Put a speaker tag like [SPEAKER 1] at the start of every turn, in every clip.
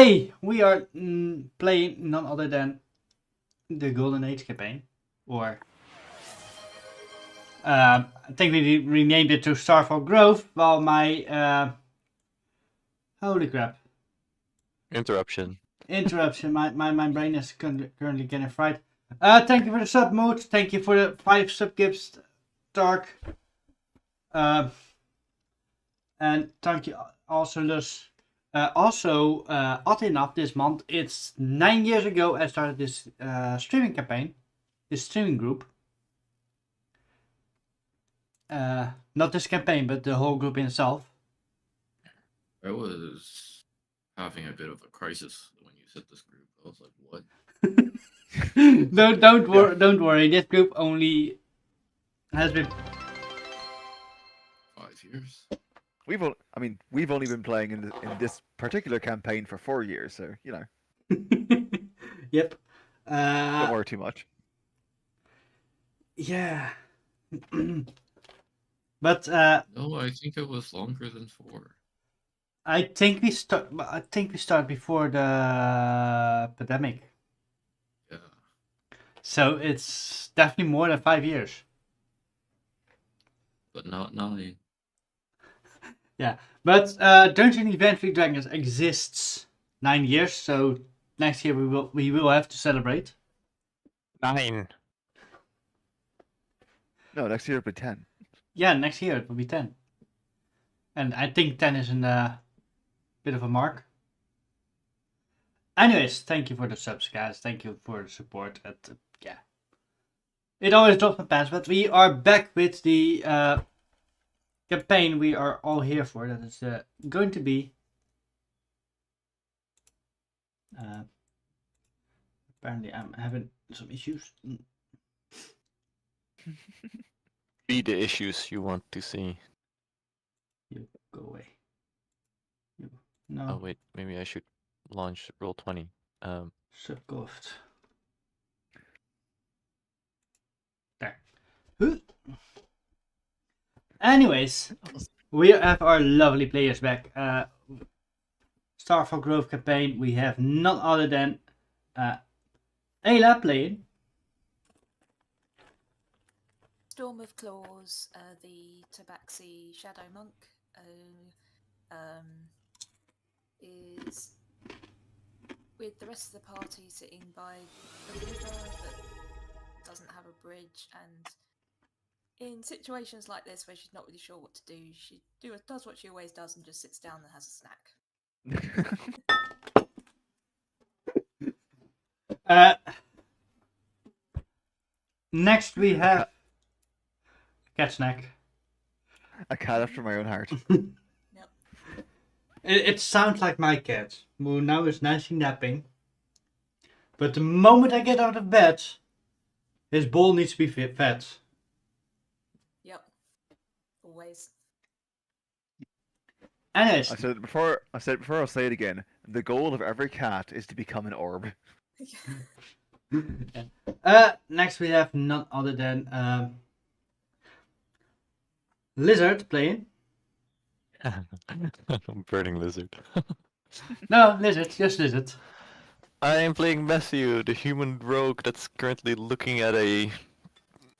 [SPEAKER 1] today we are playing none other than the Golden Age campaign, or I think we renamed it to Starfall Grove. While my holy crap,
[SPEAKER 2] Interruption.
[SPEAKER 1] my brain is currently getting fried. Thank you for the sub mood. Thank you for the 5 sub gifts, Dark. And thank you also, Lus. Odd enough, this month it's 9 years ago I started this streaming campaign, this streaming group. Not this campaign, but the whole group in itself.
[SPEAKER 3] I was having a bit of a crisis when you said this group. I was like, what?
[SPEAKER 1] Don't worry. This group only has been
[SPEAKER 3] 5 years?
[SPEAKER 4] We've only been playing in this particular campaign for 4 years, so you know.
[SPEAKER 1] Yep.
[SPEAKER 4] Don't worry too much.
[SPEAKER 1] Yeah. But
[SPEAKER 3] No, I think it was longer than 4.
[SPEAKER 1] I think we start before the pandemic.
[SPEAKER 3] Yeah.
[SPEAKER 1] So it's definitely more than 5 years.
[SPEAKER 3] But not 9.
[SPEAKER 1] Yeah, but Dungeons and Adventure Dragons exists 9 years, so next year we will have to celebrate.
[SPEAKER 2] 9.
[SPEAKER 4] No, next year it'll be 10.
[SPEAKER 1] Yeah, next year it will be 10. And I think 10 is a bit of a mark. Anyways, thank you for the subs, guys. Thank you for the support. Yeah, it always drops my pants, but we are back with the campaign we are all here for. That is going to be apparently I'm having some issues.
[SPEAKER 2] Be the issues you want to see.
[SPEAKER 1] You go away. No.
[SPEAKER 2] Oh wait, maybe I should launch Roll20.
[SPEAKER 1] Subghost. There. Anyways, we have our lovely players back. Starfall Grove campaign. We have none other than Ayla playing.
[SPEAKER 5] Storm of Claws, the Tabaxi Shadow Monk, is with the rest of the party sitting by the river that doesn't have a bridge, and in situations like this where she's not really sure what to do, she does what she always does and just sits down and has a snack.
[SPEAKER 1] Next we have cat snack.
[SPEAKER 4] A cat after my own heart.
[SPEAKER 5] Yep.
[SPEAKER 1] It sounds like my cat, who now is nicely napping. But the moment I get out of bed, his bowl needs to be fed.
[SPEAKER 5] Yep. Always.
[SPEAKER 1] Anyways,
[SPEAKER 4] I said it before, I'll say it again. The goal of every cat is to become an orb.
[SPEAKER 1] next we have none other than Lizard playing.
[SPEAKER 2] Burning lizard.
[SPEAKER 1] No, Lizard, just Lizard.
[SPEAKER 2] I am playing Matthew, the human rogue that's currently looking at a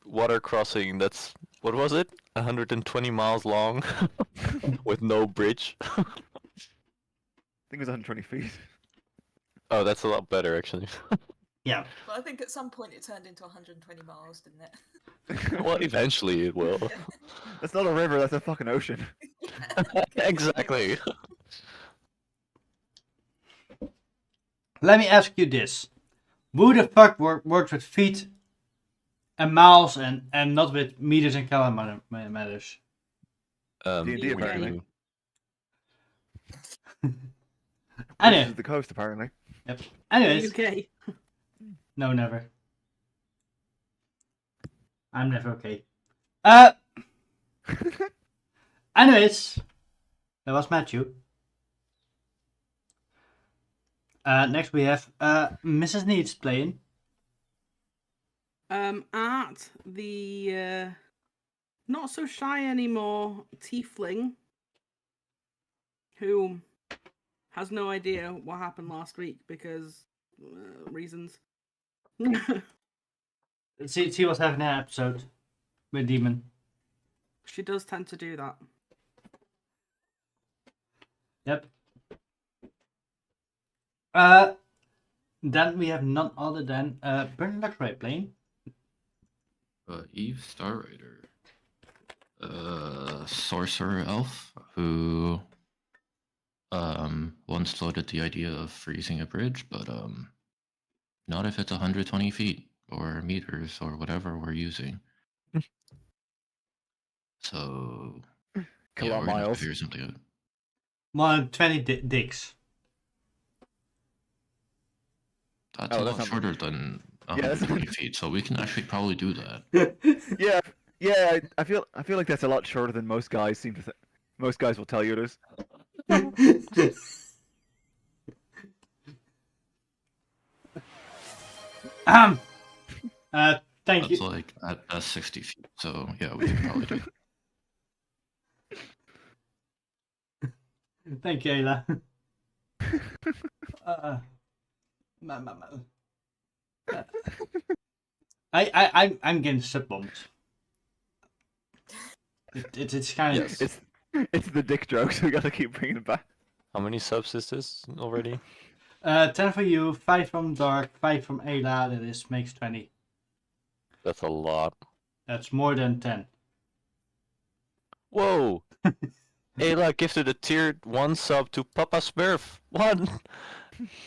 [SPEAKER 2] water crossing that's, what was it? 120 miles long with no bridge.
[SPEAKER 4] I think it was 120 feet.
[SPEAKER 2] Oh, that's a lot better actually.
[SPEAKER 1] Yeah.
[SPEAKER 5] But I think at some point it turned into 120 miles, didn't it?
[SPEAKER 2] Well, eventually it will.
[SPEAKER 4] That's not a river, that's a fucking ocean.
[SPEAKER 2] Exactly.
[SPEAKER 1] Let me ask you this. Who the fuck works with feet and miles and not with meters and kilometers?
[SPEAKER 4] D&D apparently.
[SPEAKER 1] Anyway.
[SPEAKER 4] This is the coast apparently.
[SPEAKER 1] Yep. Anyways.
[SPEAKER 6] Okay.
[SPEAKER 1] No, never. I'm never okay. Anyways, that was Matthew. Next we have Mrs. Needs playing.
[SPEAKER 6] Art, the not so shy anymore tiefling, who has no idea what happened last week because reasons.
[SPEAKER 1] She was having an episode with Demon.
[SPEAKER 6] She does tend to do that.
[SPEAKER 1] Yep. Then we have none other than Burning Luxray playing.
[SPEAKER 3] Eve Star Raider, sorcerer elf who once floated the idea of freezing a bridge, but not if it's 120 feet or meters or whatever we're using. So yeah, we're gonna have to
[SPEAKER 4] Kilomiles.
[SPEAKER 3] figure something out.
[SPEAKER 1] 120 dicks.
[SPEAKER 3] That's
[SPEAKER 4] Oh,
[SPEAKER 3] a
[SPEAKER 4] that's
[SPEAKER 3] lot
[SPEAKER 4] not-
[SPEAKER 3] shorter than
[SPEAKER 4] Yeah, that's-
[SPEAKER 3] 120 feet, so we can actually probably do that.
[SPEAKER 4] Yeah. I feel like that's a lot shorter than most guys seem to. Most guys will tell you it is.
[SPEAKER 1] Thank
[SPEAKER 3] That's
[SPEAKER 1] you.
[SPEAKER 3] like at 60 feet, so yeah, we can probably do it.
[SPEAKER 1] Thank you, Ayla. I'm getting sub bombed. It's kind of
[SPEAKER 2] Yes.
[SPEAKER 4] It's the dick jokes. We gotta keep bringing it back.
[SPEAKER 2] How many subs is this already?
[SPEAKER 1] 10 for you, 5 from Dark, 5 from Ayla. That is makes 20.
[SPEAKER 2] That's a lot.
[SPEAKER 1] That's more than 10.
[SPEAKER 2] Whoa! Ayla gifted a tier 1 sub to Papa Smurf. What?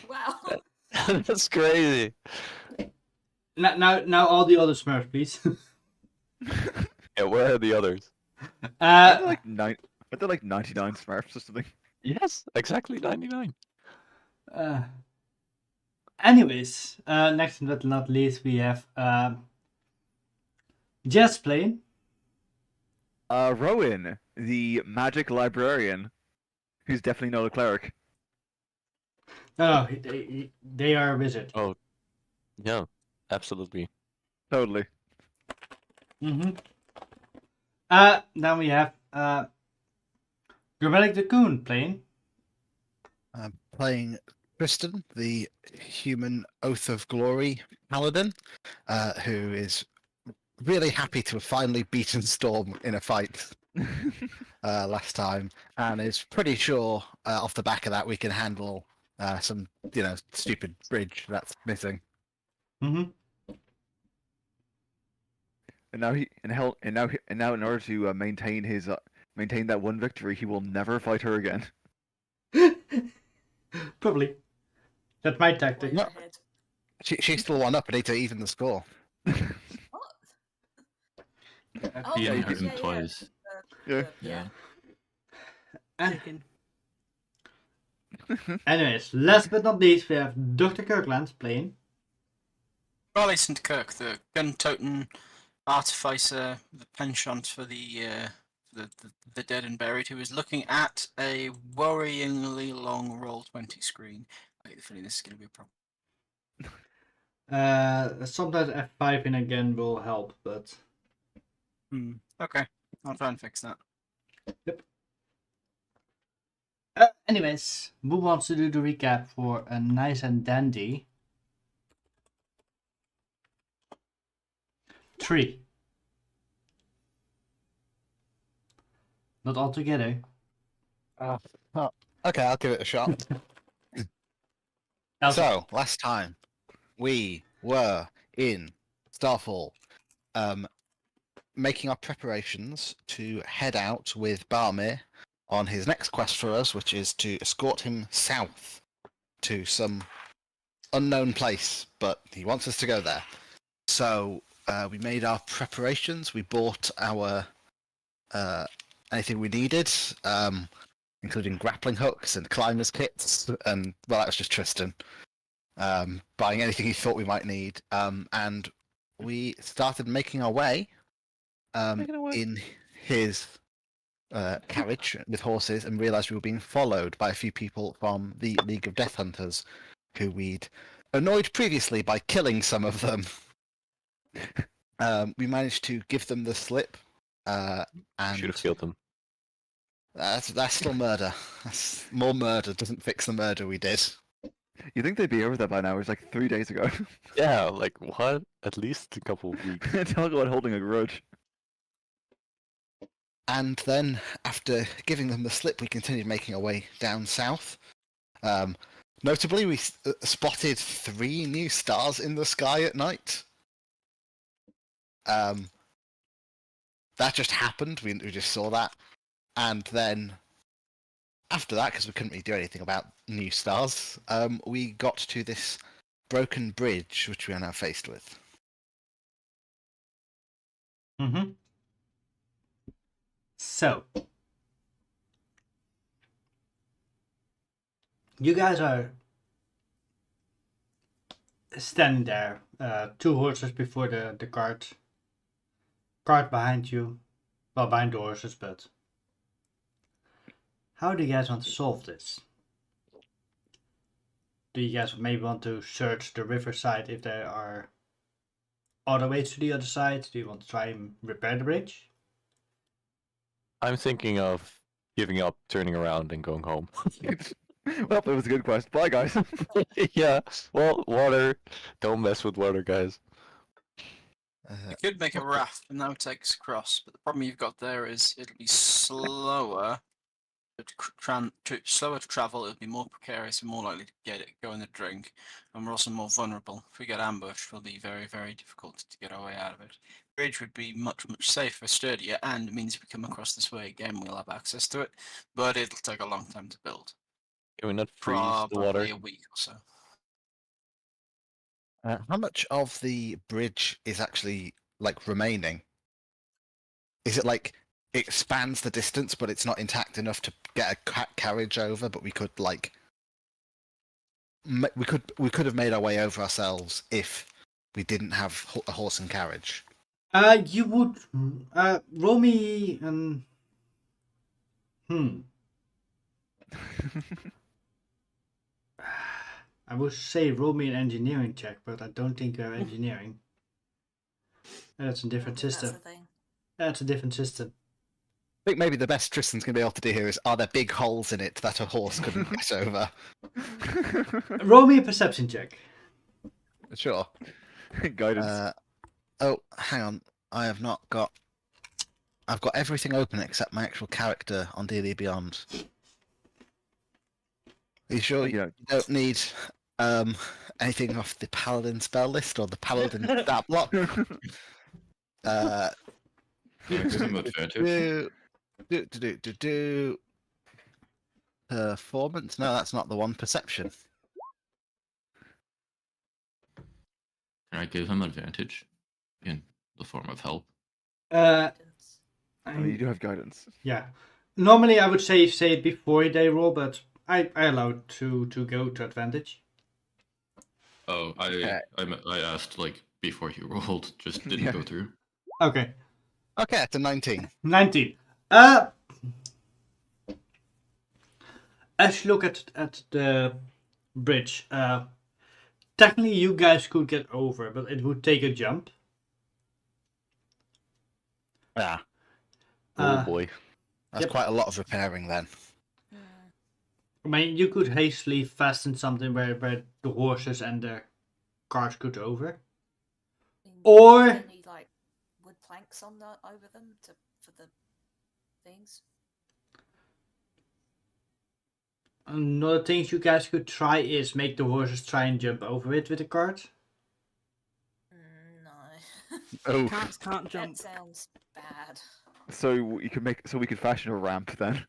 [SPEAKER 5] Wow.
[SPEAKER 2] That's crazy.
[SPEAKER 1] Now all the other Smurfs, please.
[SPEAKER 2] Yeah, where are the others?
[SPEAKER 4] Are there like 99 Smurfs or something?
[SPEAKER 2] Yes, exactly 99.
[SPEAKER 1] Anyways, next but not least, we have Jess playing.
[SPEAKER 4] Rowan, the magic librarian, who's definitely not a cleric.
[SPEAKER 1] No, they are a wizard.
[SPEAKER 2] Oh, yeah, absolutely.
[SPEAKER 4] Totally.
[SPEAKER 1] Mm-hmm. Then we have Grammatic the Coon playing.
[SPEAKER 7] Playing Tristan, the human Oath of Glory paladin, who is really happy to have finally beaten Storm in a fight last time, and is pretty sure off the back of that we can handle some, stupid bridge that's missing.
[SPEAKER 1] Mm-hmm.
[SPEAKER 4] And now in order to maintain that one victory, he will never fight her again.
[SPEAKER 1] Probably. That's my tactic.
[SPEAKER 7] No.
[SPEAKER 5] Ahead.
[SPEAKER 7] She's still one up. I need to even the score.
[SPEAKER 5] What?
[SPEAKER 1] Yeah,
[SPEAKER 5] Oh,
[SPEAKER 3] He
[SPEAKER 4] yeah,
[SPEAKER 3] hit
[SPEAKER 4] you
[SPEAKER 3] him twice.
[SPEAKER 4] Yeah.
[SPEAKER 3] Yeah.
[SPEAKER 6] Chicken.
[SPEAKER 1] Anyways, last but not least, we have Dr. Kirkland playing.
[SPEAKER 8] Raleigh St. Kirk, the gun-toting artificer, the penchant for the dead and buried, who is looking at a worryingly long Roll20 screen. I get the feeling this is going to be a problem.
[SPEAKER 1] Sometimes F5 in again will help, but
[SPEAKER 8] Okay, I'll try and fix that.
[SPEAKER 1] anyways, who wants to do the recap for a nice and dandy 3? Not all together.
[SPEAKER 7] Okay, I'll give it a shot. So, last time we were in Starfall, making our preparations to head out with Barmiirr on his next quest for us, which is to escort him south to some unknown place, but he wants us to go there. So we made our preparations. We bought our anything we needed, including grappling hooks and climbers kits, and well, that was just Tristan buying anything he thought we might need, and we started making our way in his carriage with horses, and realised we were being followed by a few people from the League of Death Hunters, who we'd annoyed previously by killing some of them. We managed to give them the slip, and
[SPEAKER 2] Should have killed them.
[SPEAKER 7] That's still murder. That's more murder. Doesn't fix the murder we did.
[SPEAKER 4] You think they'd be over that by now? It was like 3 days ago.
[SPEAKER 2] Yeah, like what? At least a couple of weeks.
[SPEAKER 4] Talk about holding a grudge.
[SPEAKER 7] And then, after giving them the slip, we continued making our way down south. Notably, we spotted 3 new stars in the sky at night. That just happened. We just saw that. And then, after that, because we couldn't really do anything about new stars, we got to this broken bridge, which we are now faced with.
[SPEAKER 1] Mm-hmm. So, you guys are standing there, 2 horses before the cart. Cart behind you. Well, behind the horses, but... How do you guys want to solve this? Do you guys maybe want to search the riverside if there are other ways to the other side? Do you want to try and repair the bridge?
[SPEAKER 2] I'm thinking of giving up, turning around, and going home.
[SPEAKER 4] Well, it was a good quest. Bye, guys.
[SPEAKER 2] Yeah, well, water. Don't mess with water, guys.
[SPEAKER 8] You could make a raft and that would take us across, but the problem you've got there is it'll be slower. Slower to travel, it'll be more precarious and more likely to go in the drink, and we're also more vulnerable. If we get ambushed, it'll be very, very difficult to get our way out of it. Bridge would be much, much safer, sturdier, and it means if we come across this way again, we'll have access to it, but it'll take a long time to build.
[SPEAKER 2] Can we not freeze the
[SPEAKER 8] Probably
[SPEAKER 2] water?
[SPEAKER 8] a week or so.
[SPEAKER 7] How much of the bridge is actually like remaining? Is it like it spans the distance, but it's not intact enough to get a carriage over? But we could like we could have made our way over ourselves if we didn't have a horse and carriage.
[SPEAKER 1] You would roll me I would say roll me an engineering check, but I don't think you have engineering. That's a different system.
[SPEAKER 5] That's the thing.
[SPEAKER 1] That's a different system.
[SPEAKER 7] I think maybe the best Tristan's going to be able to do here is: are there big holes in it that a horse couldn't get over?
[SPEAKER 1] Roll me a perception check.
[SPEAKER 7] Sure.
[SPEAKER 4] Guidance.
[SPEAKER 7] Oh, hang on. I've got everything open except my actual character on D&D Beyond. Are you sure you don't need anything off the paladin spell list or the paladin stat block?
[SPEAKER 3] Give him advantage.
[SPEAKER 7] Performance? No, that's not the one. Perception.
[SPEAKER 3] Can I give him advantage in the form of help?
[SPEAKER 5] Guidance.
[SPEAKER 4] You do have guidance.
[SPEAKER 1] Yeah. Normally I would say it before they roll, but I allow it to go to advantage.
[SPEAKER 3] Oh, I asked like before he rolled, just didn't
[SPEAKER 4] Yeah.
[SPEAKER 3] go through.
[SPEAKER 1] Okay.
[SPEAKER 7] Okay, it's a 19.
[SPEAKER 1] 19. As you look at the bridge, technically you guys could get over, but it would take a jump.
[SPEAKER 7] Yeah,
[SPEAKER 2] Oh boy.
[SPEAKER 7] that's
[SPEAKER 1] Yep.
[SPEAKER 7] quite a lot of repairing then.
[SPEAKER 1] I mean, you could hastily fasten something where the horses and the cars could over. Or-
[SPEAKER 5] Any like wood planks on over them for the things.
[SPEAKER 1] Another thing you guys could try is make the horses try and jump over it with the cart.
[SPEAKER 5] No.
[SPEAKER 4] Oh,
[SPEAKER 6] Cats can't
[SPEAKER 5] That
[SPEAKER 6] jump.
[SPEAKER 5] sounds bad.
[SPEAKER 4] so we could fashion a ramp then.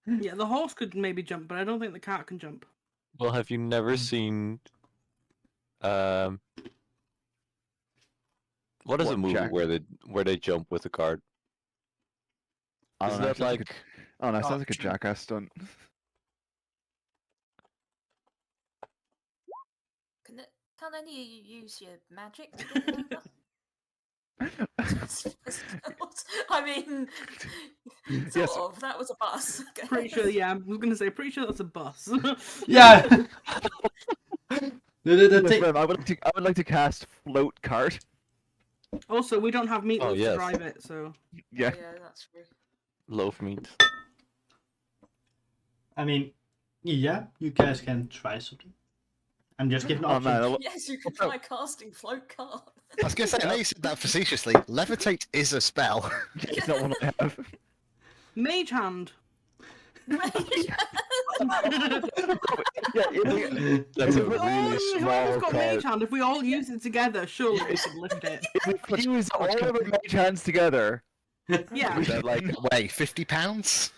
[SPEAKER 6] Yeah, the horse could maybe jump, but I don't think the cat can jump.
[SPEAKER 2] Well, have you never seen what is a
[SPEAKER 4] What,
[SPEAKER 2] movie
[SPEAKER 4] Jack?
[SPEAKER 2] where they jump with a cart?
[SPEAKER 4] I
[SPEAKER 2] Isn't
[SPEAKER 4] don't know,
[SPEAKER 2] that
[SPEAKER 4] sounds
[SPEAKER 2] like
[SPEAKER 4] Oh, that
[SPEAKER 8] Oh,
[SPEAKER 4] sounds like a
[SPEAKER 8] true.
[SPEAKER 4] jackass stunt.
[SPEAKER 5] Can any of you use your magic to get it over? I mean, sort
[SPEAKER 4] Yes.
[SPEAKER 5] of. That was a bus. I
[SPEAKER 6] Pretty sure,
[SPEAKER 5] guess.
[SPEAKER 6] yeah, I was gonna say, pretty sure that's a bus.
[SPEAKER 1] Yeah. the
[SPEAKER 4] Yes,
[SPEAKER 1] thing.
[SPEAKER 4] ma'am, I would like to cast float cart.
[SPEAKER 6] Also, we don't have meatloaf
[SPEAKER 2] yes.
[SPEAKER 6] to drive it, so
[SPEAKER 4] Yeah.
[SPEAKER 5] Yeah, that's true.
[SPEAKER 2] loaf meat?
[SPEAKER 1] I mean, yeah, you guys can try something. I'm just giving
[SPEAKER 4] Oh, man,
[SPEAKER 1] options.
[SPEAKER 5] Yes, you could try casting float card.
[SPEAKER 7] I was going to say, I know you said that facetiously. Levitate is a spell.
[SPEAKER 4] It's not one I have.
[SPEAKER 6] Mage hand.
[SPEAKER 4] Yeah, if we,
[SPEAKER 2] That's a
[SPEAKER 6] If we all-
[SPEAKER 2] really
[SPEAKER 6] whoever's
[SPEAKER 2] small
[SPEAKER 6] got mage
[SPEAKER 2] card.
[SPEAKER 6] hand, if we all use it together, surely we could lift it.
[SPEAKER 4] if we use all of our mage hands together,
[SPEAKER 6] Yeah.
[SPEAKER 7] Is that like, wait, £50?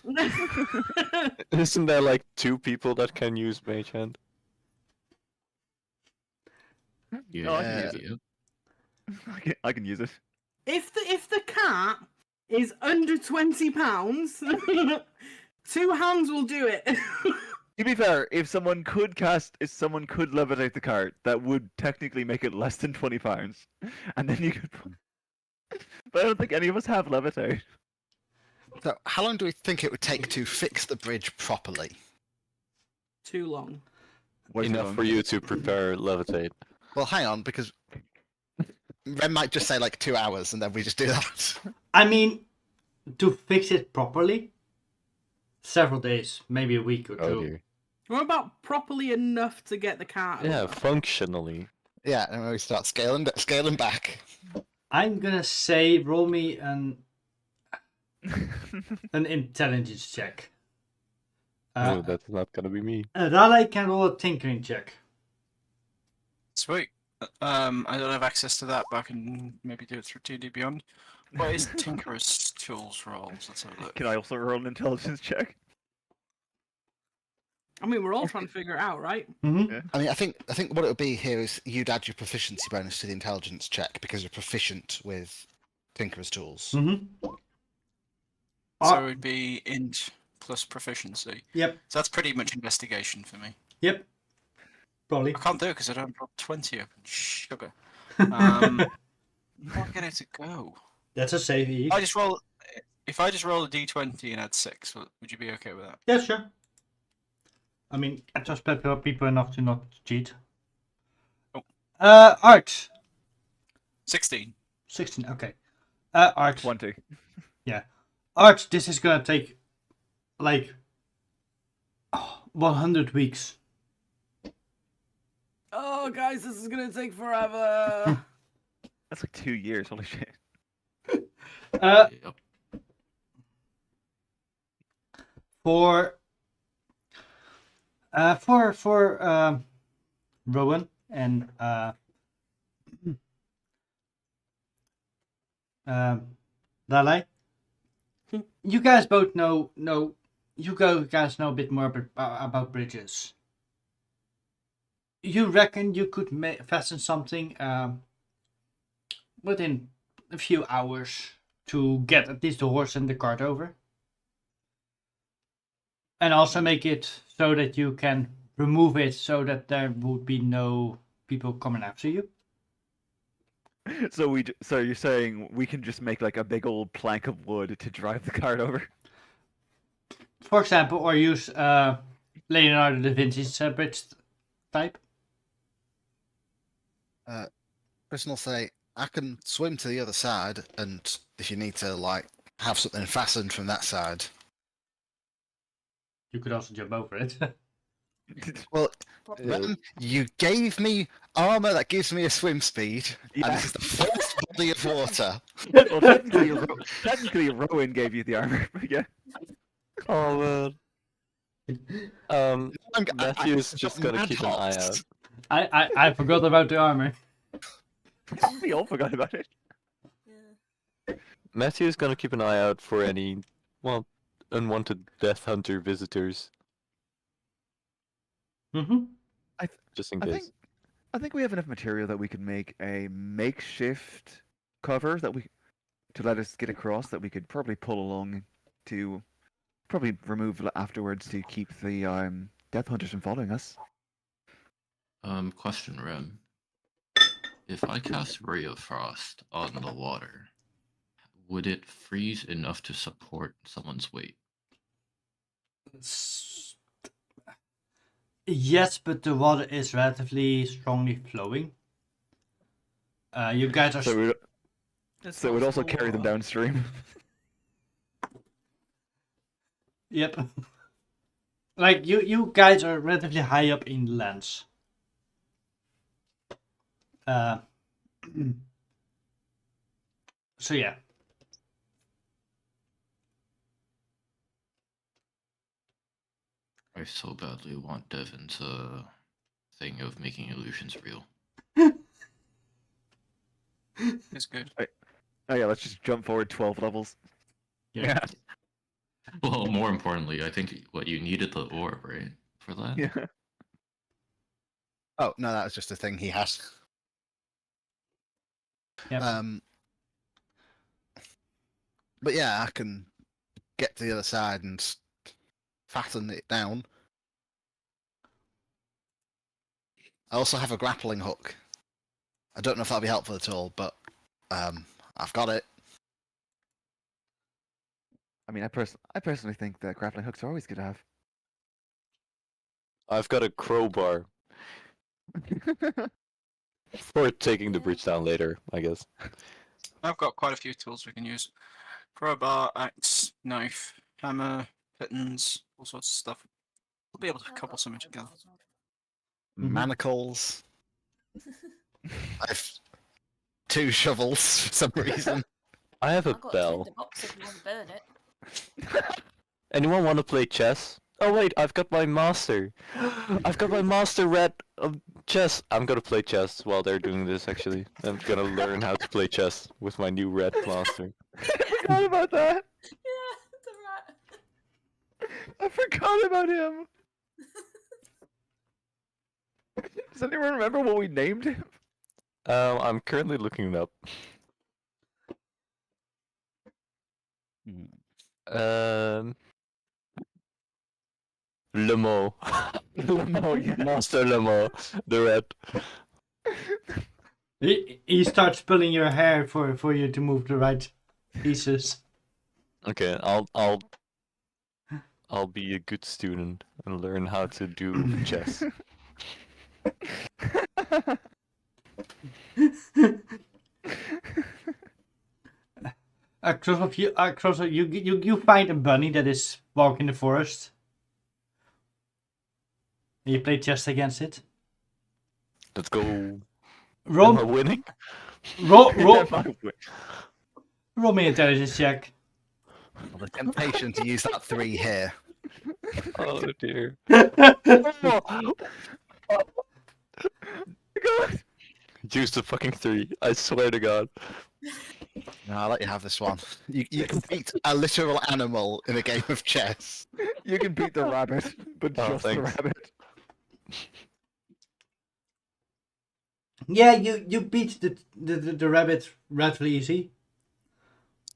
[SPEAKER 2] Isn't there like 2 people that can use Mage Hand?
[SPEAKER 3] Yeah,
[SPEAKER 4] No, I
[SPEAKER 7] can
[SPEAKER 3] yeah,
[SPEAKER 7] use
[SPEAKER 3] yeah.
[SPEAKER 4] I can use it.
[SPEAKER 6] if the cat is under £20, 2 hands will do it.
[SPEAKER 4] To be fair, if someone could levitate the cart, that would technically make it less than £20, and then you could. But I don't think any of us have levitate.
[SPEAKER 7] So, how long do we think it would take to fix the bridge properly?
[SPEAKER 6] Too long.
[SPEAKER 4] Where's it
[SPEAKER 2] Enough
[SPEAKER 4] going?
[SPEAKER 2] for you to prepare Levitate.
[SPEAKER 7] Well, hang on, because Ren might just say like 2 hours, and then we just do that.
[SPEAKER 1] I mean, to fix it properly, several days, maybe a week or
[SPEAKER 2] Oh
[SPEAKER 1] two.
[SPEAKER 2] dear.
[SPEAKER 6] What about properly enough to get the cat
[SPEAKER 2] Yeah,
[SPEAKER 6] over?
[SPEAKER 2] functionally.
[SPEAKER 7] Yeah, and then we start scaling back.
[SPEAKER 1] I'm gonna say roll me an intelligence check.
[SPEAKER 2] Oh, that's not gonna be me.
[SPEAKER 1] Raleigh can roll a tinkering check.
[SPEAKER 8] Sweet. I don't have access to that, but I can maybe do it through D&D Beyond. What is Tinkerer's tools rolls? Let's have a look.
[SPEAKER 4] Can I also roll an intelligence check?
[SPEAKER 6] I mean, we're all trying to figure it out, right?
[SPEAKER 1] Mm-hmm.
[SPEAKER 7] I mean, I think what it would be here is you'd add your proficiency bonus to the intelligence check because you're proficient with Tinkerer's tools.
[SPEAKER 1] Mm-hmm.
[SPEAKER 8] So it would be int plus proficiency.
[SPEAKER 1] Yep.
[SPEAKER 8] So that's pretty much investigation for me.
[SPEAKER 1] Yep. Probably.
[SPEAKER 8] I can't do it because I don't have 20 open. Sugar. How do I get it to go?
[SPEAKER 1] That's a save. Eve.
[SPEAKER 8] If I just roll a d20 and add 6, would you be okay with that?
[SPEAKER 1] Yeah, sure. I mean, I trust people enough to not cheat.
[SPEAKER 8] Oh.
[SPEAKER 1] Art.
[SPEAKER 8] 16.
[SPEAKER 1] 16, okay. Art.
[SPEAKER 4] 20.
[SPEAKER 1] Art, this is gonna take, like, 100 weeks.
[SPEAKER 6] Oh, guys, this is gonna take forever.
[SPEAKER 4] That's like 2 years. Holy shit.
[SPEAKER 3] Yep.
[SPEAKER 1] For Rowan and Lale, you guys both know guys know a bit more about bridges. You reckon you could fasten something within a few hours to get at least the horse and the cart over? And also make it so that you can remove it so that there would be no people coming after you.
[SPEAKER 4] So you're saying we can just make like a big old plank of wood to drive the cart over?
[SPEAKER 1] For example, or use Leonardo da Vinci's bridge type.
[SPEAKER 7] Kristen will say, I can swim to the other side, and if you need to like have something fastened from that side.
[SPEAKER 1] You could also jump over it.
[SPEAKER 7] Well, Ren, you gave me armor that gives me a swim speed, and
[SPEAKER 4] Yeah.
[SPEAKER 7] this is the first body of water.
[SPEAKER 4] Well, technically, Rowan gave you the armor, but yeah.
[SPEAKER 2] Oh man. Matthew's
[SPEAKER 7] I-
[SPEAKER 2] just gonna keep an eye out.
[SPEAKER 1] I forgot about the armor.
[SPEAKER 4] We all forgot about it.
[SPEAKER 5] Yeah.
[SPEAKER 2] Matthew's gonna keep an eye out for any, well, unwanted Death Hunter visitors,
[SPEAKER 1] Mm-hmm.
[SPEAKER 2] just in
[SPEAKER 4] I
[SPEAKER 2] case.
[SPEAKER 4] think we have enough material that we can make a makeshift cover to let us get across that we could probably pull along to probably remove afterwards to keep the Death Hunters from following us.
[SPEAKER 3] Question, Rem. If I cast Ray of Frost on the water, would it freeze enough to support someone's weight?
[SPEAKER 1] Yes, but the water is relatively strongly flowing. You guys are.
[SPEAKER 4] So it would also carry them downstream.
[SPEAKER 1] Yep. like you guys are relatively high up in the lands. Uh, so yeah.
[SPEAKER 3] I so badly want Devin's thing of making illusions real.
[SPEAKER 8] It's good.
[SPEAKER 4] Oh yeah, let's just jump forward 12 levels.
[SPEAKER 1] Yeah.
[SPEAKER 3] Well, more importantly, I think what you needed the orb, right? For that?
[SPEAKER 4] Yeah.
[SPEAKER 7] Oh no, that was just a thing he has.
[SPEAKER 1] Yep.
[SPEAKER 7] But yeah, I can get to the other side and fatten it down. I also have a grappling hook. I don't know if that'll be helpful at all, but I've got it.
[SPEAKER 4] I mean, I personally think that grappling hooks are always good to have.
[SPEAKER 2] I've got a crowbar for taking the
[SPEAKER 5] Yeah.
[SPEAKER 2] bridge down later, I guess.
[SPEAKER 8] I've got quite a few tools we can use. Crowbar, axe, knife, hammer, pittons, all sorts of stuff. We'll be able to
[SPEAKER 5] I've
[SPEAKER 8] cobble
[SPEAKER 5] got
[SPEAKER 8] something
[SPEAKER 5] quite a
[SPEAKER 8] together.
[SPEAKER 5] lot as well.
[SPEAKER 7] Manacles. I've 2 shovels for some reason.
[SPEAKER 2] I have a
[SPEAKER 5] I've got a
[SPEAKER 2] bell.
[SPEAKER 5] tinderbox if you want to burn it.
[SPEAKER 2] Anyone want to play chess? Oh wait, I've got my master. I've got my master red of chess. I'm gonna play chess while they're doing this. Actually, I'm gonna learn how to play chess with my new red master.
[SPEAKER 4] I forgot about that.
[SPEAKER 5] Yeah, the rat.
[SPEAKER 4] I forgot about him. Does anyone remember what we named him?
[SPEAKER 2] I'm currently looking it up. Lemo.
[SPEAKER 4] Lemo, yeah.
[SPEAKER 2] Master Lemo, the red.
[SPEAKER 1] He starts pulling your hair for you to move the right pieces.
[SPEAKER 2] Okay, I'll be a good student and learn how to do chess.
[SPEAKER 1] You find a bunny that is walking the forest. And you play chess against it.
[SPEAKER 2] Let's go. Am I
[SPEAKER 1] Roll,
[SPEAKER 2] winning?
[SPEAKER 1] roll,
[SPEAKER 4] Well,
[SPEAKER 1] roll me an intelligence check.
[SPEAKER 7] The temptation to use that 3 here.
[SPEAKER 2] Oh dear. Use the fucking 3. I swear to God.
[SPEAKER 7] No, I'll let you have this one. You can beat a literal animal in a game of chess.
[SPEAKER 4] you can beat the rabbit, but
[SPEAKER 2] Oh,
[SPEAKER 4] just the
[SPEAKER 2] thanks.
[SPEAKER 4] rabbit.
[SPEAKER 1] Yeah, you beat the rabbit relatively easy.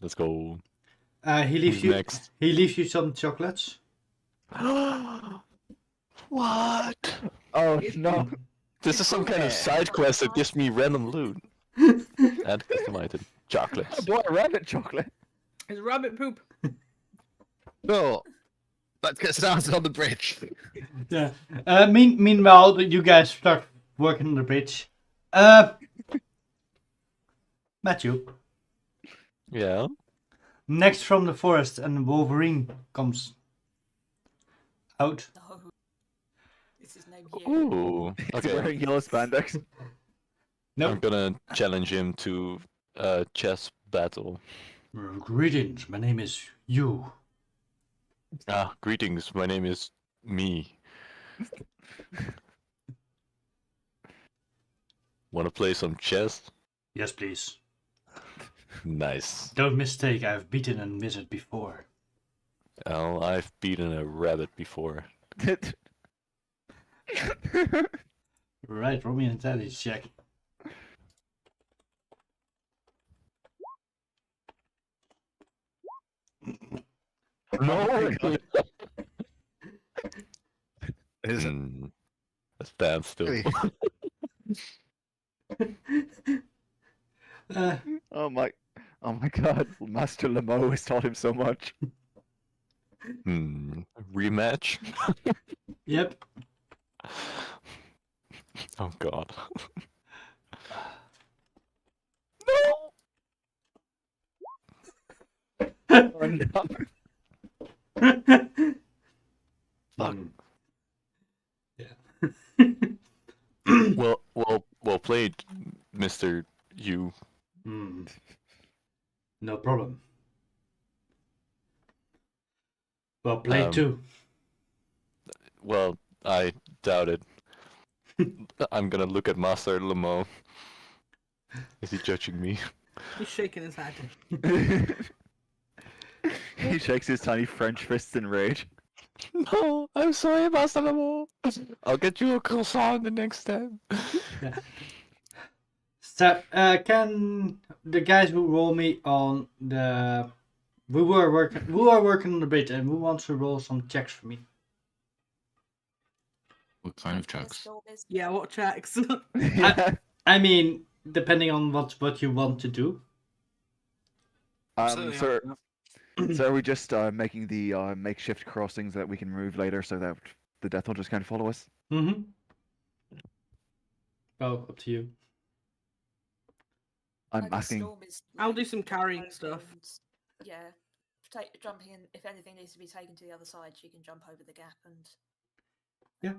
[SPEAKER 2] Let's go.
[SPEAKER 1] He leaves
[SPEAKER 2] Who's
[SPEAKER 1] you.
[SPEAKER 2] next?
[SPEAKER 1] He leaves you some chocolates.
[SPEAKER 2] What?
[SPEAKER 4] Oh no!
[SPEAKER 2] This is some kind of side quest that gives me random loot. And custom item.
[SPEAKER 4] I
[SPEAKER 2] Chocolates.
[SPEAKER 4] bought a rabbit chocolate.
[SPEAKER 6] It's rabbit poop.
[SPEAKER 7] So, let's get started on the bridge.
[SPEAKER 1] Yeah. Meanwhile, you guys start working on the bridge. Matthew.
[SPEAKER 2] Yeah.
[SPEAKER 1] Next from the forest, and Wolverine comes out.
[SPEAKER 5] No. This is no gear.
[SPEAKER 2] Ooh.
[SPEAKER 4] He's
[SPEAKER 2] Okay.
[SPEAKER 4] wearing yellow spandex.
[SPEAKER 1] No.
[SPEAKER 2] I'm gonna challenge him to a chess battle.
[SPEAKER 1] Greetings. My name is you.
[SPEAKER 2] Ah, greetings. My name is me. Wanna play some chess?
[SPEAKER 1] Yes, please.
[SPEAKER 2] Nice.
[SPEAKER 1] Don't mistake. I've beaten a wizard before.
[SPEAKER 2] Well, I've beaten a rabbit before.
[SPEAKER 1] Right. Roll me an intelligence check.
[SPEAKER 2] No.
[SPEAKER 7] Is it?
[SPEAKER 2] A standstill.
[SPEAKER 7] Really?
[SPEAKER 4] Oh my god! Master Lemo has taught him so much.
[SPEAKER 2] Rematch?
[SPEAKER 1] Yep.
[SPEAKER 2] Oh god.
[SPEAKER 4] Oh, no.
[SPEAKER 2] Fuck.
[SPEAKER 1] Yeah.
[SPEAKER 2] Well played, Mr. You.
[SPEAKER 1] No problem. Well played
[SPEAKER 2] Um,
[SPEAKER 1] too.
[SPEAKER 2] Well, I doubt it. I'm gonna look at Master Lemo. Is he judging me?
[SPEAKER 6] He's shaking his head.
[SPEAKER 4] He shakes his tiny French fists in rage.
[SPEAKER 2] No, I'm sorry, Master Lemo. I'll get you a croissant the next time.
[SPEAKER 1] Yeah. So, can the guys who roll me on the... who are working on the bridge and who wants to roll some checks for me?
[SPEAKER 3] What kind of
[SPEAKER 5] The
[SPEAKER 3] checks?
[SPEAKER 5] storm is
[SPEAKER 6] Yeah, what checks?
[SPEAKER 4] Yeah.
[SPEAKER 1] I mean, depending on what you want to do.
[SPEAKER 8] Absolutely
[SPEAKER 4] So,
[SPEAKER 8] have-
[SPEAKER 4] so are we just making the makeshift crossings that we can move later so that the death will just kind of follow us?
[SPEAKER 1] Mm-hmm. Well, up to you.
[SPEAKER 4] I'm
[SPEAKER 5] like the
[SPEAKER 4] asking.
[SPEAKER 5] storm is
[SPEAKER 6] I'll
[SPEAKER 5] like
[SPEAKER 6] do some carrying
[SPEAKER 5] open
[SPEAKER 6] stuff.
[SPEAKER 5] and, yeah, jumping in. If anything needs to be taken to the other side, she can jump over the gap and.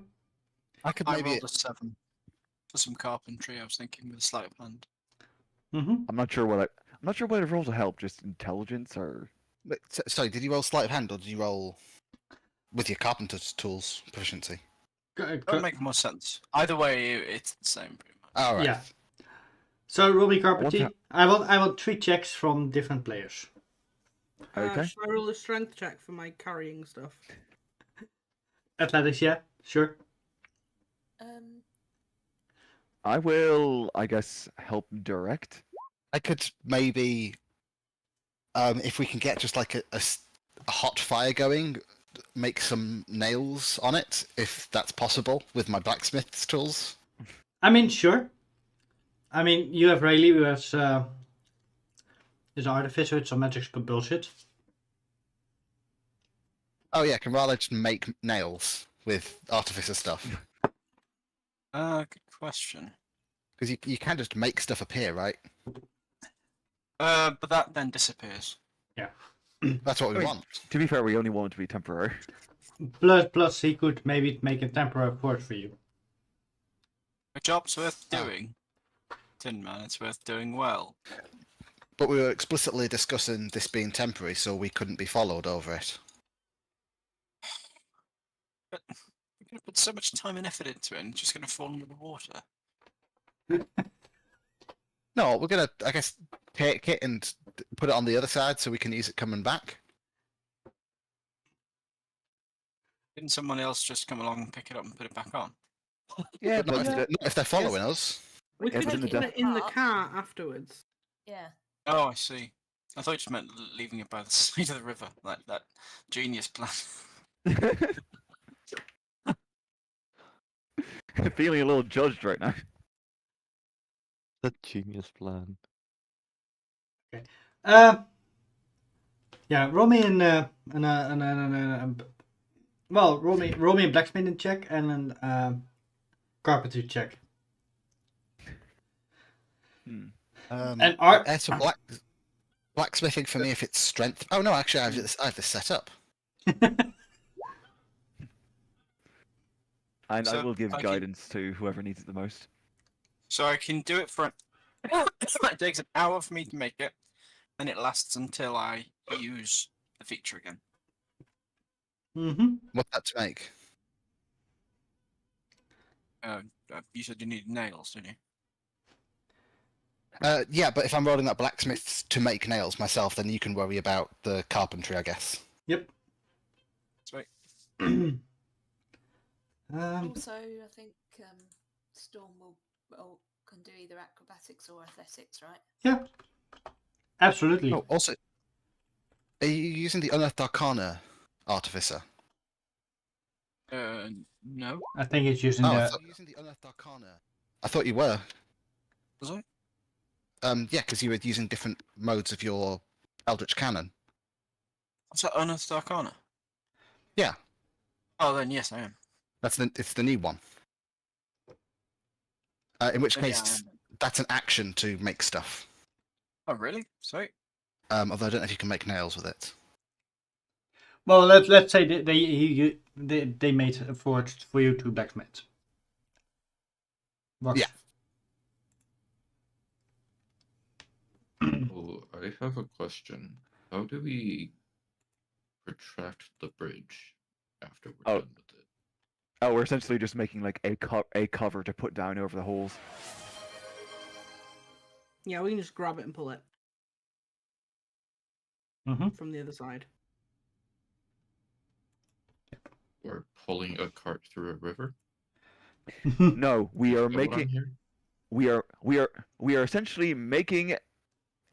[SPEAKER 7] I could
[SPEAKER 8] I
[SPEAKER 7] maybe.
[SPEAKER 8] rolled a 7 for some carpentry. I was thinking with a sleight of hand.
[SPEAKER 1] Mm-hmm.
[SPEAKER 4] I'm not sure what I roll to help. Just intelligence or
[SPEAKER 7] Wait, sorry, did you roll sleight of hand or did you roll with your carpenter's tools proficiency?
[SPEAKER 8] That would make more sense. Either way, it's the same pretty much.
[SPEAKER 7] All right.
[SPEAKER 1] Yeah. So, Robbie
[SPEAKER 4] want
[SPEAKER 1] Carpentry,
[SPEAKER 4] to-
[SPEAKER 1] I want 3 checks from different players.
[SPEAKER 4] Okay.
[SPEAKER 6] Should I roll a strength check for my carrying stuff?
[SPEAKER 1] Athletics, yeah, sure.
[SPEAKER 4] I will, I guess, help direct.
[SPEAKER 7] I could maybe, if we can get just like a hot fire going, make some nails on it, if that's possible, with my blacksmith's tools.
[SPEAKER 1] I mean, sure. I mean, you have Rayleigh, who has is an artificer with some magic bullshit.
[SPEAKER 7] Oh yeah, can Raleigh just make nails with artificer stuff?
[SPEAKER 8] Good question.
[SPEAKER 7] Because you can just make stuff appear, right?
[SPEAKER 8] But that then disappears.
[SPEAKER 7] That's what we
[SPEAKER 4] Wait.
[SPEAKER 7] want.
[SPEAKER 4] To be fair, we only want it to be temporary.
[SPEAKER 1] Plus, he could maybe make a temporary port for you.
[SPEAKER 8] A job's worth
[SPEAKER 7] Ah.
[SPEAKER 8] doing. Tin Man, it's worth doing well.
[SPEAKER 7] But we were explicitly discussing this being temporary, so we couldn't be followed over it.
[SPEAKER 8] But we're going to put so much time and effort into it and it's just going to fall into the water.
[SPEAKER 7] No, we're gonna, I guess, take it and put it on the other side so we can use it coming back.
[SPEAKER 8] Didn't someone else just come along and pick it up and put it back on?
[SPEAKER 4] Yeah,
[SPEAKER 7] But not if they're following us.
[SPEAKER 6] We
[SPEAKER 4] Yeah,
[SPEAKER 6] could
[SPEAKER 4] but in
[SPEAKER 6] put
[SPEAKER 4] the
[SPEAKER 6] it in the car afterwards.
[SPEAKER 5] Yeah.
[SPEAKER 8] Oh, I see. I thought you just meant leaving it by the side of the river, like that genius plan.
[SPEAKER 4] Feeling a little judged right now.
[SPEAKER 2] That genius plan.
[SPEAKER 1] Yeah, roll me roll me a blacksmithing check and an carpentry check. And art.
[SPEAKER 7] So blacksmithing for me if it's strength. Oh no, actually, I have this set up.
[SPEAKER 4] And I
[SPEAKER 8] So,
[SPEAKER 4] will give
[SPEAKER 8] I can-
[SPEAKER 4] guidance to whoever needs it the most.
[SPEAKER 8] So I can do it for it takes an hour for me to make it, and it lasts until I use the feature again.
[SPEAKER 1] Mm-hmm.
[SPEAKER 7] What's that to make?
[SPEAKER 8] You said you need nails, didn't you?
[SPEAKER 7] Yeah, but if I'm rolling that blacksmiths to make nails myself, then you can worry about the carpentry, I guess.
[SPEAKER 1] Yep.
[SPEAKER 8] Sweet.
[SPEAKER 5] Also, I think Storm can do either acrobatics or athletics, right?
[SPEAKER 1] Yeah. Absolutely.
[SPEAKER 7] Oh, also, are you using the Unearthed Arcana Artificer?
[SPEAKER 8] No.
[SPEAKER 1] I think it's using
[SPEAKER 7] Oh, I
[SPEAKER 1] the.
[SPEAKER 7] thought you were using the Unearthed Arcana. I thought you were.
[SPEAKER 8] Was I?
[SPEAKER 7] Yeah, because you were using different modes of your Eldritch Cannon.
[SPEAKER 8] What's that Unearthed Arcana?
[SPEAKER 7] Yeah.
[SPEAKER 8] Oh, then yes, I am.
[SPEAKER 7] It's the new one. In which
[SPEAKER 8] Maybe I
[SPEAKER 7] case,
[SPEAKER 8] am.
[SPEAKER 7] that's an action to make stuff.
[SPEAKER 8] Oh, really? Sweet.
[SPEAKER 7] Although I don't know if you can make nails with it.
[SPEAKER 1] Well, let's say they made a forge for you to blacksmith. Works.
[SPEAKER 7] Yeah.
[SPEAKER 3] Oh, I have a question. How do we retract the bridge after we're
[SPEAKER 4] Oh.
[SPEAKER 3] done with it?
[SPEAKER 4] Oh, we're essentially just making like a cover to put down over the holes.
[SPEAKER 6] Yeah, we can just grab it and pull it
[SPEAKER 1] Mm-hmm.
[SPEAKER 6] from the other side.
[SPEAKER 3] Or pulling a cart through a river?
[SPEAKER 4] No, we are
[SPEAKER 3] Is that what I'm
[SPEAKER 4] making
[SPEAKER 3] hearing?
[SPEAKER 4] we are essentially making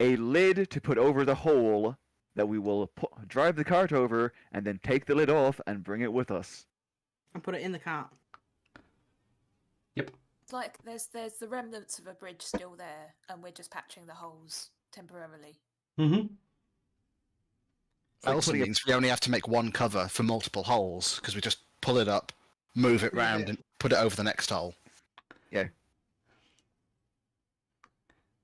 [SPEAKER 4] a lid to put over the hole that we will drive the cart over and then take the lid off and bring it with us.
[SPEAKER 6] And put it in the cart.
[SPEAKER 5] It's like there's the remnants of a bridge still there, and we're just patching the holes temporarily.
[SPEAKER 1] Mm-hmm.
[SPEAKER 4] Like
[SPEAKER 7] also
[SPEAKER 4] putting a-
[SPEAKER 7] means we only have to make one cover for multiple holes because we just pull it up, move it round, and put it over the next hole.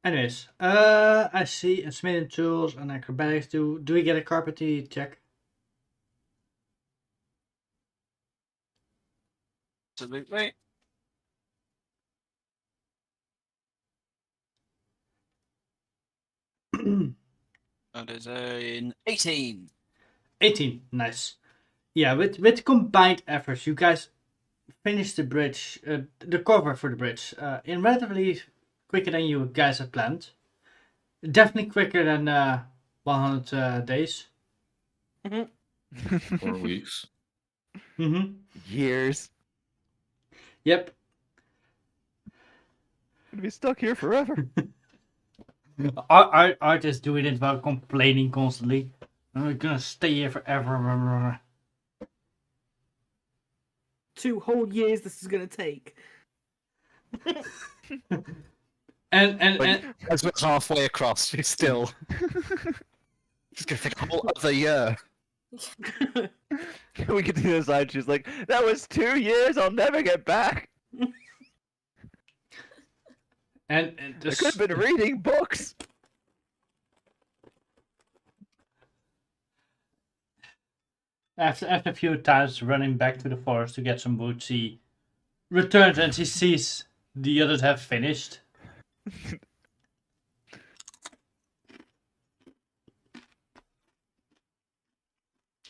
[SPEAKER 1] Anyways, I see a smithing tools and acrobatics. Do we get a carpentry check?
[SPEAKER 8] Absolutely. That is an 18.
[SPEAKER 1] 18, nice. Yeah, with combined efforts, you guys finished the bridge, the cover for the bridge, in relatively quicker than you guys had planned. Definitely quicker than 100 days.
[SPEAKER 3] 4 weeks.
[SPEAKER 1] Mm-hmm.
[SPEAKER 4] Years.
[SPEAKER 1] Yep.
[SPEAKER 4] Gonna be stuck here forever.
[SPEAKER 1] Art is doing it while complaining constantly. I'm gonna stay here forever.
[SPEAKER 6] 2 whole years this is gonna take.
[SPEAKER 1] And
[SPEAKER 7] As we're halfway across, she's still. She's gonna take a whole other year.
[SPEAKER 4] We get to the other side, she's like, that was 2 years, I'll never get back.
[SPEAKER 1] and
[SPEAKER 4] I could have been reading books.
[SPEAKER 1] after a few times running back to the forest to get some wood, she returns and she sees the others have finished.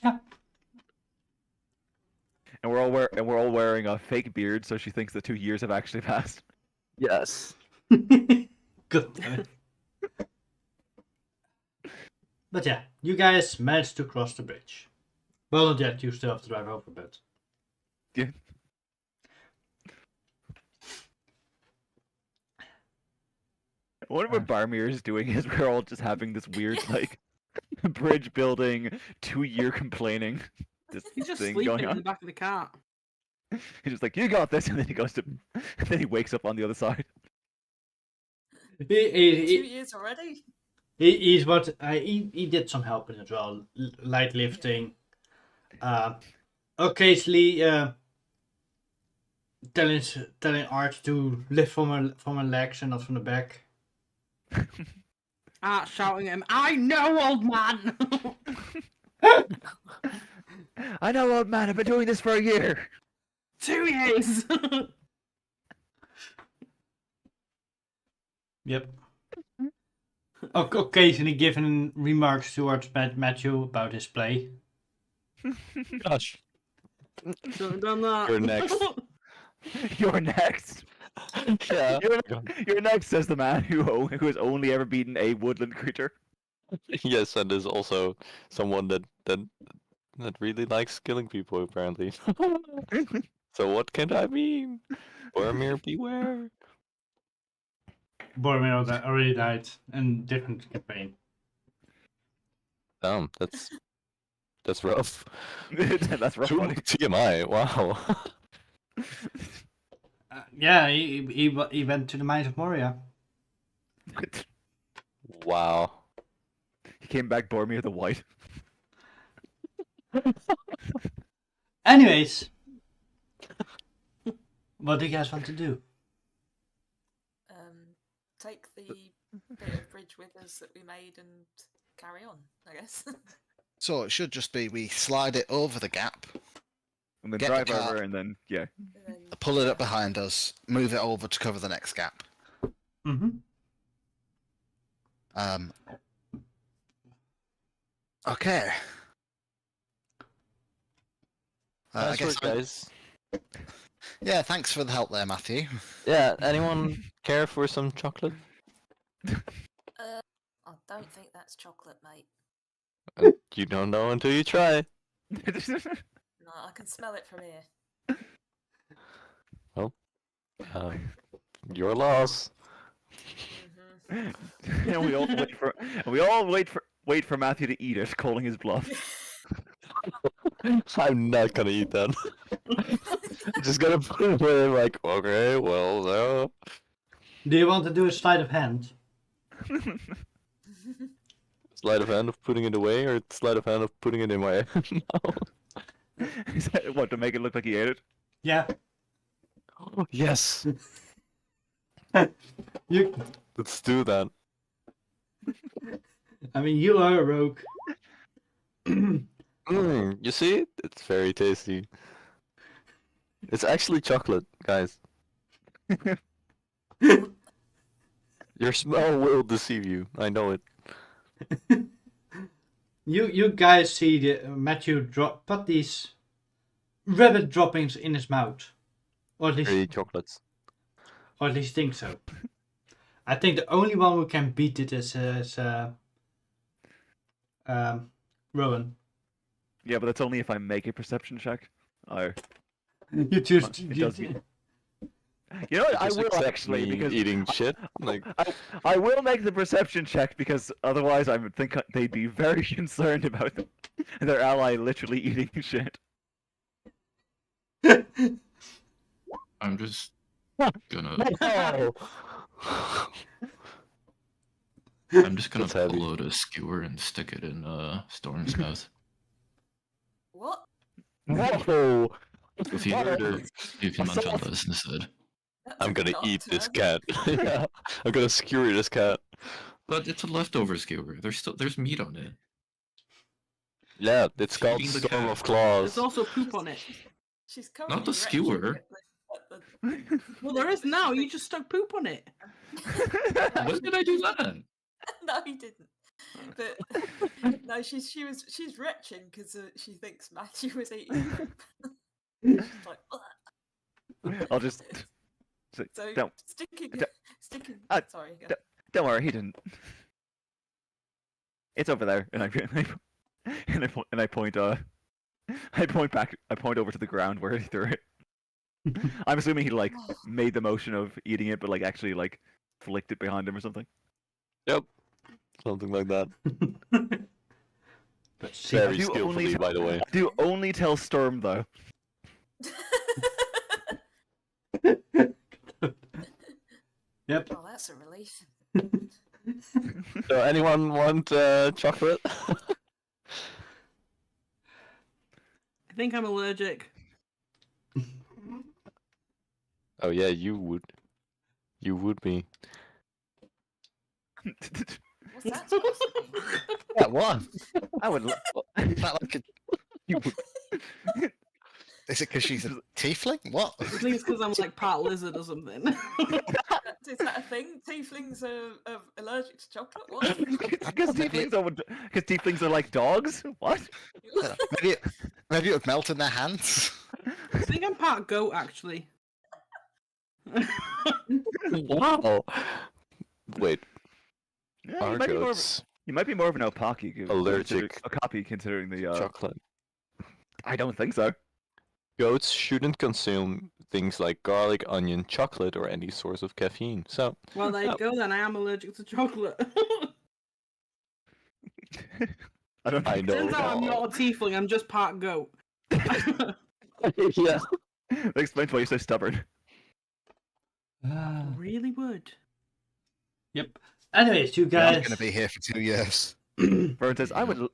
[SPEAKER 1] Yeah.
[SPEAKER 4] And we're all wearing a fake beard, so she thinks the 2 years have actually passed.
[SPEAKER 2] Yes.
[SPEAKER 1] Good. But yeah, you guys managed to cross the bridge. Well, not yet. You still have to drive over, but
[SPEAKER 4] Yeah. I wonder what Barmiirr is doing is we're all just having this weird like bridge building 2-year complaining. This
[SPEAKER 6] He's just
[SPEAKER 4] thing
[SPEAKER 6] sleeping
[SPEAKER 4] going
[SPEAKER 6] in the
[SPEAKER 4] on.
[SPEAKER 6] back of the cart.
[SPEAKER 4] He's just like, you got this, and then he goes to, then he wakes up on the other side.
[SPEAKER 1] he
[SPEAKER 5] 2 years already?
[SPEAKER 1] he's what he did some helping as well, light lifting. Occasionally telling Art to lift from her legs and not from the back.
[SPEAKER 6] Art shouting at him, I know, old man!
[SPEAKER 4] I know, old man. I've been doing this for a year.
[SPEAKER 6] 2 years!
[SPEAKER 1] Yep. Occasionally giving remarks towards Matthew about his play.
[SPEAKER 2] Gosh.
[SPEAKER 6] Shouldn't have done that.
[SPEAKER 2] You're next.
[SPEAKER 4] You're next.
[SPEAKER 2] Yeah.
[SPEAKER 4] You're next, says the man who has only ever beaten a woodland creature.
[SPEAKER 2] Yes, and there's also someone that really likes killing people apparently. So what can I mean? Barmiirr, beware.
[SPEAKER 1] Barmiirr already died in different campaign.
[SPEAKER 2] Damn, that's rough.
[SPEAKER 4] That's rough.
[SPEAKER 2] Too
[SPEAKER 4] Funny.
[SPEAKER 2] TMI. Wow.
[SPEAKER 1] Yeah, he went to the mines of Moria.
[SPEAKER 2] Wow.
[SPEAKER 4] He came back, Barmiirr the White.
[SPEAKER 1] Anyways, what do you guys want to do?
[SPEAKER 5] Take the bit of bridge with us that we made and carry on, I guess.
[SPEAKER 7] So it should just be we slide it over the gap,
[SPEAKER 4] And then
[SPEAKER 7] Get the
[SPEAKER 4] drive
[SPEAKER 7] car.
[SPEAKER 4] over, and then yeah.
[SPEAKER 5] And then,
[SPEAKER 7] pull it up behind us, move it over to cover the next gap.
[SPEAKER 1] Mm-hmm.
[SPEAKER 7] Okay. I
[SPEAKER 2] Nice
[SPEAKER 7] guess
[SPEAKER 2] work, guys.
[SPEAKER 7] Yeah, thanks for the help there, Matthew.
[SPEAKER 2] Yeah, anyone care for some chocolate?
[SPEAKER 5] I don't think that's chocolate, mate.
[SPEAKER 2] You don't know until you try.
[SPEAKER 5] No, I can smell it from here.
[SPEAKER 2] Your loss.
[SPEAKER 5] Mm-hmm.
[SPEAKER 4] And we all wait for Matthew to eat it, calling his bluff.
[SPEAKER 2] I'm not gonna eat that. I'm just gonna put it away like, okay, well, no.
[SPEAKER 1] Do you want to do a sleight of hand?
[SPEAKER 2] Sleight of hand of putting it away, or sleight of hand of putting it in my mouth?
[SPEAKER 4] Is that what, to make it look like he ate it?
[SPEAKER 1] Yeah.
[SPEAKER 2] Yes!
[SPEAKER 1] You.
[SPEAKER 2] Let's do that.
[SPEAKER 1] I mean, you are a rogue.
[SPEAKER 2] You see? It's very tasty. It's actually chocolate, guys. Your smell will deceive you. I know it.
[SPEAKER 1] You guys see the Matthew put these rabbit droppings in his mouth, or at
[SPEAKER 2] Very
[SPEAKER 1] least
[SPEAKER 2] chocolates.
[SPEAKER 1] think so. I think the only one who can beat it is Rowan.
[SPEAKER 4] Yeah, but that's only if I make a perception check.
[SPEAKER 1] You choose.
[SPEAKER 4] It does get- You know what? I
[SPEAKER 2] Just
[SPEAKER 4] will
[SPEAKER 2] accept
[SPEAKER 4] actually,
[SPEAKER 2] me
[SPEAKER 4] because
[SPEAKER 2] eating shit. Like,
[SPEAKER 4] I will make the perception check, because otherwise I would think they'd be very concerned about their ally literally eating shit.
[SPEAKER 3] I'm just gonna.
[SPEAKER 2] no!
[SPEAKER 3] I'm just gonna
[SPEAKER 2] That's heavy.
[SPEAKER 3] pull out a skewer and stick it in Storm's mouth.
[SPEAKER 5] What?
[SPEAKER 2] Whoa!
[SPEAKER 3] If you heard it, you can munch on this instead.
[SPEAKER 5] That's
[SPEAKER 2] I'm gonna
[SPEAKER 5] not
[SPEAKER 2] eat this
[SPEAKER 5] turn.
[SPEAKER 2] cat. Yeah, I'm gonna skewer this cat.
[SPEAKER 3] But it's a leftover skewer. There's meat on it.
[SPEAKER 2] Yeah, it's called
[SPEAKER 3] Feeding the
[SPEAKER 2] Storm
[SPEAKER 3] cat.
[SPEAKER 2] of Claws.
[SPEAKER 6] There's also poop on it.
[SPEAKER 5] She's currently
[SPEAKER 3] Not the
[SPEAKER 5] retching
[SPEAKER 3] skewer.
[SPEAKER 5] at the-
[SPEAKER 6] Well, there is now. You just stuck poop on it.
[SPEAKER 3] When did I do that?
[SPEAKER 5] No, he didn't. But no, she's retching because she thinks Matthew was eating poop. She's like, "Ugh."
[SPEAKER 4] I'll just.
[SPEAKER 5] So
[SPEAKER 4] Don't-
[SPEAKER 5] sticking. Sorry. Go.
[SPEAKER 4] Don't worry, he didn't. It's over there, and I point back. I point over to the ground where he threw it. I'm assuming he like made the motion of eating it, but like actually like flicked it behind him or something.
[SPEAKER 2] Yep, something like that.
[SPEAKER 1] But see,
[SPEAKER 2] Very
[SPEAKER 4] do
[SPEAKER 2] skillfully,
[SPEAKER 4] only-
[SPEAKER 2] by the way.
[SPEAKER 4] I do only tell Storm though.
[SPEAKER 1] Yep.
[SPEAKER 5] Oh, that's a relief.
[SPEAKER 2] So, anyone want chocolate?
[SPEAKER 6] I think I'm allergic.
[SPEAKER 2] Oh yeah, you would. You would be.
[SPEAKER 5] What's that supposed to mean?
[SPEAKER 7] Yeah, what?
[SPEAKER 4] I would.
[SPEAKER 7] Is that like a...
[SPEAKER 4] You would.
[SPEAKER 7] Is it because she's a tiefling? What?
[SPEAKER 6] I think it's because I'm like part lizard or something.
[SPEAKER 5] Is that a thing? Tieflings are allergic to chocolate? What?
[SPEAKER 4] Because tieflings are like dogs. What?
[SPEAKER 7] Maybe it would melt in their hands.
[SPEAKER 6] I think I'm part goat actually.
[SPEAKER 2] Wow. Wait,
[SPEAKER 4] Yeah,
[SPEAKER 2] are
[SPEAKER 4] you might be more of,
[SPEAKER 2] goats
[SPEAKER 4] you might be more of an opaki.
[SPEAKER 2] allergic
[SPEAKER 4] A copy considering the.
[SPEAKER 2] chocolate?
[SPEAKER 4] I don't think so.
[SPEAKER 2] Goats shouldn't consume things like garlic, onion, chocolate, or any source of caffeine. So,
[SPEAKER 6] Well, there you go. Then I am allergic to chocolate.
[SPEAKER 4] I don't.
[SPEAKER 2] I
[SPEAKER 4] Think
[SPEAKER 2] know.
[SPEAKER 6] Turns out I'm not a tiefling. I'm just part goat.
[SPEAKER 2] yeah.
[SPEAKER 4] That explains why you're so stubborn.
[SPEAKER 6] Really would.
[SPEAKER 1] Yep. Anyways, you
[SPEAKER 7] I'm
[SPEAKER 1] guys.
[SPEAKER 7] going to be here for 2 years.
[SPEAKER 4] Rowan says, "I would."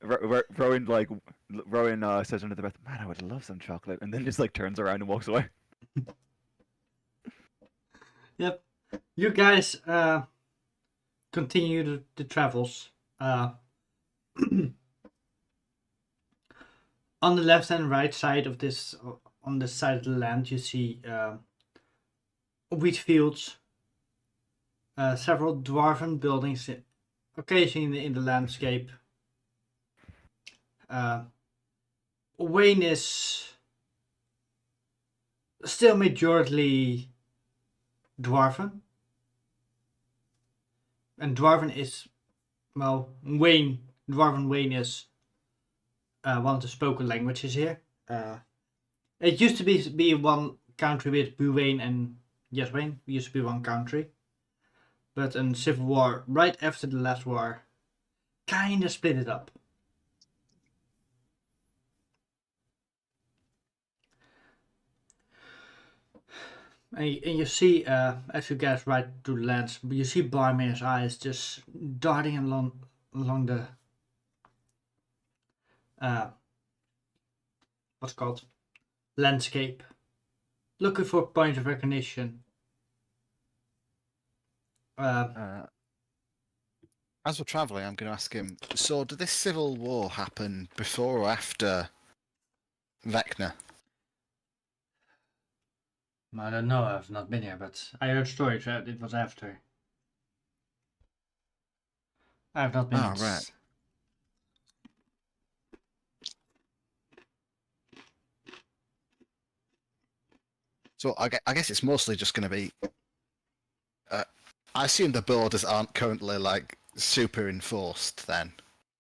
[SPEAKER 4] Rowan says under the breath, "Man, I would love some chocolate," and then just like turns around and walks away.
[SPEAKER 1] Yep. You guys continue the travels. on the left and right side of this, on the side of the land, you see wheat fields, several dwarven buildings, occasionally in the landscape. Wayne is still majorly dwarven. And dwarven is, well, dwarven Wayne is one of the spoken languages here. It used to be one country with Buwayne and Yeswayne. It used to be one country. But in civil war, right after the last war, kinda split it up. And you see, as you guys ride through the lands, you see Barmiir's eyes just darting along the what's it called, landscape, looking for points of recognition.
[SPEAKER 7] As we're travelling, I'm going to ask him. So, did this civil war happen before or after Vecna?
[SPEAKER 1] I don't know, I've not been here, but I heard stories that it was after. I've not been.
[SPEAKER 7] Ah, right. So I guess it's mostly just going to be. I assume the borders aren't currently like super enforced. Then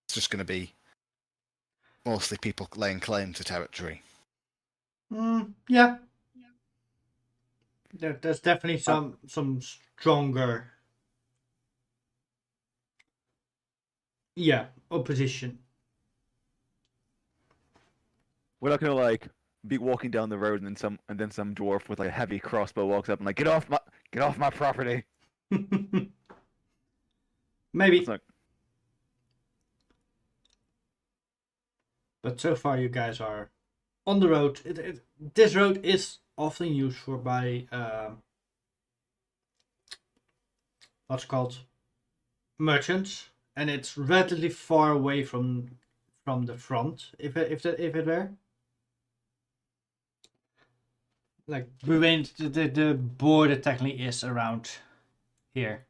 [SPEAKER 7] it's just going to be mostly people laying claim to territory.
[SPEAKER 1] Yeah. There's definitely some stronger, opposition.
[SPEAKER 4] We're not gonna like be walking down the road and then some dwarf with like a heavy crossbow walks up and like get off my property.
[SPEAKER 1] Maybe.
[SPEAKER 4] It's not-
[SPEAKER 1] But so far, you guys are on the road. This road is often used for by what's called merchants, and it's relatively far away from the front. If it were like the border technically is around here,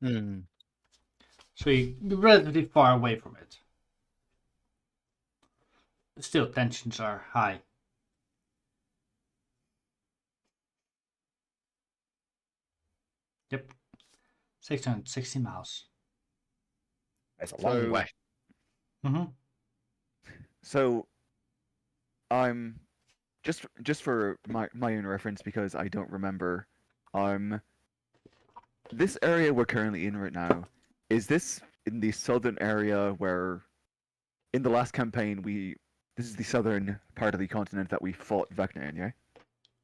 [SPEAKER 1] so you're relatively far away from it. Still, tensions are high. Yep. 660 miles.
[SPEAKER 7] It's a long way.
[SPEAKER 1] Mm-hmm.
[SPEAKER 4] So, I'm just for my own reference because I don't remember. This area we're currently in right now, is this in the southern area where, in the last campaign this is the southern part of the continent that we fought Vecna in,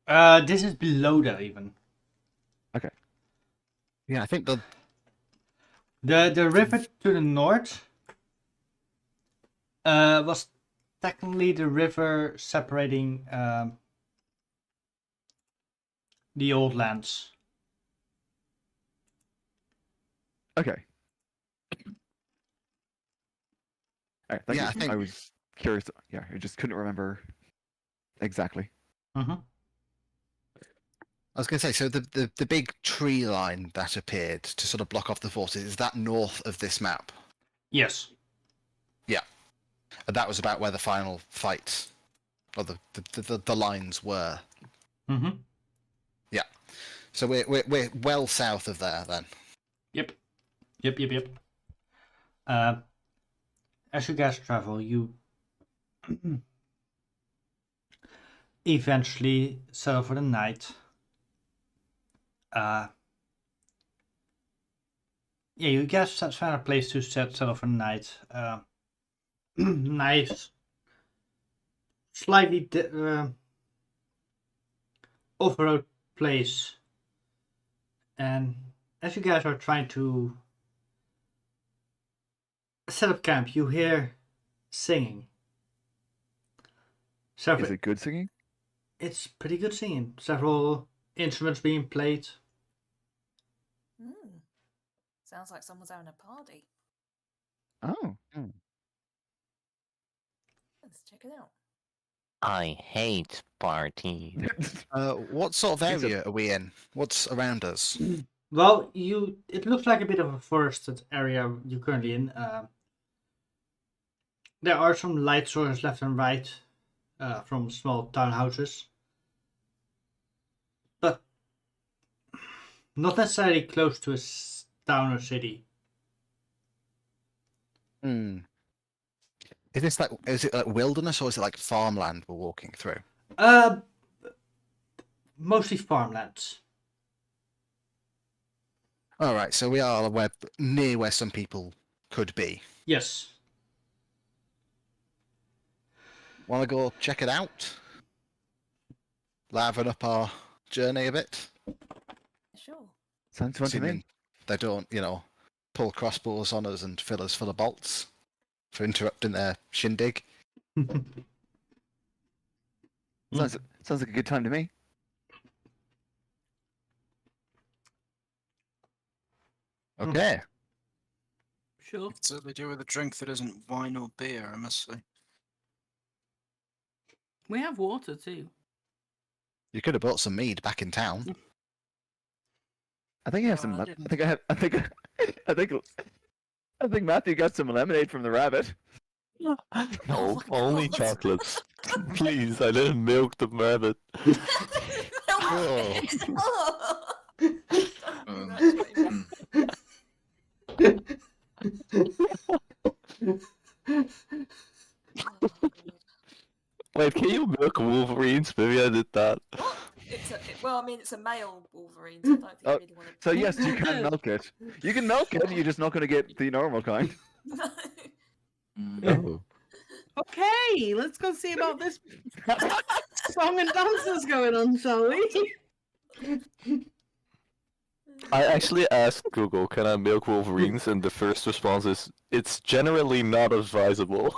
[SPEAKER 4] yeah?
[SPEAKER 1] This is below that even.
[SPEAKER 4] Okay.
[SPEAKER 7] Yeah, I think the
[SPEAKER 1] The river to the north was technically the river separating the old lands.
[SPEAKER 4] Okay. Alright, thank
[SPEAKER 7] Yeah,
[SPEAKER 4] you.
[SPEAKER 7] I think-
[SPEAKER 4] I was curious. Yeah, I just couldn't remember exactly.
[SPEAKER 1] Mm-hmm.
[SPEAKER 7] I was going to say, so the big tree line that appeared to sort of block off the forces, is that north of this map?
[SPEAKER 1] Yes.
[SPEAKER 7] Yeah. And that was about where the final fight, or the lines were.
[SPEAKER 1] Mm-hmm.
[SPEAKER 7] Yeah. So we're well south of there then.
[SPEAKER 1] Yep. As you guys travel, you eventually settle for the night. You guys found a place to settle for the night. Nice, slightly off-road place. And as you guys are trying to set up camp, you hear singing.
[SPEAKER 4] Is it good singing?
[SPEAKER 1] It's pretty good singing. Several instruments being played.
[SPEAKER 5] Sounds like someone's having a party.
[SPEAKER 4] Oh.
[SPEAKER 5] Let's check it out.
[SPEAKER 2] I hate parties.
[SPEAKER 7] What sort of
[SPEAKER 4] He's a-
[SPEAKER 7] area are we in? What's around us?
[SPEAKER 1] Well, it looks like a bit of a forested area you're currently in. There are some light sources left and right from small townhouses, but not necessarily close to a town or city.
[SPEAKER 7] Hmm. Is it like wilderness or is it like farmland we're walking through?
[SPEAKER 1] Mostly farmlands.
[SPEAKER 7] All right, so we are near where some people could be.
[SPEAKER 1] Yes.
[SPEAKER 7] Want to go check it out? Liven up our journey a bit.
[SPEAKER 5] Sure.
[SPEAKER 4] Sounds fun to
[SPEAKER 7] Assuming
[SPEAKER 4] me.
[SPEAKER 7] they don't, pull crossbows on us and fill us full of bolts for interrupting their shindig.
[SPEAKER 4] Sounds like a good time to me.
[SPEAKER 7] Okay.
[SPEAKER 6] Sure.
[SPEAKER 8] Could certainly do with a drink that isn't wine or beer, I must say.
[SPEAKER 6] We have water too.
[SPEAKER 7] You could have bought some mead back in town.
[SPEAKER 4] I think I have
[SPEAKER 8] Oh,
[SPEAKER 4] some.
[SPEAKER 8] I
[SPEAKER 4] I
[SPEAKER 8] didn't.
[SPEAKER 4] think I have. I think Matthew got some lemonade from the rabbit.
[SPEAKER 2] No,
[SPEAKER 5] Oh my
[SPEAKER 2] only
[SPEAKER 5] God.
[SPEAKER 2] chocolates. Please, I didn't milk the rabbit.
[SPEAKER 7] Oh.
[SPEAKER 2] Wait, can you milk Wolverines? Maybe I did that.
[SPEAKER 5] Well, I mean, it's a male Wolverine, so I don't think
[SPEAKER 4] Oh,
[SPEAKER 5] you really want to.
[SPEAKER 4] So yes, you can milk it. You can milk it. You're just not going to get the normal kind.
[SPEAKER 2] Oh.
[SPEAKER 6] Okay, let's go see about this song and dances going on, shall we?
[SPEAKER 2] I actually asked Google, can I milk Wolverines? And the first response is, it's generally not advisable.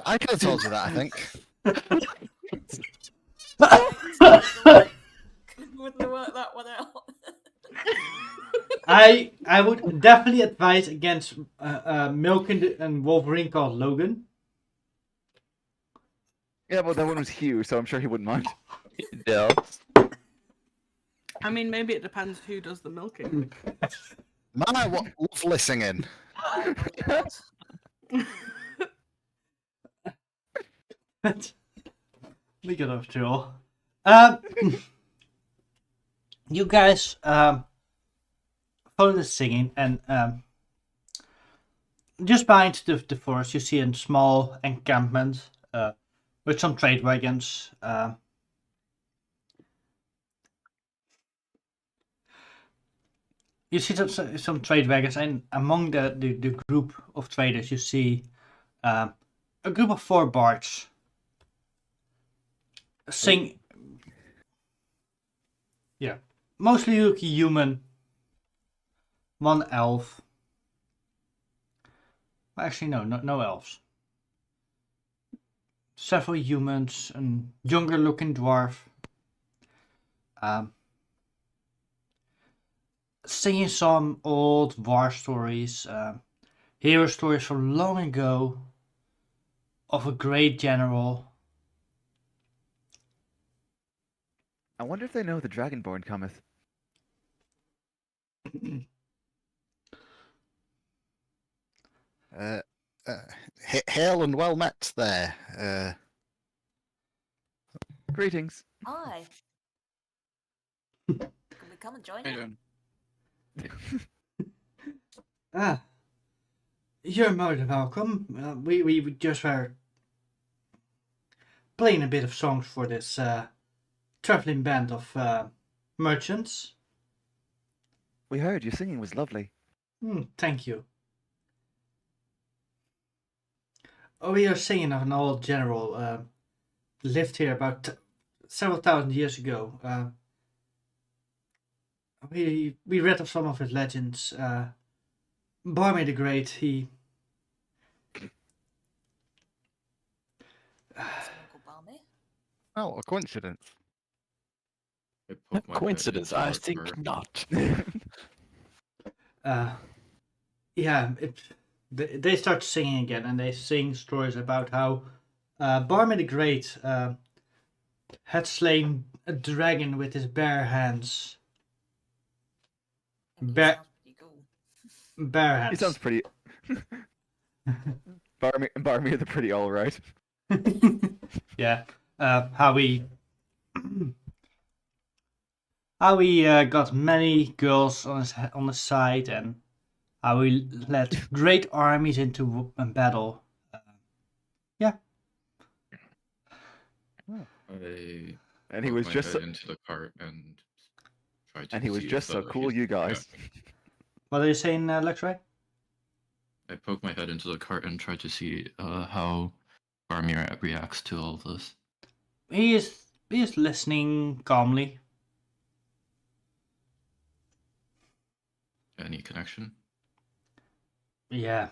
[SPEAKER 7] I could have told you that, I think.
[SPEAKER 5] Wouldn't have worked that one out.
[SPEAKER 1] I would definitely advise against milking a Wolverine called Logan.
[SPEAKER 4] Yeah, well, that one was Hugh, so I'm sure he wouldn't mind.
[SPEAKER 2] Yeah.
[SPEAKER 6] I mean, maybe it depends who does the milking.
[SPEAKER 7] Man, what lovely singing.
[SPEAKER 5] Oh my God.
[SPEAKER 1] But we got off trail. You guys follow the singing, and just behind the forest, you see a small encampment with some trade wagons. You see some trade wagons, and among the group of traders, you see a group of 4 bards. Yeah, mostly look human. 1 elf. Well, actually, no elves. Several humans, a younger looking dwarf. Singing some old war stories, hero stories from long ago, of a great general.
[SPEAKER 4] I wonder if they know the Dragonborn cometh.
[SPEAKER 7] Hail and well met there.
[SPEAKER 4] Greetings.
[SPEAKER 5] Hi. Can we come and join
[SPEAKER 8] How you
[SPEAKER 5] you?
[SPEAKER 8] doing?
[SPEAKER 1] You're more than welcome. We just were playing a bit of songs for this traveling band of merchants.
[SPEAKER 4] We heard your singing was lovely.
[SPEAKER 1] Thank you. We are singing of an old general lived here about several thousand years ago. We read of some of his legends. Barmiirr the Great, he...
[SPEAKER 5] Uncle Barmiirr?
[SPEAKER 7] Oh, a coincidence.
[SPEAKER 3] I put my head
[SPEAKER 2] Coincidence?
[SPEAKER 3] into
[SPEAKER 2] I
[SPEAKER 3] our
[SPEAKER 2] think
[SPEAKER 3] fur.
[SPEAKER 2] not.
[SPEAKER 1] yeah, they start singing again, and they sing stories about how Barmiirr the Great had slain a dragon with his bare hands.
[SPEAKER 5] Indeed,
[SPEAKER 1] Bear-
[SPEAKER 5] sounds pretty cool.
[SPEAKER 1] Bare
[SPEAKER 4] He
[SPEAKER 1] hands.
[SPEAKER 4] sounds pretty. Barmiirr the pretty all right.
[SPEAKER 1] Yeah. How we got many girls on his side, and how we led great armies into battle. Yeah.
[SPEAKER 3] I
[SPEAKER 4] And he
[SPEAKER 3] poked
[SPEAKER 4] was
[SPEAKER 3] my
[SPEAKER 4] just
[SPEAKER 3] head
[SPEAKER 4] so,
[SPEAKER 3] into the cart and tried to
[SPEAKER 4] and he was
[SPEAKER 3] see
[SPEAKER 4] just
[SPEAKER 3] if,
[SPEAKER 4] so cool, you guys.
[SPEAKER 1] What are you saying, Luxray?
[SPEAKER 3] I poked my head into the cart and tried to see how Barmiirr reacts to all of this.
[SPEAKER 1] He is listening calmly.
[SPEAKER 3] Any connection?
[SPEAKER 1] Yeah,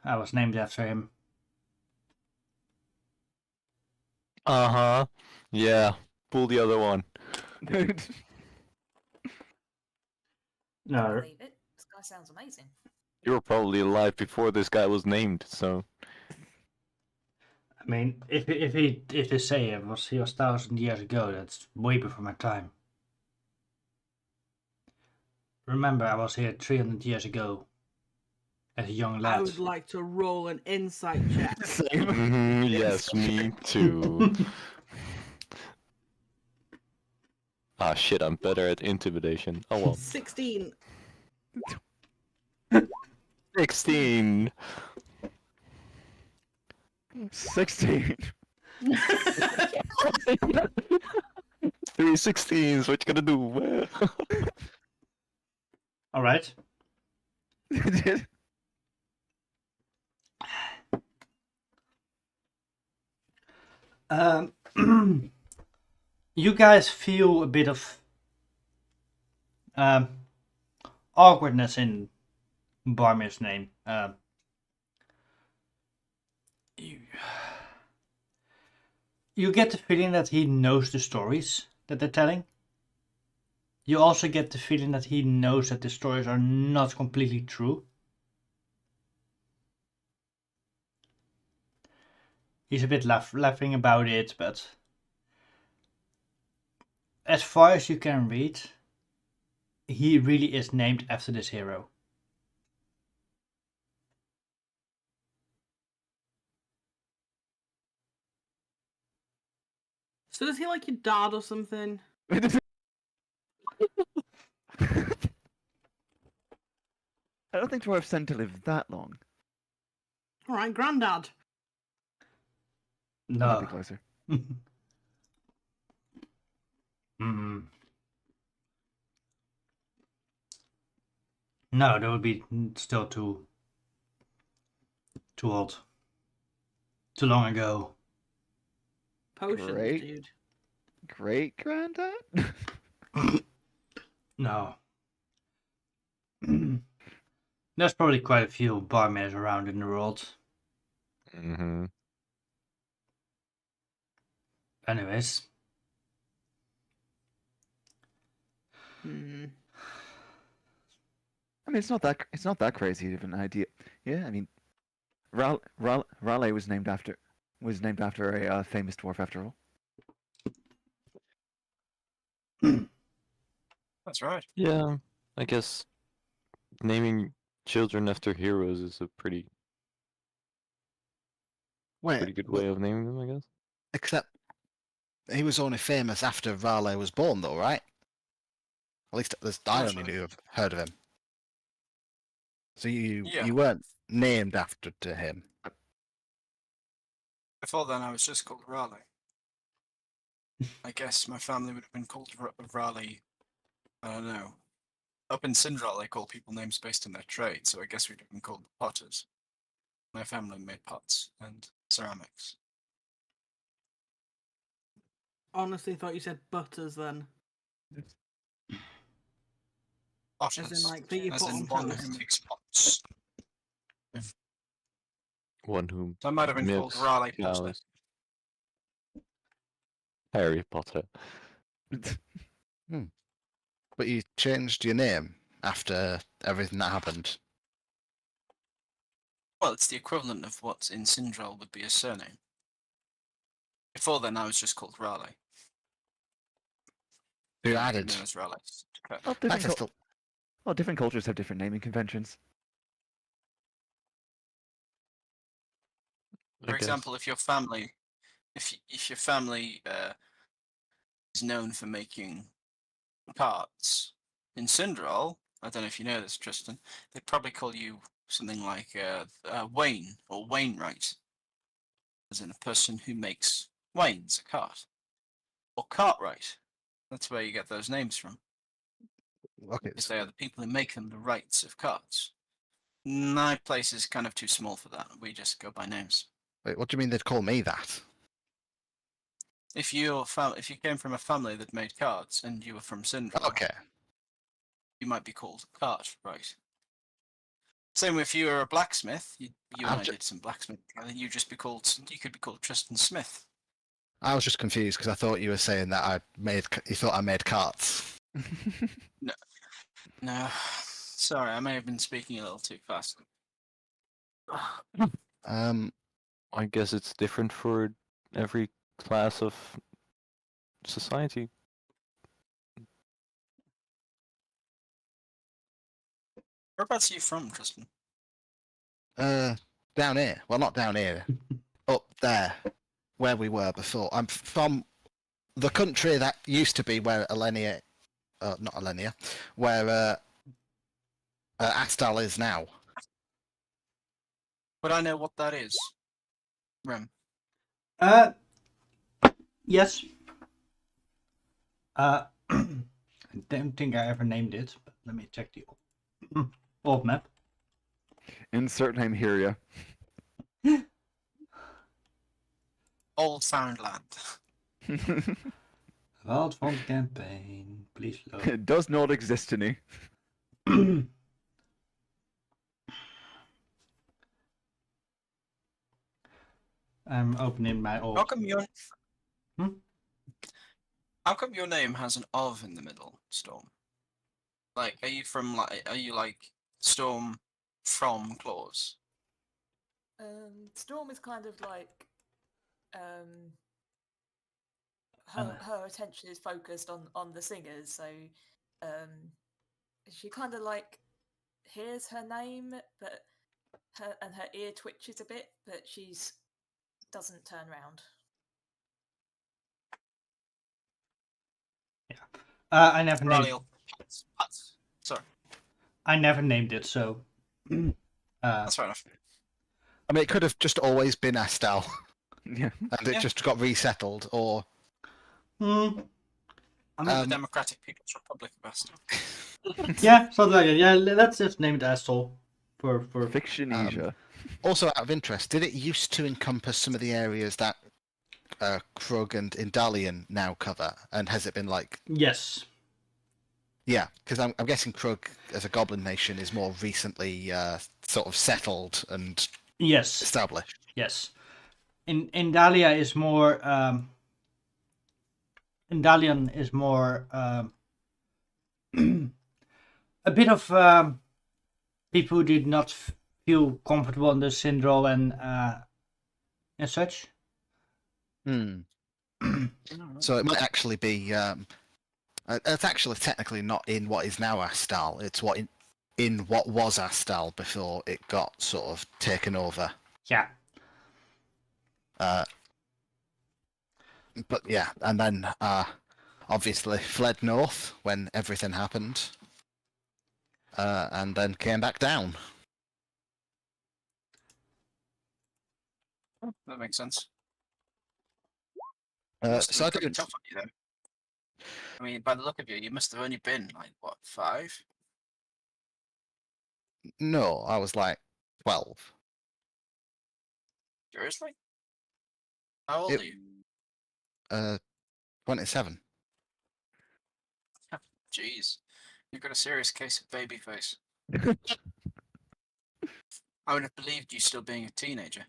[SPEAKER 1] I was named after him.
[SPEAKER 2] Yeah. Pull the other one.
[SPEAKER 5] I
[SPEAKER 1] No,
[SPEAKER 5] believe it. This guy sounds amazing.
[SPEAKER 2] You were probably alive before this guy was named, so.
[SPEAKER 1] I mean, if they say he was 1,000 years ago, that's way before my time. Remember, I was here 300 years ago, as a young
[SPEAKER 6] I
[SPEAKER 1] lad.
[SPEAKER 6] would like to roll an insight check.
[SPEAKER 4] Same.
[SPEAKER 2] Yes, me too. Ah, shit, I'm better at intimidation. Oh well.
[SPEAKER 6] 16.
[SPEAKER 2] 16!
[SPEAKER 4] 16.
[SPEAKER 2] 3 16s, what you gonna do?
[SPEAKER 1] All right. You guys feel a bit of awkwardness in Barmiir's name. You get the feeling that he knows the stories that they're telling. You also get the feeling that he knows that the stories are not completely true. He's a bit laughing about it, but as far as you can read, he really is named after this hero.
[SPEAKER 6] So is he like your dad or something?
[SPEAKER 4] I don't think dwarves tend to live that long.
[SPEAKER 6] Alright, granddad.
[SPEAKER 4] That'd be
[SPEAKER 1] No.
[SPEAKER 4] closer.
[SPEAKER 1] Mm. No, that would be still too old. Too long ago.
[SPEAKER 6] Potions,
[SPEAKER 4] Great.
[SPEAKER 6] dude.
[SPEAKER 4] Great granddad?
[SPEAKER 1] No. There's probably quite a few Barmiirrs around in the world.
[SPEAKER 2] Mm-hmm.
[SPEAKER 1] Anyways.
[SPEAKER 6] Hmm.
[SPEAKER 4] I mean, it's not that crazy of an idea. Yeah, I mean, Raleigh was named after a famous dwarf after all.
[SPEAKER 8] That's right.
[SPEAKER 2] Yeah, I guess naming children after heroes is a pretty
[SPEAKER 7] Wait,
[SPEAKER 2] good way of naming them, I guess.
[SPEAKER 7] except he was only famous after Raleigh was born, though, right? At least I only heard of him. So
[SPEAKER 8] Yeah.
[SPEAKER 7] you weren't named after to him.
[SPEAKER 8] Before then, I was just called Raleigh. I guess my family would have been called Raleigh. I don't know. Up in Sindral, they call people names based on their trade, so I guess we'd have been called potters. My family made pots and ceramics.
[SPEAKER 6] Honestly thought you said butters then.
[SPEAKER 8] Potters.
[SPEAKER 6] As in, like, that you
[SPEAKER 8] As
[SPEAKER 6] put
[SPEAKER 8] in
[SPEAKER 6] on
[SPEAKER 8] one
[SPEAKER 6] toast.
[SPEAKER 8] who makes pots.
[SPEAKER 2] One who
[SPEAKER 8] So I might have been called
[SPEAKER 2] milks
[SPEAKER 8] Raleigh Potter.
[SPEAKER 2] cows. Harry Potter.
[SPEAKER 7] But you changed your name after everything that happened.
[SPEAKER 8] Well, it's the equivalent of what in Sindral would be a surname. Before then, I was just called Raleigh.
[SPEAKER 7] Who
[SPEAKER 8] Known
[SPEAKER 7] added?
[SPEAKER 8] as Raleigh to Kirk.
[SPEAKER 4] Well,
[SPEAKER 7] Better still.
[SPEAKER 4] different cultures have different naming conventions.
[SPEAKER 2] I
[SPEAKER 8] For
[SPEAKER 2] guess.
[SPEAKER 8] example, if your family, if your family is known for making carts in Sindral, I don't know if you know this, Tristan, they'd probably call you something like Wayne or Wainwright, as in a person who makes wains, a cart, or Cartwright. That's where you get those names from,
[SPEAKER 7] Okay.
[SPEAKER 8] because they are the people who make them the rights of carts. My place is kind of too small for that. We just go by names.
[SPEAKER 7] Wait, what do you mean they'd call me that?
[SPEAKER 8] If you came from a family that made carts and you were from Sindral,
[SPEAKER 7] Okay.
[SPEAKER 8] you might be called Cartwright. Same if you were a blacksmith, you and
[SPEAKER 7] I've
[SPEAKER 8] I
[SPEAKER 7] ju-
[SPEAKER 8] did some blacksmith together. You could be called Tristan Smith.
[SPEAKER 7] I was just confused because I thought you were saying that you thought I made carts.
[SPEAKER 8] No, sorry, I may have been speaking a little too fast.
[SPEAKER 2] I guess it's different for every class of society.
[SPEAKER 8] Whereabouts are you from, Tristan?
[SPEAKER 7] Down here. Well, not down here. Up there, where we were before. I'm from the country that used to be where Alenia, not Alenia, where Astal is now.
[SPEAKER 8] Would I know what that is? Rem.
[SPEAKER 1] Yes. I don't think I ever named it, but let me check the old map.
[SPEAKER 4] Insert name here, yeah.
[SPEAKER 8] Old found land.
[SPEAKER 1] Wild Front campaign, please load.
[SPEAKER 4] It does not exist in me.
[SPEAKER 1] I'm opening my old.
[SPEAKER 8] How come your
[SPEAKER 1] Hmm?
[SPEAKER 8] How come your name has an of in the middle, Storm? Like, are you like Storm from Claws?
[SPEAKER 5] Storm is kind of like her attention is focused on the singers, so she kind of like hears her name, but her ear twitches a bit, but she's doesn't turn around.
[SPEAKER 1] I never named.
[SPEAKER 8] Raleigh, sorry,
[SPEAKER 1] I never named it, so.
[SPEAKER 8] that's fair enough.
[SPEAKER 7] I mean, it could have just always been Astal,
[SPEAKER 4] Yeah.
[SPEAKER 7] and it
[SPEAKER 8] Yeah.
[SPEAKER 7] just got resettled, or
[SPEAKER 1] Hmm.
[SPEAKER 8] I'm in the Democratic People's Republic of Astal.
[SPEAKER 1] Yeah, something like that. Yeah, let's just name it Asshole for.
[SPEAKER 4] Fictionesia.
[SPEAKER 7] also out of interest, did it used to encompass some of the areas that Krug and Indalian now cover, and has it been like?
[SPEAKER 1] Yes.
[SPEAKER 7] Yeah, because I'm guessing Krug as a goblin nation is more recently sort of settled and
[SPEAKER 1] Yes.
[SPEAKER 7] established.
[SPEAKER 1] Yes. Indalia is more. Indalian is more. A bit of people who did not feel comfortable in the Sindral and such.
[SPEAKER 7] Hmm. So it might actually be. It's actually technically not in what is now Astal. It's in what was Astal before it got sort of taken over.
[SPEAKER 1] Yeah.
[SPEAKER 7] But yeah, and then obviously fled north when everything happened, and then came back down.
[SPEAKER 8] That makes sense.
[SPEAKER 7] So
[SPEAKER 8] Must have
[SPEAKER 7] I
[SPEAKER 8] been pretty
[SPEAKER 7] don't.
[SPEAKER 8] tough on you, though. I mean, by the look of you must have only been like what, 5?
[SPEAKER 7] No, I was like 12.
[SPEAKER 8] Seriously? How old
[SPEAKER 7] It-
[SPEAKER 8] are you?
[SPEAKER 7] 27.
[SPEAKER 8] Jeez, you've got a serious case of baby face. I would have believed you still being a teenager.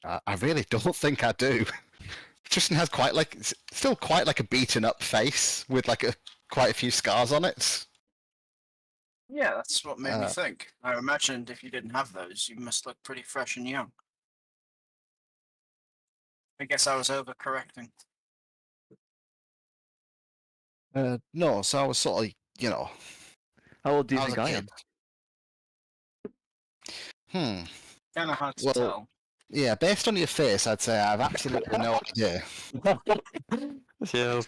[SPEAKER 7] I really don't think I do. Tristan has still quite like a beaten up face with like quite a few scars on it.
[SPEAKER 8] Yeah, that's what made me
[SPEAKER 7] Uh,
[SPEAKER 8] think. I imagined if you didn't have those, you must look pretty fresh and young. I guess I was overcorrecting.
[SPEAKER 7] no, so I was sort of,
[SPEAKER 4] How old do you
[SPEAKER 7] I was
[SPEAKER 4] think
[SPEAKER 7] a
[SPEAKER 4] I
[SPEAKER 7] kid.
[SPEAKER 4] am?
[SPEAKER 8] Kind of hard to
[SPEAKER 7] Well,
[SPEAKER 8] tell.
[SPEAKER 7] yeah, based on your face, I'd say I have absolutely no idea.
[SPEAKER 2] Yeah.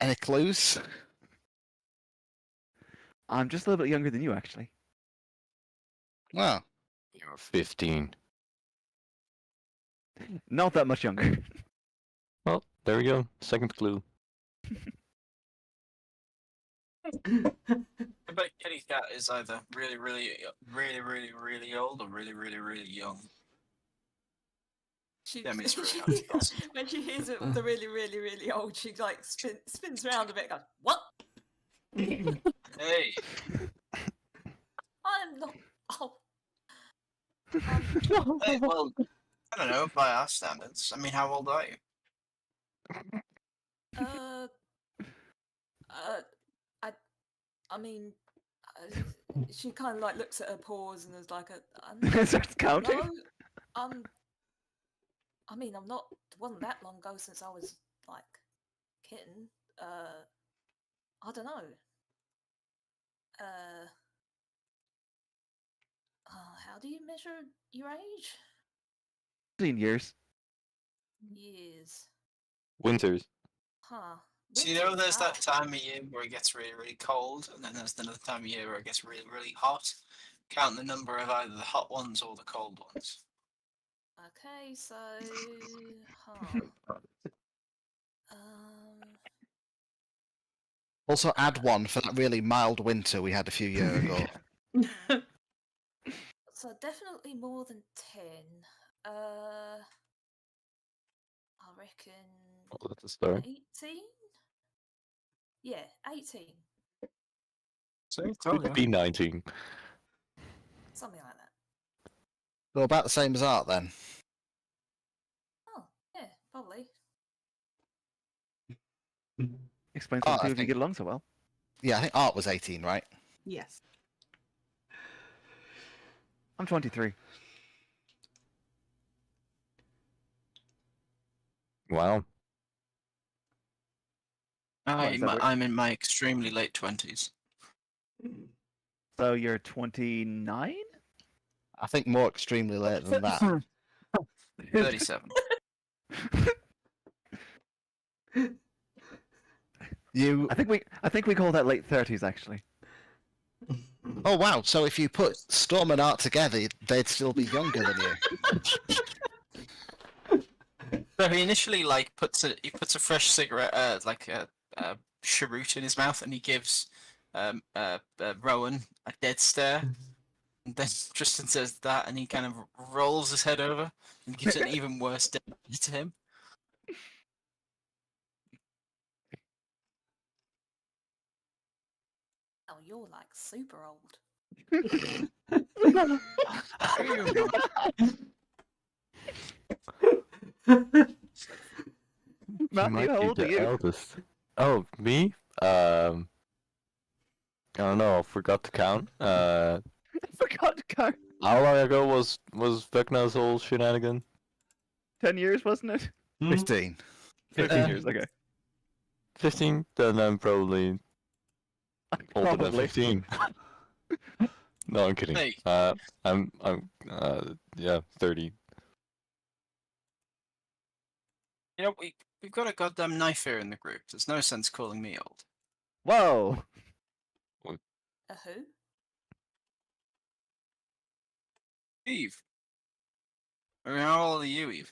[SPEAKER 7] Any clues?
[SPEAKER 4] I'm just a little bit younger than you, actually.
[SPEAKER 7] Well,
[SPEAKER 2] You're 15.
[SPEAKER 4] Not that much younger.
[SPEAKER 2] Well, there we go. Second clue.
[SPEAKER 8] I bet Kitty Cat is either really old or really young.
[SPEAKER 5] She,
[SPEAKER 8] Damn, it's really hard to tell.
[SPEAKER 5] when she hears it, the really old, she like spins around a bit, and goes, "What?
[SPEAKER 8] Hey,
[SPEAKER 5] I'm not. Oh,
[SPEAKER 8] hey, well, I don't know, by our standards. I mean, how old are you?
[SPEAKER 5] uh, I mean, she kind of like looks at her paws and is like,
[SPEAKER 4] Starts counting.
[SPEAKER 5] no, I mean, I'm not. It wasn't that long ago since I was like kitten. I don't know. How do you measure your age?
[SPEAKER 4] 15 years.
[SPEAKER 5] Years.
[SPEAKER 2] Winters.
[SPEAKER 5] Huh.
[SPEAKER 8] So you know,
[SPEAKER 5] Winters,
[SPEAKER 8] there's that
[SPEAKER 5] ah.
[SPEAKER 8] time of year where it gets really cold, and then there's another time of year where it gets really hot. Count the number of either the hot ones or the cold ones.
[SPEAKER 5] Okay, so, huh.
[SPEAKER 7] also add one for that really mild winter we had a few years ago.
[SPEAKER 5] So definitely more than 10. I reckon
[SPEAKER 2] Well, that's a start.
[SPEAKER 5] 18? Yeah, 18.
[SPEAKER 8] So you
[SPEAKER 2] Could be 19.
[SPEAKER 5] Something like that.
[SPEAKER 7] So about the same as Art then.
[SPEAKER 5] Oh, yeah, probably.
[SPEAKER 4] Explains why
[SPEAKER 7] Oh,
[SPEAKER 4] the
[SPEAKER 7] I
[SPEAKER 4] two of you
[SPEAKER 7] think-
[SPEAKER 4] get along so well.
[SPEAKER 7] Yeah, I think Art was 18, right?
[SPEAKER 6] Yes.
[SPEAKER 4] I'm 23.
[SPEAKER 2] Wow.
[SPEAKER 4] is that weird?
[SPEAKER 8] I'm in my extremely late 20s.
[SPEAKER 4] So you're 29?
[SPEAKER 7] I think more extremely late than that.
[SPEAKER 8] 37.
[SPEAKER 7] You.
[SPEAKER 4] I think we call that late 30s actually.
[SPEAKER 7] Oh wow! So if you put Storm and Art together, they'd still be younger than you.
[SPEAKER 8] So he initially like puts a fresh cigarette, like a cheroot in his mouth, and he gives Rowan a dead stare. And then Tristan says that, and he kind of rolls his head over and gives an even worse stare to him.
[SPEAKER 5] Oh, you're like super old.
[SPEAKER 2] You
[SPEAKER 4] Matthew,
[SPEAKER 2] might
[SPEAKER 4] how
[SPEAKER 2] be
[SPEAKER 4] old are
[SPEAKER 2] the
[SPEAKER 4] you?
[SPEAKER 2] eldest. Oh, me? I don't know. I forgot to count.
[SPEAKER 4] I forgot to count.
[SPEAKER 2] How long ago was Vecna's whole shenanigan?
[SPEAKER 4] 10 years, wasn't it?
[SPEAKER 7] 15.
[SPEAKER 4] 15 years, okay.
[SPEAKER 2] 15? Then I'm probably older than
[SPEAKER 4] Probably.
[SPEAKER 2] 15. No, I'm kidding.
[SPEAKER 8] Hey.
[SPEAKER 2] I'm yeah, 30.
[SPEAKER 8] You know, we've got a goddamn knife here in the group. There's no sense calling me old.
[SPEAKER 4] Whoa!
[SPEAKER 5] A who?
[SPEAKER 8] Eve. I mean, how old are you, Eve?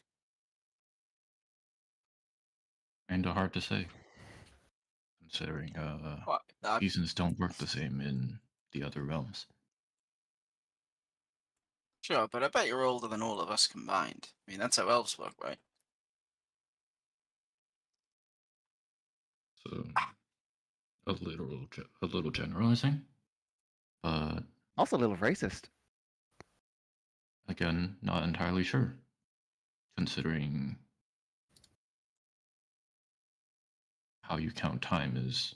[SPEAKER 3] Kinda hard to say, considering
[SPEAKER 8] What?
[SPEAKER 3] seasons don't work the same in the other realms.
[SPEAKER 8] Sure, but I bet you're older than all of us combined. I mean, that's how elves work, right?
[SPEAKER 3] So a little generalizing, but
[SPEAKER 4] Also a little racist.
[SPEAKER 3] again, not entirely sure, considering how you count time is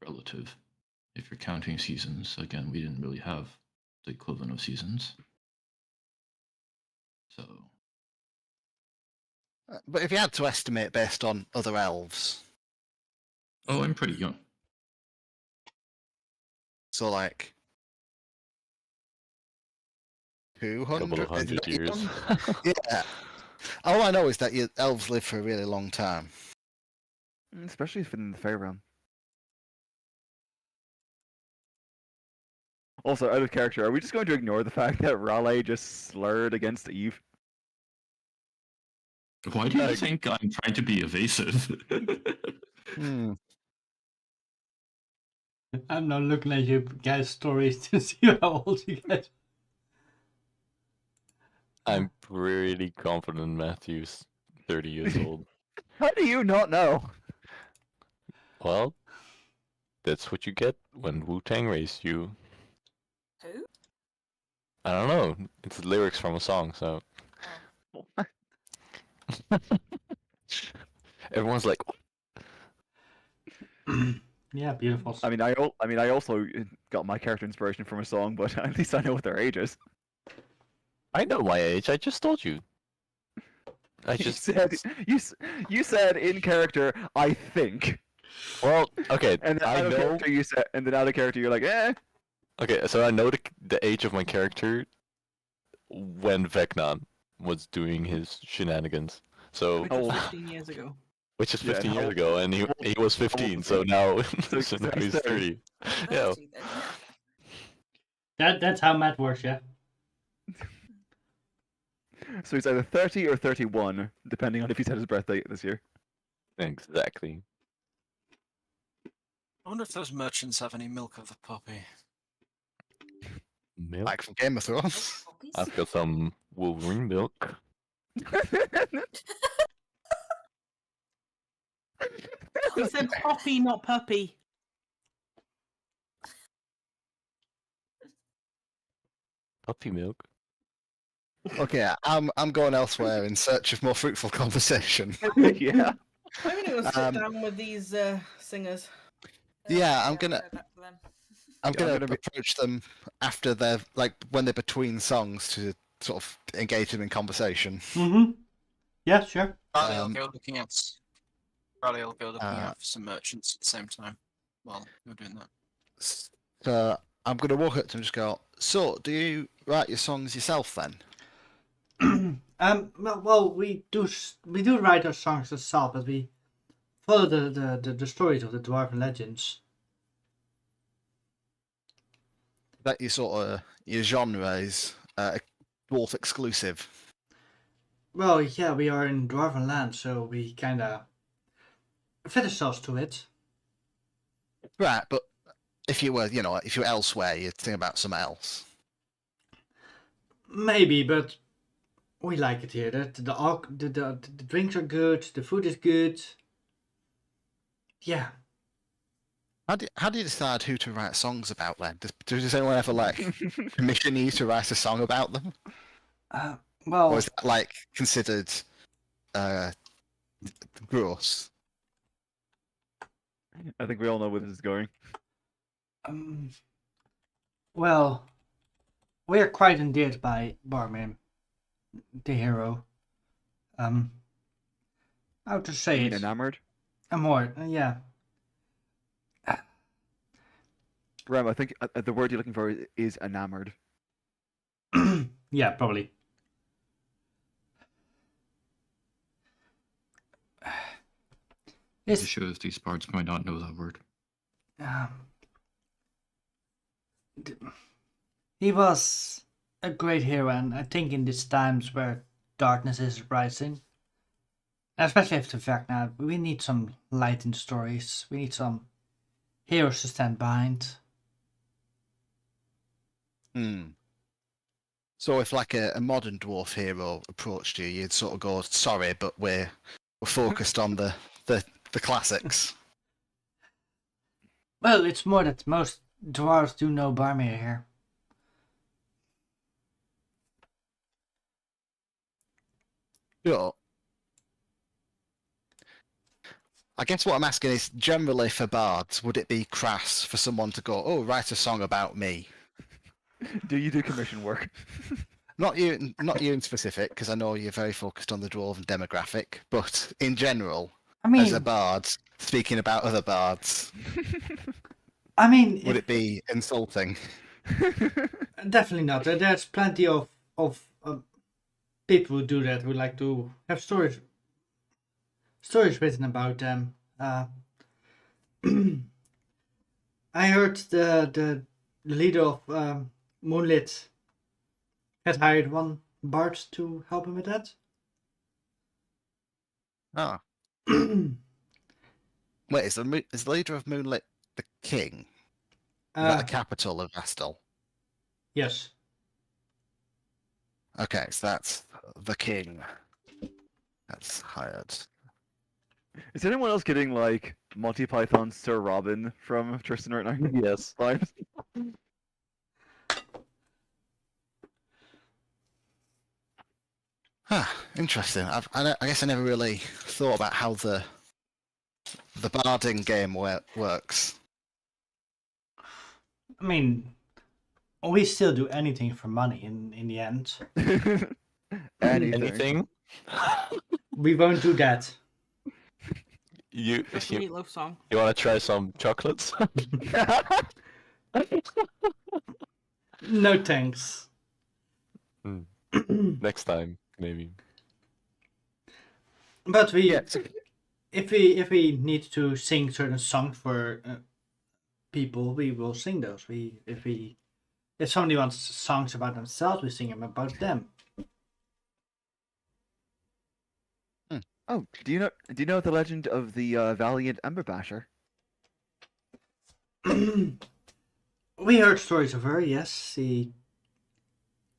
[SPEAKER 3] relative. If you're counting seasons, again, we didn't really have the equivalent of seasons. So,
[SPEAKER 7] But if you had to estimate based on other elves,
[SPEAKER 3] oh, I'm pretty young.
[SPEAKER 7] so like
[SPEAKER 2] Couple of
[SPEAKER 7] 200
[SPEAKER 2] hundred years.
[SPEAKER 7] Yeah. All I know is that your elves live for a really long time.
[SPEAKER 4] Especially if in the Faerun. Also, out of character, are we just going to ignore the fact that Raleigh just slurred against Eve?
[SPEAKER 3] Why do you think I'm trying to be evasive?
[SPEAKER 7] Hmm.
[SPEAKER 1] I'm not looking at you guys' stories to see how old you guys.
[SPEAKER 2] I'm pretty confident Matthew's 30 years old.
[SPEAKER 4] How do you not know?
[SPEAKER 2] Well, that's what you get when Wu-Tang raised you.
[SPEAKER 5] Who?
[SPEAKER 2] I don't know. It's lyrics from a song, so everyone's like,
[SPEAKER 1] Yeah, beautiful.
[SPEAKER 4] I mean, I also got my character inspiration from a song, but at least I know what their age is.
[SPEAKER 2] I know my age. I just told you. I
[SPEAKER 4] You
[SPEAKER 2] just
[SPEAKER 4] said you said in character, I think,
[SPEAKER 2] well, okay.
[SPEAKER 4] and then
[SPEAKER 2] I
[SPEAKER 4] out of
[SPEAKER 2] know.
[SPEAKER 4] character you said, and then out of character you're like, eh.
[SPEAKER 2] Okay, so I know the age of my character when Vecnan was doing his shenanigans. So
[SPEAKER 6] Which
[SPEAKER 4] How
[SPEAKER 6] was
[SPEAKER 4] old?
[SPEAKER 6] 15 years ago.
[SPEAKER 2] which is
[SPEAKER 4] Yeah,
[SPEAKER 2] 15
[SPEAKER 4] how
[SPEAKER 2] years
[SPEAKER 4] old-
[SPEAKER 2] ago, and
[SPEAKER 4] how
[SPEAKER 2] he was 15. So now
[SPEAKER 4] So
[SPEAKER 2] so now
[SPEAKER 4] he's
[SPEAKER 2] he's
[SPEAKER 4] 30.
[SPEAKER 2] 30. Yeah.
[SPEAKER 5] 30 then, yeah.
[SPEAKER 1] That's how math works, yeah.
[SPEAKER 4] So he's either 30 or 31, depending on if he's had his birthday this year.
[SPEAKER 2] Exactly.
[SPEAKER 8] I wonder if those merchants have any milk of the poppy.
[SPEAKER 2] Milk.
[SPEAKER 7] Like from Game of Thrones.
[SPEAKER 5] Poppies?
[SPEAKER 2] I've got some Wolverine milk.
[SPEAKER 6] He said poppy, not puppy.
[SPEAKER 2] Puppy milk.
[SPEAKER 7] Okay, I'm going elsewhere in search of more fruitful conversation.
[SPEAKER 4] Yeah.
[SPEAKER 6] I'm gonna go sit
[SPEAKER 7] Um,
[SPEAKER 6] down with these singers.
[SPEAKER 7] Yeah, I'm
[SPEAKER 5] I'll
[SPEAKER 7] gonna-
[SPEAKER 5] go back to them.
[SPEAKER 7] I'm
[SPEAKER 4] Yeah, I'm
[SPEAKER 7] gonna
[SPEAKER 4] gonna be-
[SPEAKER 7] approach them after they're like when they're between songs to sort of engage them in conversation.
[SPEAKER 1] Mm-hmm. Yeah, sure.
[SPEAKER 8] Riley
[SPEAKER 7] Um,
[SPEAKER 8] will go looking at. Riley will go looking
[SPEAKER 7] uh,
[SPEAKER 8] out for some merchants at the same time while you're doing that.
[SPEAKER 7] So I'm gonna walk up to them and just go. So, do you write your songs yourself then?
[SPEAKER 1] Well, we do write our songs ourselves, but we follow the stories of the dwarven legends.
[SPEAKER 7] That your genre is dwarf exclusive.
[SPEAKER 1] Well, yeah, we are in dwarven land, so we kind of fit ourselves to it.
[SPEAKER 7] Right, but if you were, if you were elsewhere, you'd think about something else.
[SPEAKER 1] Maybe, but we like it here. The drinks are good. The food is good. Yeah.
[SPEAKER 7] How do you decide who to write songs about then? Does anyone ever like commission you to write a song about them,
[SPEAKER 1] Well,
[SPEAKER 7] or is that like considered gross?
[SPEAKER 4] I think we all know where this is going.
[SPEAKER 1] well, we are quite endeared by Barmiirr, the hero. How to say it?
[SPEAKER 4] Enamored.
[SPEAKER 1] More, yeah.
[SPEAKER 4] Ram, I think the word you're looking for is enamored.
[SPEAKER 1] Yeah, probably.
[SPEAKER 3] The
[SPEAKER 1] It's,
[SPEAKER 3] issue is these bards might not know that word.
[SPEAKER 1] he was a great hero, and I think in these times where darkness is rising, especially after Vecna, we need some light in stories. We need some heroes to stand behind.
[SPEAKER 7] So if like a modern dwarf hero approached you, you'd sort of go, "Sorry, but we're focused on the classics."
[SPEAKER 1] Well, it's more that most dwarves do know Barmiirr here.
[SPEAKER 7] Sure. I guess what I'm asking is, generally for bards, would it be crass for someone to go, "Oh, write a song about me"?
[SPEAKER 4] Do you do commission work?
[SPEAKER 7] Not you in specific, because I know you're very focused on the dwarven demographic, but in general,
[SPEAKER 1] I
[SPEAKER 7] as a
[SPEAKER 1] mean,
[SPEAKER 7] bard, speaking about other bards, would
[SPEAKER 1] if,
[SPEAKER 7] it be insulting?
[SPEAKER 1] definitely not. There's plenty of people who do that, who like to have stories written about them. I heard the leader of Moonlit had hired one bard to help him with that.
[SPEAKER 7] Oh, wait, is the leader of Moonlit the king? Is that the capital of Astel?
[SPEAKER 1] Yes.
[SPEAKER 7] Okay, so that's the king. That's hired.
[SPEAKER 4] Is anyone else getting like Monty Python's Sir Robin from Tristan right now?
[SPEAKER 2] Yes.
[SPEAKER 4] Vibes?
[SPEAKER 7] Interesting. I guess I never really thought about how the barding game works.
[SPEAKER 1] I mean, we still do anything for money in the end.
[SPEAKER 2] Anything?
[SPEAKER 1] We won't do that.
[SPEAKER 6] That's a Meatloaf song.
[SPEAKER 2] You want to try some chocolates?
[SPEAKER 1] No thanks.
[SPEAKER 2] Next time, maybe.
[SPEAKER 1] But if we need to sing certain songs for people, we will sing those. If somebody wants songs about themselves, we sing them about them.
[SPEAKER 4] Oh, do you know the legend of the valiant Ember Basher?
[SPEAKER 1] We heard stories of her. Yes, she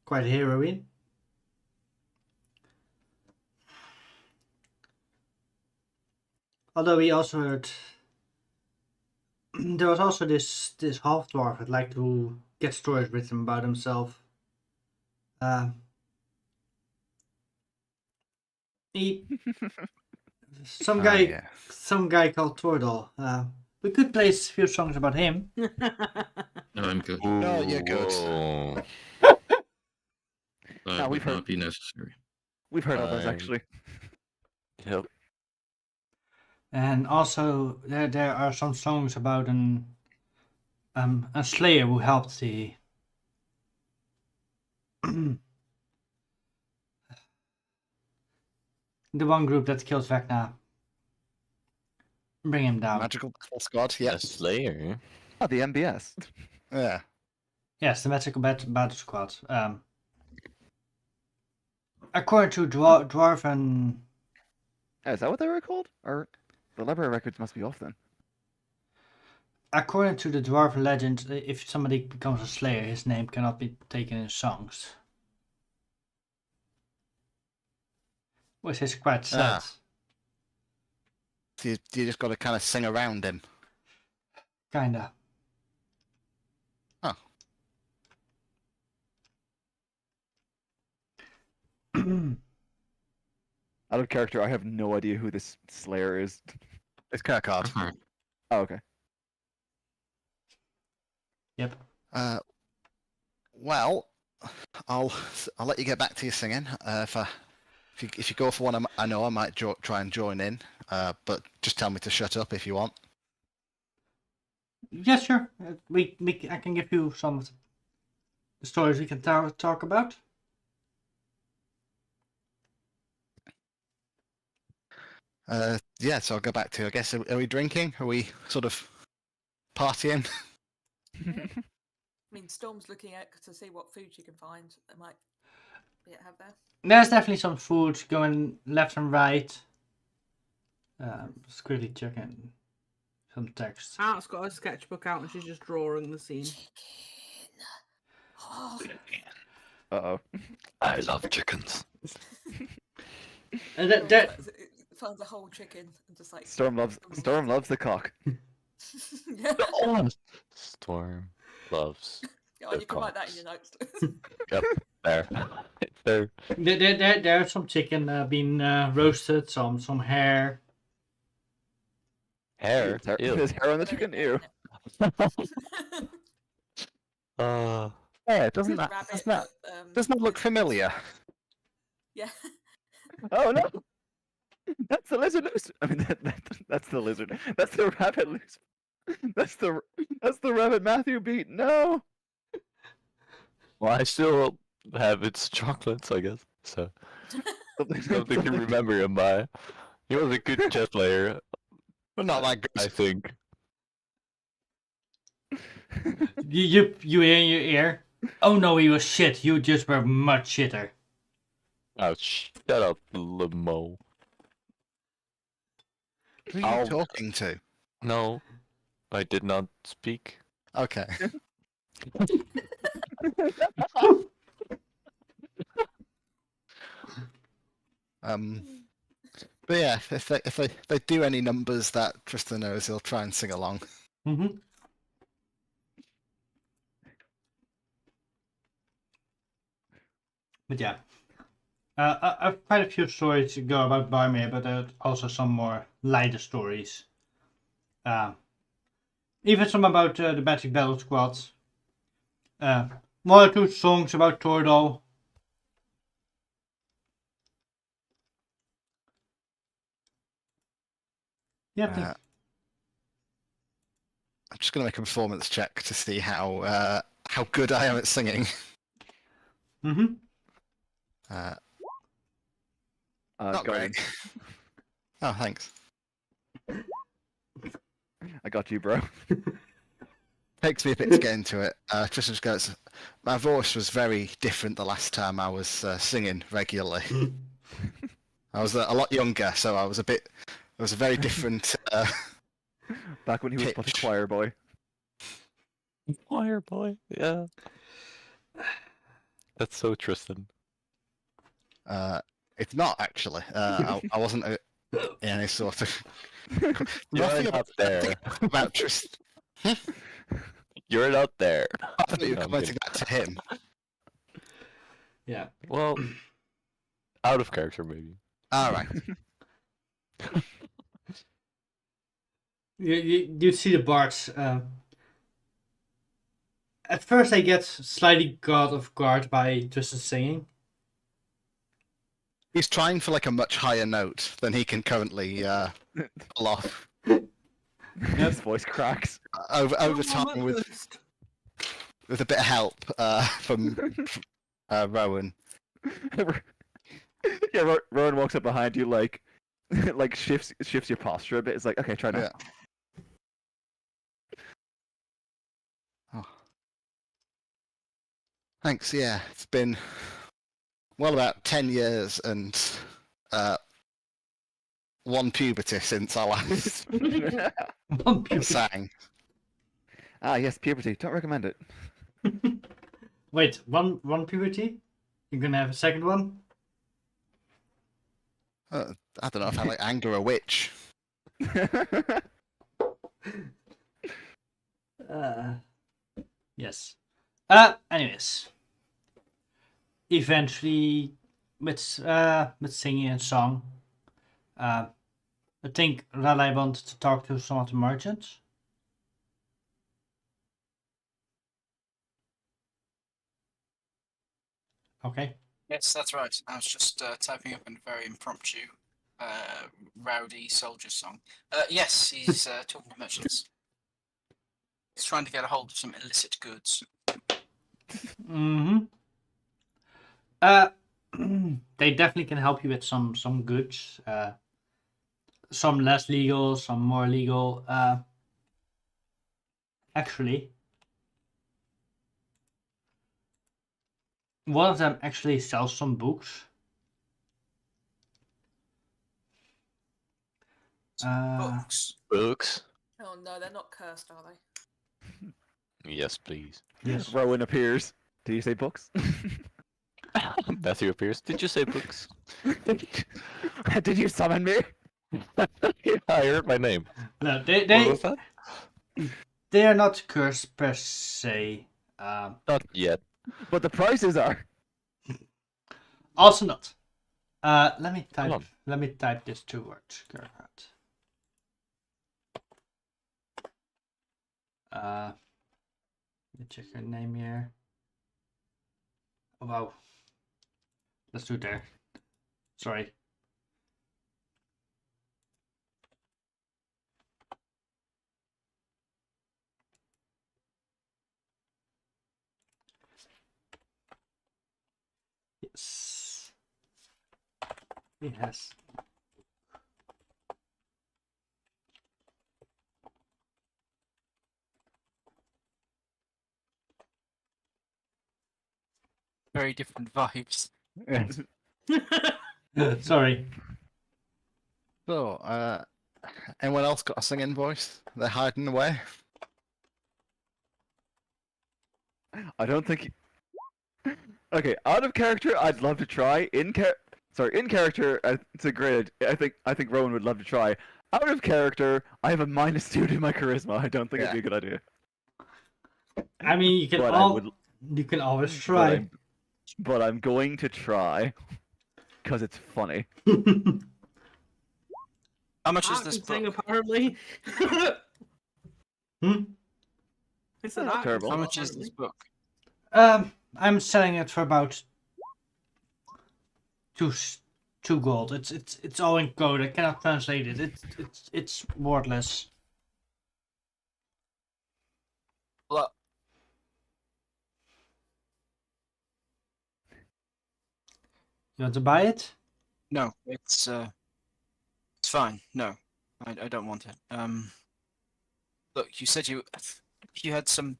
[SPEAKER 1] quite a heroine. Although we also heard there was also this half dwarf that liked to get stories written about himself. Some guy called Tordal. We could play a few songs about him.
[SPEAKER 3] No, I'm good.
[SPEAKER 7] No, you're good.
[SPEAKER 3] That would not be necessary.
[SPEAKER 4] We've heard of those actually.
[SPEAKER 2] Yep.
[SPEAKER 1] And also there are some songs about a slayer who helped the the one group that killed Vecna. Bring him down.
[SPEAKER 7] Magical Battle Squad,
[SPEAKER 2] A
[SPEAKER 7] yes.
[SPEAKER 2] Slayer.
[SPEAKER 4] Oh, the MBS.
[SPEAKER 7] Yeah.
[SPEAKER 1] Yes, the Magical Battle Squad. According to Dwarven...
[SPEAKER 4] Is that what they were called? Or the library records must be off then.
[SPEAKER 1] According to the Dwarven legend, if somebody becomes a slayer, his name cannot be taken in songs. Which is quite sad.
[SPEAKER 7] So you just got to kind of sing around him.
[SPEAKER 1] Kinda.
[SPEAKER 7] Oh.
[SPEAKER 4] Out of character, I have no idea who this Slayer is.
[SPEAKER 7] It's Kirkard.
[SPEAKER 4] Oh, okay.
[SPEAKER 1] Yep.
[SPEAKER 7] Well, I'll let you get back to your singing. If you go for one, I know I might try and join in. But just tell me to shut up if you want.
[SPEAKER 1] Yeah, sure. I can give you some of the stories we can talk about.
[SPEAKER 7] Yeah, so I'll go back to, I guess, are we drinking? Are we sort of partying?
[SPEAKER 5] I mean, Storm's looking at to see what food she can find that might have there.
[SPEAKER 1] There's definitely some food going left and right. Just quickly checking some text.
[SPEAKER 6] Art's got a sketchbook out and she's just drawing the scene.
[SPEAKER 5] Chicken. Oh.
[SPEAKER 4] Uh-oh.
[SPEAKER 2] I love chickens.
[SPEAKER 5] Finds a whole chicken and just like
[SPEAKER 4] Storm loves the cock.
[SPEAKER 5] Yeah.
[SPEAKER 2] Storm loves.
[SPEAKER 5] Yeah, you can write that in your notes.
[SPEAKER 2] Yep, there. It's there.
[SPEAKER 1] There's some chicken being roasted, some hare.
[SPEAKER 2] Hair. Ew.
[SPEAKER 4] There's hair on the chicken. Ew.
[SPEAKER 7] Yeah,
[SPEAKER 5] Rabbit
[SPEAKER 7] doesn't that look
[SPEAKER 5] lizards.
[SPEAKER 7] familiar?
[SPEAKER 5] Yeah.
[SPEAKER 4] Oh no! That's the lizard loose. I mean, that's the lizard. That's the rabbit loose. That's the rabbit Matthew beat. No.
[SPEAKER 2] Well, I still have its chocolates, I guess. So something to remember him by. He was a good chess player,
[SPEAKER 7] But not that
[SPEAKER 2] I
[SPEAKER 7] good.
[SPEAKER 2] think.
[SPEAKER 1] You hear in your ear? Oh no, he was shit. You just were much shitter.
[SPEAKER 2] Oh, shut up, Limo.
[SPEAKER 7] Who are you talking to?
[SPEAKER 2] No, I did not speak.
[SPEAKER 7] Okay. But yeah, if they do any numbers that Tristan knows, he'll try and sing along.
[SPEAKER 1] Mm-hmm. But yeah. I've quite a few stories to go about Barmiirr, but also some more lighter stories. Even some about the Magic Battle Squads. One or two songs about Tordal. Yeah,
[SPEAKER 7] I'm just going to make a performance check to see how good I am at singing.
[SPEAKER 1] Mm-hmm.
[SPEAKER 7] Not
[SPEAKER 4] Guardian.
[SPEAKER 7] great. Oh, thanks.
[SPEAKER 4] I got you, bro.
[SPEAKER 7] Takes me a bit to get into it. Tristan just goes, my voice was very different the last time I was singing regularly. I was a lot younger, so I was it was a very different
[SPEAKER 4] Back when he was but a
[SPEAKER 7] Pitch.
[SPEAKER 4] choir boy.
[SPEAKER 2] Choir boy, yeah. That's so Tristan.
[SPEAKER 7] It's not actually. I wasn't in any sort of
[SPEAKER 2] You're not there.
[SPEAKER 7] about Tristan.
[SPEAKER 2] You're not there.
[SPEAKER 7] I thought you were
[SPEAKER 2] No, I'm
[SPEAKER 7] commenting
[SPEAKER 2] kidding.
[SPEAKER 7] that to him.
[SPEAKER 1] Yeah.
[SPEAKER 2] Well, out of character maybe.
[SPEAKER 7] All right.
[SPEAKER 1] You see the bards. At first, they get slightly caught off guard by Tristan singing.
[SPEAKER 7] He's trying for like a much higher note than he can currently pull off.
[SPEAKER 4] His voice cracks.
[SPEAKER 7] Over time with a bit of help from Rowan.
[SPEAKER 4] Yeah, Rowan walks up behind you, like shifts your posture a bit. It's like, okay, try now.
[SPEAKER 7] Yeah. Oh. Thanks. Yeah, it's been well about 10 years and one puberty since I last sang.
[SPEAKER 4] Ah, yes, puberty. Don't recommend it.
[SPEAKER 1] Wait, one puberty? You're gonna have a second one?
[SPEAKER 7] I don't know if I like anger a witch.
[SPEAKER 1] Yes. Anyways. Eventually, with singing and song, I think Raleigh wanted to talk to some of the merchants. Okay.
[SPEAKER 8] Yes, that's right. I was just typing up a very impromptu, rowdy soldier song. Yes, he's talking to merchants. He's trying to get a hold of some illicit goods.
[SPEAKER 1] Mm-hmm. They definitely can help you with some goods. Some less legal, some more legal. Actually, one of them actually sells some books.
[SPEAKER 8] Books.
[SPEAKER 2] Books?
[SPEAKER 5] Oh no, they're not cursed, are they?
[SPEAKER 2] Yes, please.
[SPEAKER 1] Yes.
[SPEAKER 4] Rowan appears. Did you say books?
[SPEAKER 2] Matthew appears. Did you say books?
[SPEAKER 4] Did you summon me?
[SPEAKER 2] Yeah, I heard my name.
[SPEAKER 1] No,
[SPEAKER 2] What
[SPEAKER 1] they
[SPEAKER 2] was that?
[SPEAKER 1] they are not cursed per se.
[SPEAKER 2] Not yet.
[SPEAKER 4] But the prices are.
[SPEAKER 1] Also not. Let me
[SPEAKER 2] Hold
[SPEAKER 1] type.
[SPEAKER 2] on.
[SPEAKER 1] Let me type this two words. Let me check her name here. Oh wow. Let's do it there. Sorry. Yes. Yes.
[SPEAKER 8] Very different vibes.
[SPEAKER 1] Sorry.
[SPEAKER 7] So, anyone else got a singing voice? They're hiding away.
[SPEAKER 4] I don't think. Okay, out of character, I'd love to try. In character, it's a great. I think Rowan would love to try. Out of character, I have a -2 to my charisma. I don't think it'd be a good idea.
[SPEAKER 1] I mean,
[SPEAKER 4] But I would.
[SPEAKER 1] you can always
[SPEAKER 4] But
[SPEAKER 1] try.
[SPEAKER 4] I'm going to try, because it's funny.
[SPEAKER 8] How much is
[SPEAKER 6] I
[SPEAKER 8] this
[SPEAKER 6] can sing,
[SPEAKER 8] book?
[SPEAKER 6] apparently.
[SPEAKER 1] Hmm?
[SPEAKER 6] I said,
[SPEAKER 4] Not
[SPEAKER 6] I can
[SPEAKER 4] terrible.
[SPEAKER 8] How
[SPEAKER 6] sing,
[SPEAKER 8] much is this
[SPEAKER 6] apparently.
[SPEAKER 8] book?
[SPEAKER 1] I'm selling it for about two gold. It's all in code. I cannot translate it. It's worthless.
[SPEAKER 8] Well,
[SPEAKER 1] You want to buy it?
[SPEAKER 8] no, it's fine. No, I don't want it. Look, you said you had some.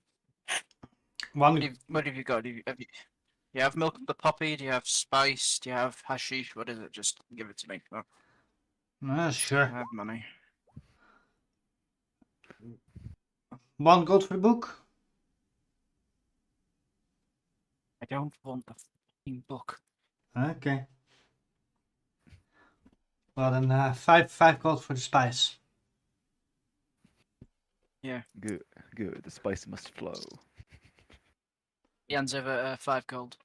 [SPEAKER 1] One.
[SPEAKER 8] What have you got? You have milk of the poppy? Do you have spice? Do you have hashish? What is it? Just give it to me. Oh, I
[SPEAKER 1] Sure.
[SPEAKER 8] have money.
[SPEAKER 1] 1 gold for the book.
[SPEAKER 8] I don't want the fucking book.
[SPEAKER 1] Okay. Well then, five gold for the spice.
[SPEAKER 8] Yeah,
[SPEAKER 4] Good. The spice must flow.
[SPEAKER 8] he hands over 5 gold.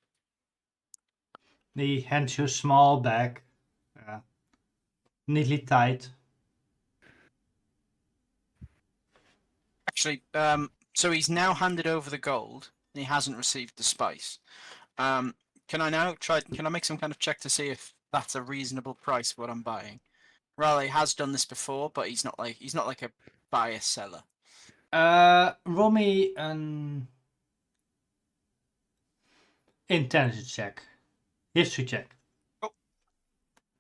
[SPEAKER 1] He hands you a small bag, neatly tied.
[SPEAKER 8] Actually, so he's now handed over the gold, and he hasn't received the spice. Can I now try? Can I make some kind of check to see if that's a reasonable price for what I'm buying? Raleigh has done this before, but he's not like a buyer seller.
[SPEAKER 1] Roll me an intelligence check, history check.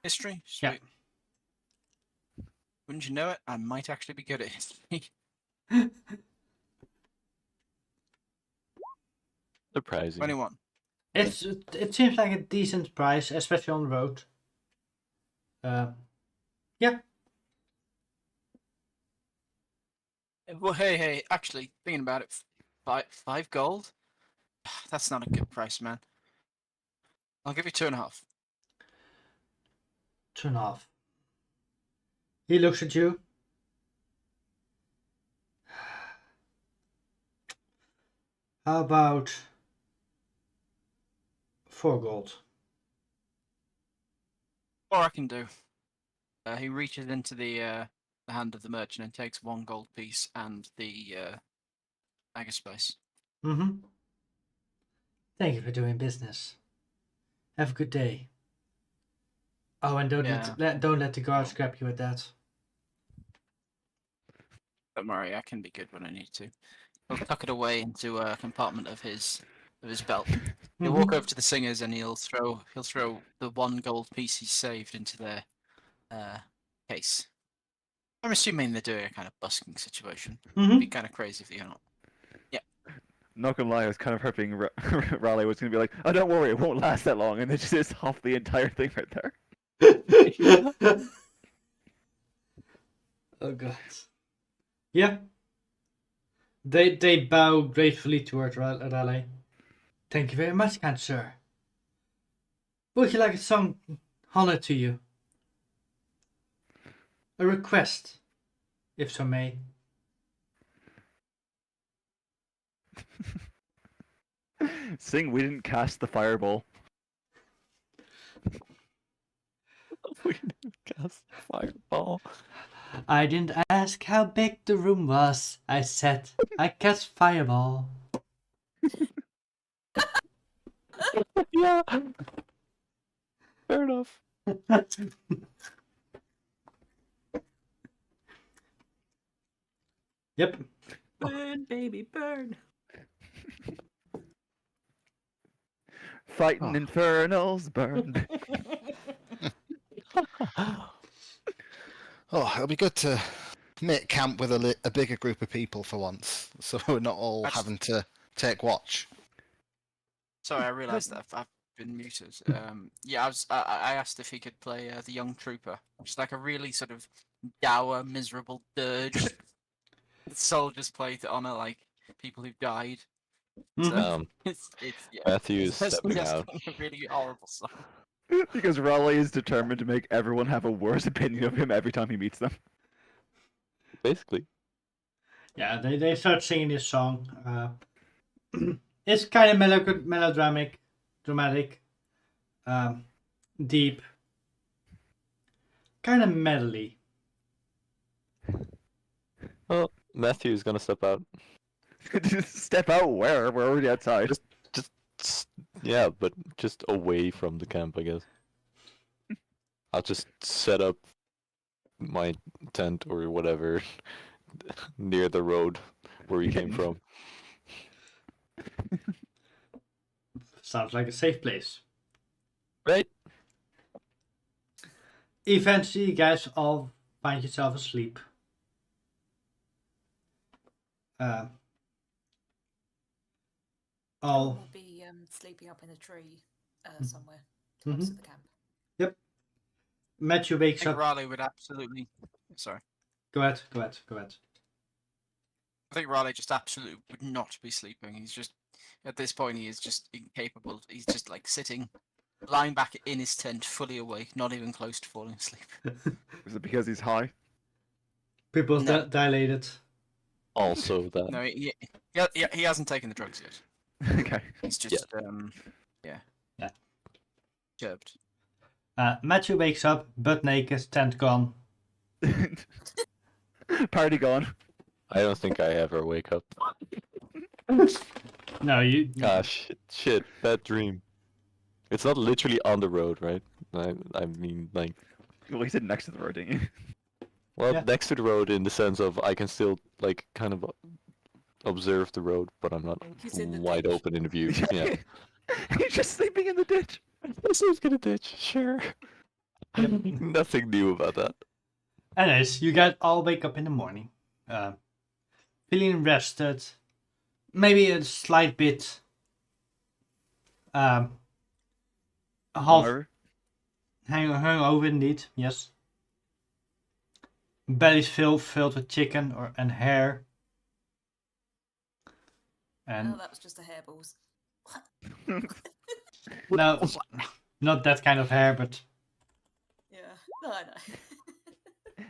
[SPEAKER 8] History,
[SPEAKER 1] Yeah.
[SPEAKER 8] sweet. Wouldn't you know it? I might actually be good at history.
[SPEAKER 2] Surprising.
[SPEAKER 8] 21.
[SPEAKER 1] It seems like a decent price, especially on the road. Yeah.
[SPEAKER 8] Well, hey, actually, thinking about it, 5 gold? That's not a good price, man. I'll give you 2.5.
[SPEAKER 1] 2.5. He looks at you. How about 4 gold?
[SPEAKER 8] Or I can do. He reaches into the hand of the merchant and takes 1 gold piece and the bag of spice.
[SPEAKER 1] Mm-hmm. Thank you for doing business. Have a good day. Oh, and don't let the guards grab you at that.
[SPEAKER 8] Don't worry, I can be good when I need to. He'll tuck it away into a compartment of his belt. He'll walk over to the singers and he'll throw the 1 gold piece he saved into their case. I'm assuming they're doing a kind of busking situation. It'd be kind of crazy if you're not. Yeah.
[SPEAKER 4] Not gonna lie, I was kind of hoping Raleigh was gonna be like, "Oh, don't worry, it won't last that long," and then just off the entire thing right there.
[SPEAKER 1] Oh god. Yeah. They bow gratefully towards Raleigh. Thank you very much, kind sir. Would you like a song honored to you? A request, if so may.
[SPEAKER 4] Sing, we didn't cast the fireball.
[SPEAKER 2] We didn't cast fireball.
[SPEAKER 1] I didn't ask how big the room was. I said I cast fireball.
[SPEAKER 2] Yeah. Fair enough.
[SPEAKER 1] Yep.
[SPEAKER 6] Burn, baby, burn.
[SPEAKER 4] Fighting
[SPEAKER 7] Oh.
[SPEAKER 4] infernals burned.
[SPEAKER 7] Oh, it'll be good to make camp with a bigger group of people for once, so we're not all
[SPEAKER 8] That's-
[SPEAKER 7] having to take watch.
[SPEAKER 8] Sorry, I realised that I've been muted. Yeah, I asked if he could play the young trooper, which is like a really sort of dour, miserable dirge. The soldiers play to honour like people who died. So
[SPEAKER 1] Mhm.
[SPEAKER 8] it's yeah.
[SPEAKER 2] Matthew is
[SPEAKER 8] It's
[SPEAKER 2] stepping
[SPEAKER 8] just
[SPEAKER 2] out.
[SPEAKER 8] a really horrible song.
[SPEAKER 4] Because Raleigh is determined to make everyone have a worse opinion of him every time he meets them.
[SPEAKER 2] Basically.
[SPEAKER 1] Yeah, they start singing this song. It's kind of melodramatic, dramatic, deep, kind of medley.
[SPEAKER 2] Oh, Matthew is gonna step out.
[SPEAKER 4] Just step out where? We're already outside.
[SPEAKER 2] Yeah, but just away from the camp, I guess. I'll just set up my tent or whatever near the road where we came from.
[SPEAKER 1] Sounds like a safe place.
[SPEAKER 2] Right?
[SPEAKER 1] Eventually, you guys all find yourself asleep. All
[SPEAKER 5] We'll be sleeping up in a tree
[SPEAKER 1] Mm-hmm.
[SPEAKER 5] somewhere close to the camp.
[SPEAKER 1] Matthew
[SPEAKER 8] I
[SPEAKER 1] wakes
[SPEAKER 8] think
[SPEAKER 1] up.
[SPEAKER 8] Riley would absolutely. Sorry.
[SPEAKER 1] Go ahead.
[SPEAKER 8] I think Riley just absolutely would not be sleeping. He's just at this point he is just incapable. He's just like sitting, lying back in his tent, fully awake, not even close to falling asleep.
[SPEAKER 4] Is it because he's high?
[SPEAKER 1] People
[SPEAKER 8] No.
[SPEAKER 1] dilated.
[SPEAKER 2] Also that.
[SPEAKER 8] No, he hasn't taken the drugs yet.
[SPEAKER 4] Okay.
[SPEAKER 8] He's just
[SPEAKER 1] Yeah.
[SPEAKER 8] chirped.
[SPEAKER 1] Matthew wakes up, butt naked, tent gone.
[SPEAKER 4] Party gone.
[SPEAKER 2] I don't think I ever wake up.
[SPEAKER 1] No, you.
[SPEAKER 2] Gosh, shit, bad dream. It's not literally on the road, right? I mean, like,
[SPEAKER 4] Well, he said next to the road, didn't you?
[SPEAKER 2] well,
[SPEAKER 1] Yeah.
[SPEAKER 2] next to the road in the sense of I can still, like, kind of observe the road, but I'm not
[SPEAKER 5] He's in the
[SPEAKER 2] wide
[SPEAKER 5] ditch.
[SPEAKER 2] open in the view. Yeah.
[SPEAKER 4] He's just sleeping in the ditch.
[SPEAKER 2] This is gonna ditch, sure. Nothing new about that.
[SPEAKER 1] Anyways, you guys all wake up in the morning, feeling rested, maybe a slight bit, half
[SPEAKER 4] Hungover.
[SPEAKER 1] hangover indeed. Yes. Bellies filled with chicken and hair. And
[SPEAKER 5] Oh, that was just the hairballs.
[SPEAKER 1] no, not that kind of hair, but
[SPEAKER 5] Yeah, no, I know.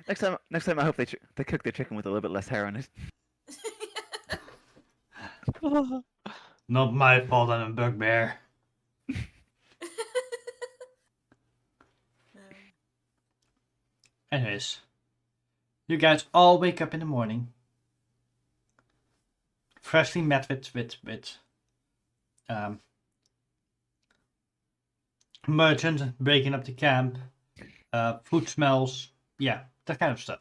[SPEAKER 4] Next time, I hope they cook their chicken with a little bit less hair on it.
[SPEAKER 1] not my fault. I'm a bugbear. Anyways, you guys all wake up in the morning, freshly met with merchants breaking up the camp, food smells, yeah, that kind of stuff.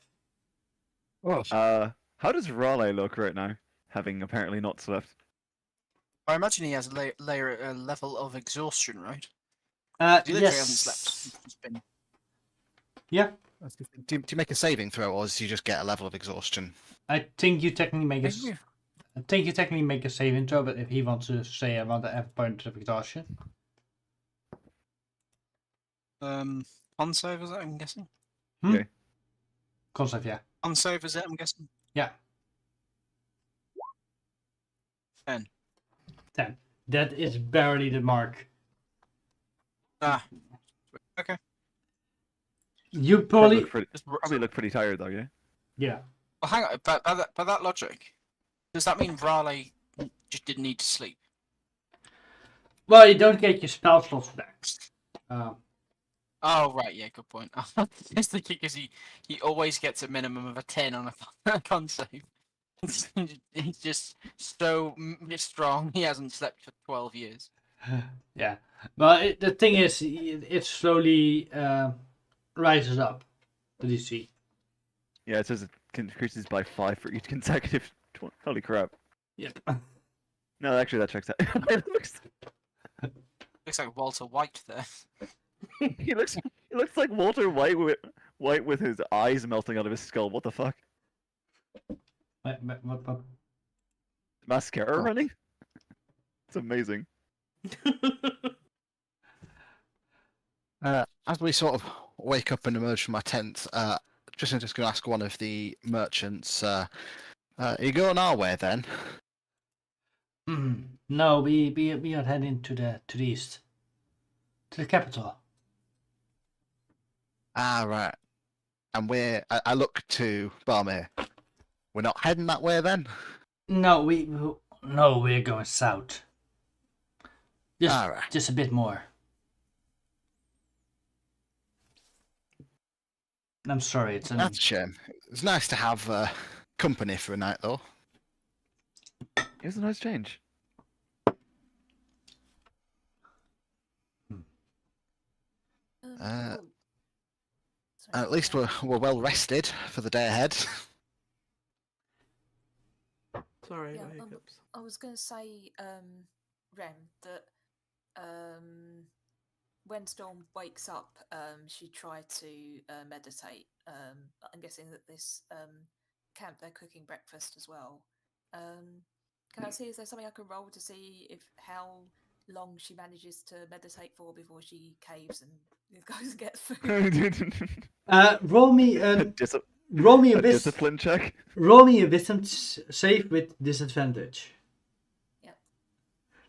[SPEAKER 4] How does Raleigh look right now, having apparently not slept?
[SPEAKER 8] I imagine he has a level of exhaustion, right? He literally
[SPEAKER 1] Yes.
[SPEAKER 8] hasn't slept. He's been...
[SPEAKER 1] Yeah,
[SPEAKER 7] Do you make a saving throw, or do you just get a level of exhaustion?
[SPEAKER 1] I think you technically make
[SPEAKER 8] Yeah.
[SPEAKER 1] a saving throw, but if he wants to say I want to have a point of exhaustion.
[SPEAKER 8] On save is it? I'm guessing.
[SPEAKER 1] Concept, yeah.
[SPEAKER 8] On save is it? I'm guessing.
[SPEAKER 1] Yeah.
[SPEAKER 8] 10.
[SPEAKER 1] 10. That is barely the mark.
[SPEAKER 8] Ah. Okay.
[SPEAKER 1] You probably,
[SPEAKER 4] Probably look pretty tired though, yeah.
[SPEAKER 1] yeah.
[SPEAKER 8] Well, hang on. By that logic, does that mean Raleigh just didn't need to sleep?
[SPEAKER 1] Well, you don't get your spell slots back.
[SPEAKER 8] Oh right, yeah, good point. I was just thinking because he always gets a minimum of a 10 on a con save. He's just so strong. He hasn't slept for 12 years.
[SPEAKER 1] Yeah. Well, the thing is, it slowly rises up. The DC.
[SPEAKER 4] Yeah, it says it increases by 5 for each consecutive. Holy crap!
[SPEAKER 1] Yep.
[SPEAKER 4] No, actually, that checks out. It looks,
[SPEAKER 8] Looks like Walter White there.
[SPEAKER 4] he looks like Walter White with his eyes melting out of his skull. What the fuck?
[SPEAKER 1] What?
[SPEAKER 4] Mascara
[SPEAKER 1] Oh.
[SPEAKER 4] running? It's amazing.
[SPEAKER 7] As we sort of wake up and emerge from our tent, just going to ask one of the merchants, are you going our way then?
[SPEAKER 1] No, we are heading to the east, to the capital.
[SPEAKER 7] Ah, right. And I look to Barmiirr. We're not heading that way then?
[SPEAKER 1] No, we're going south.
[SPEAKER 7] Alright.
[SPEAKER 1] Just a bit more. I'm sorry, it's
[SPEAKER 7] That's a shame. It's nice to have company for a night, though.
[SPEAKER 4] It was a nice change.
[SPEAKER 7] Uh,
[SPEAKER 5] oh, sorry,
[SPEAKER 7] At least we're well rested for the day ahead.
[SPEAKER 6] Sorry,
[SPEAKER 5] Yeah,
[SPEAKER 6] the hiccups.
[SPEAKER 5] I was going to say, Rem, that when Storm wakes up, she tried to meditate. I'm guessing that this camp they're cooking breakfast as well. Can I see, is there something I can roll to see if how long she manages to meditate for before she caves and goes and gets food?
[SPEAKER 1] Roll me
[SPEAKER 4] a
[SPEAKER 1] a
[SPEAKER 4] discipline check.
[SPEAKER 1] roll me a wisdom save with disadvantage.
[SPEAKER 5] Yep.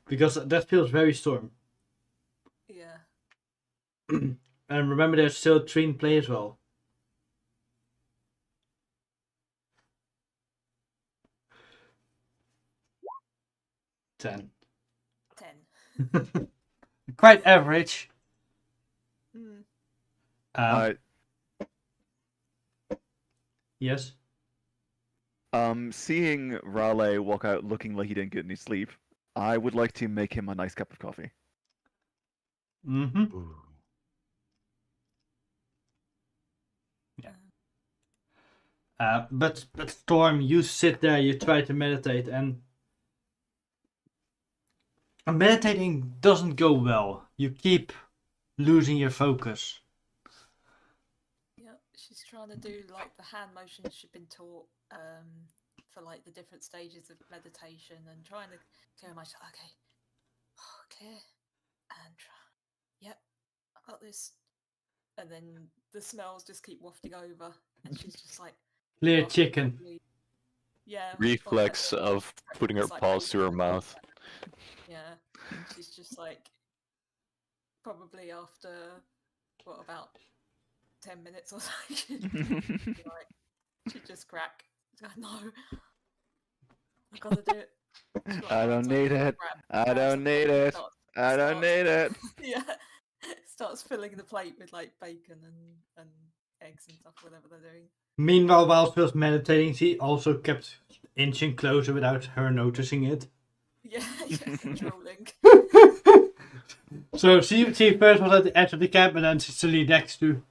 [SPEAKER 1] Because that feels very Storm.
[SPEAKER 5] Yeah.
[SPEAKER 1] And remember, there's still 3 in play as well. Ten.
[SPEAKER 5] 10.
[SPEAKER 1] Quite average.
[SPEAKER 5] Mm.
[SPEAKER 1] Yes.
[SPEAKER 4] Seeing Raleigh walk out looking like he didn't get any sleep, I would like to make him a nice cup of coffee.
[SPEAKER 1] Mm-hmm. But Storm, you sit there, you try to meditate, and meditating doesn't go well. You keep losing your focus.
[SPEAKER 5] Yeah, she's trying to do like the hand motions she's been taught for like the different stages of meditation and trying to clear my okay. Clear and yep, I got this. And then the smells just keep wafting over and she's just like
[SPEAKER 1] Clear
[SPEAKER 5] oh,
[SPEAKER 1] chicken.
[SPEAKER 5] probably- yeah.
[SPEAKER 2] Reflex
[SPEAKER 5] or, like,
[SPEAKER 2] of putting her
[SPEAKER 5] it's like
[SPEAKER 2] paws to her
[SPEAKER 5] bacon.
[SPEAKER 2] mouth.
[SPEAKER 5] Yeah. She's just like probably after what about 10 minutes or so like she'd just crack. She's like, no. I gotta do it. She, like,
[SPEAKER 4] I don't
[SPEAKER 5] runs over
[SPEAKER 4] need
[SPEAKER 5] and
[SPEAKER 4] it.
[SPEAKER 5] grabs
[SPEAKER 4] I don't
[SPEAKER 5] something
[SPEAKER 4] need
[SPEAKER 5] and
[SPEAKER 4] it.
[SPEAKER 5] starts-
[SPEAKER 4] I don't
[SPEAKER 5] starts-
[SPEAKER 4] need it.
[SPEAKER 5] Yeah. Starts filling the plate with like bacon and eggs and stuff, whatever they're doing.
[SPEAKER 1] Meanwhile, while she was meditating, she also kept inching closer without her noticing it.
[SPEAKER 5] Yeah, yeah, controlling.
[SPEAKER 1] So she first was at the edge of the camp, and then she's slowly next to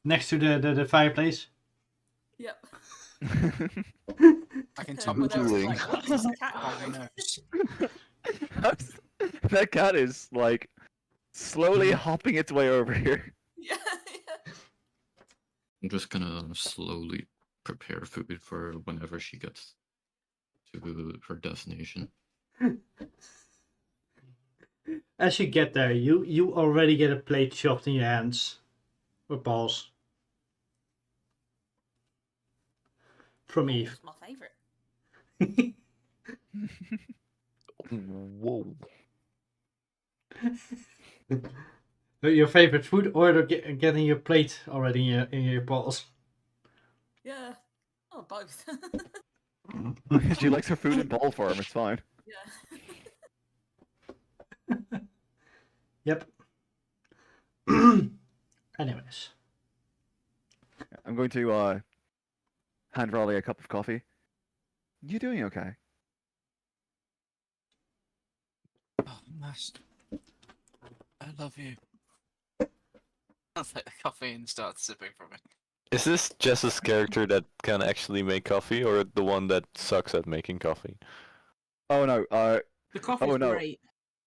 [SPEAKER 1] the fireplace.
[SPEAKER 5] Yep.
[SPEAKER 8] I can
[SPEAKER 5] And
[SPEAKER 8] tell
[SPEAKER 5] when
[SPEAKER 8] you.
[SPEAKER 5] I was
[SPEAKER 2] doing?
[SPEAKER 5] like, "What is the cat
[SPEAKER 8] Oh,
[SPEAKER 5] doing?"
[SPEAKER 8] no.
[SPEAKER 4] That cat is like slowly hopping its way over here.
[SPEAKER 5] Yeah, yeah.
[SPEAKER 3] I'm just gonna slowly prepare food for whenever she gets to her destination.
[SPEAKER 1] As you get there, you already get a plate shoved in your hands or balls from Eve.
[SPEAKER 5] It's my favourite.
[SPEAKER 2] Whoa.
[SPEAKER 1] Your favorite food, or getting your plate already in your balls.
[SPEAKER 5] Yeah. Oh, both.
[SPEAKER 4] She likes her food in ball form. It's fine.
[SPEAKER 5] Yeah.
[SPEAKER 1] Yep. Anyways.
[SPEAKER 4] I'm going to hand Raleigh a cup of coffee. You doing okay?
[SPEAKER 8] Oh, Master. I love you. I'll take the coffee and start sipping from it.
[SPEAKER 2] Is this Jess's character that can actually make coffee, or the one that sucks at making coffee?
[SPEAKER 4] Oh no,
[SPEAKER 6] The coffee's
[SPEAKER 4] Oh, no.
[SPEAKER 6] great.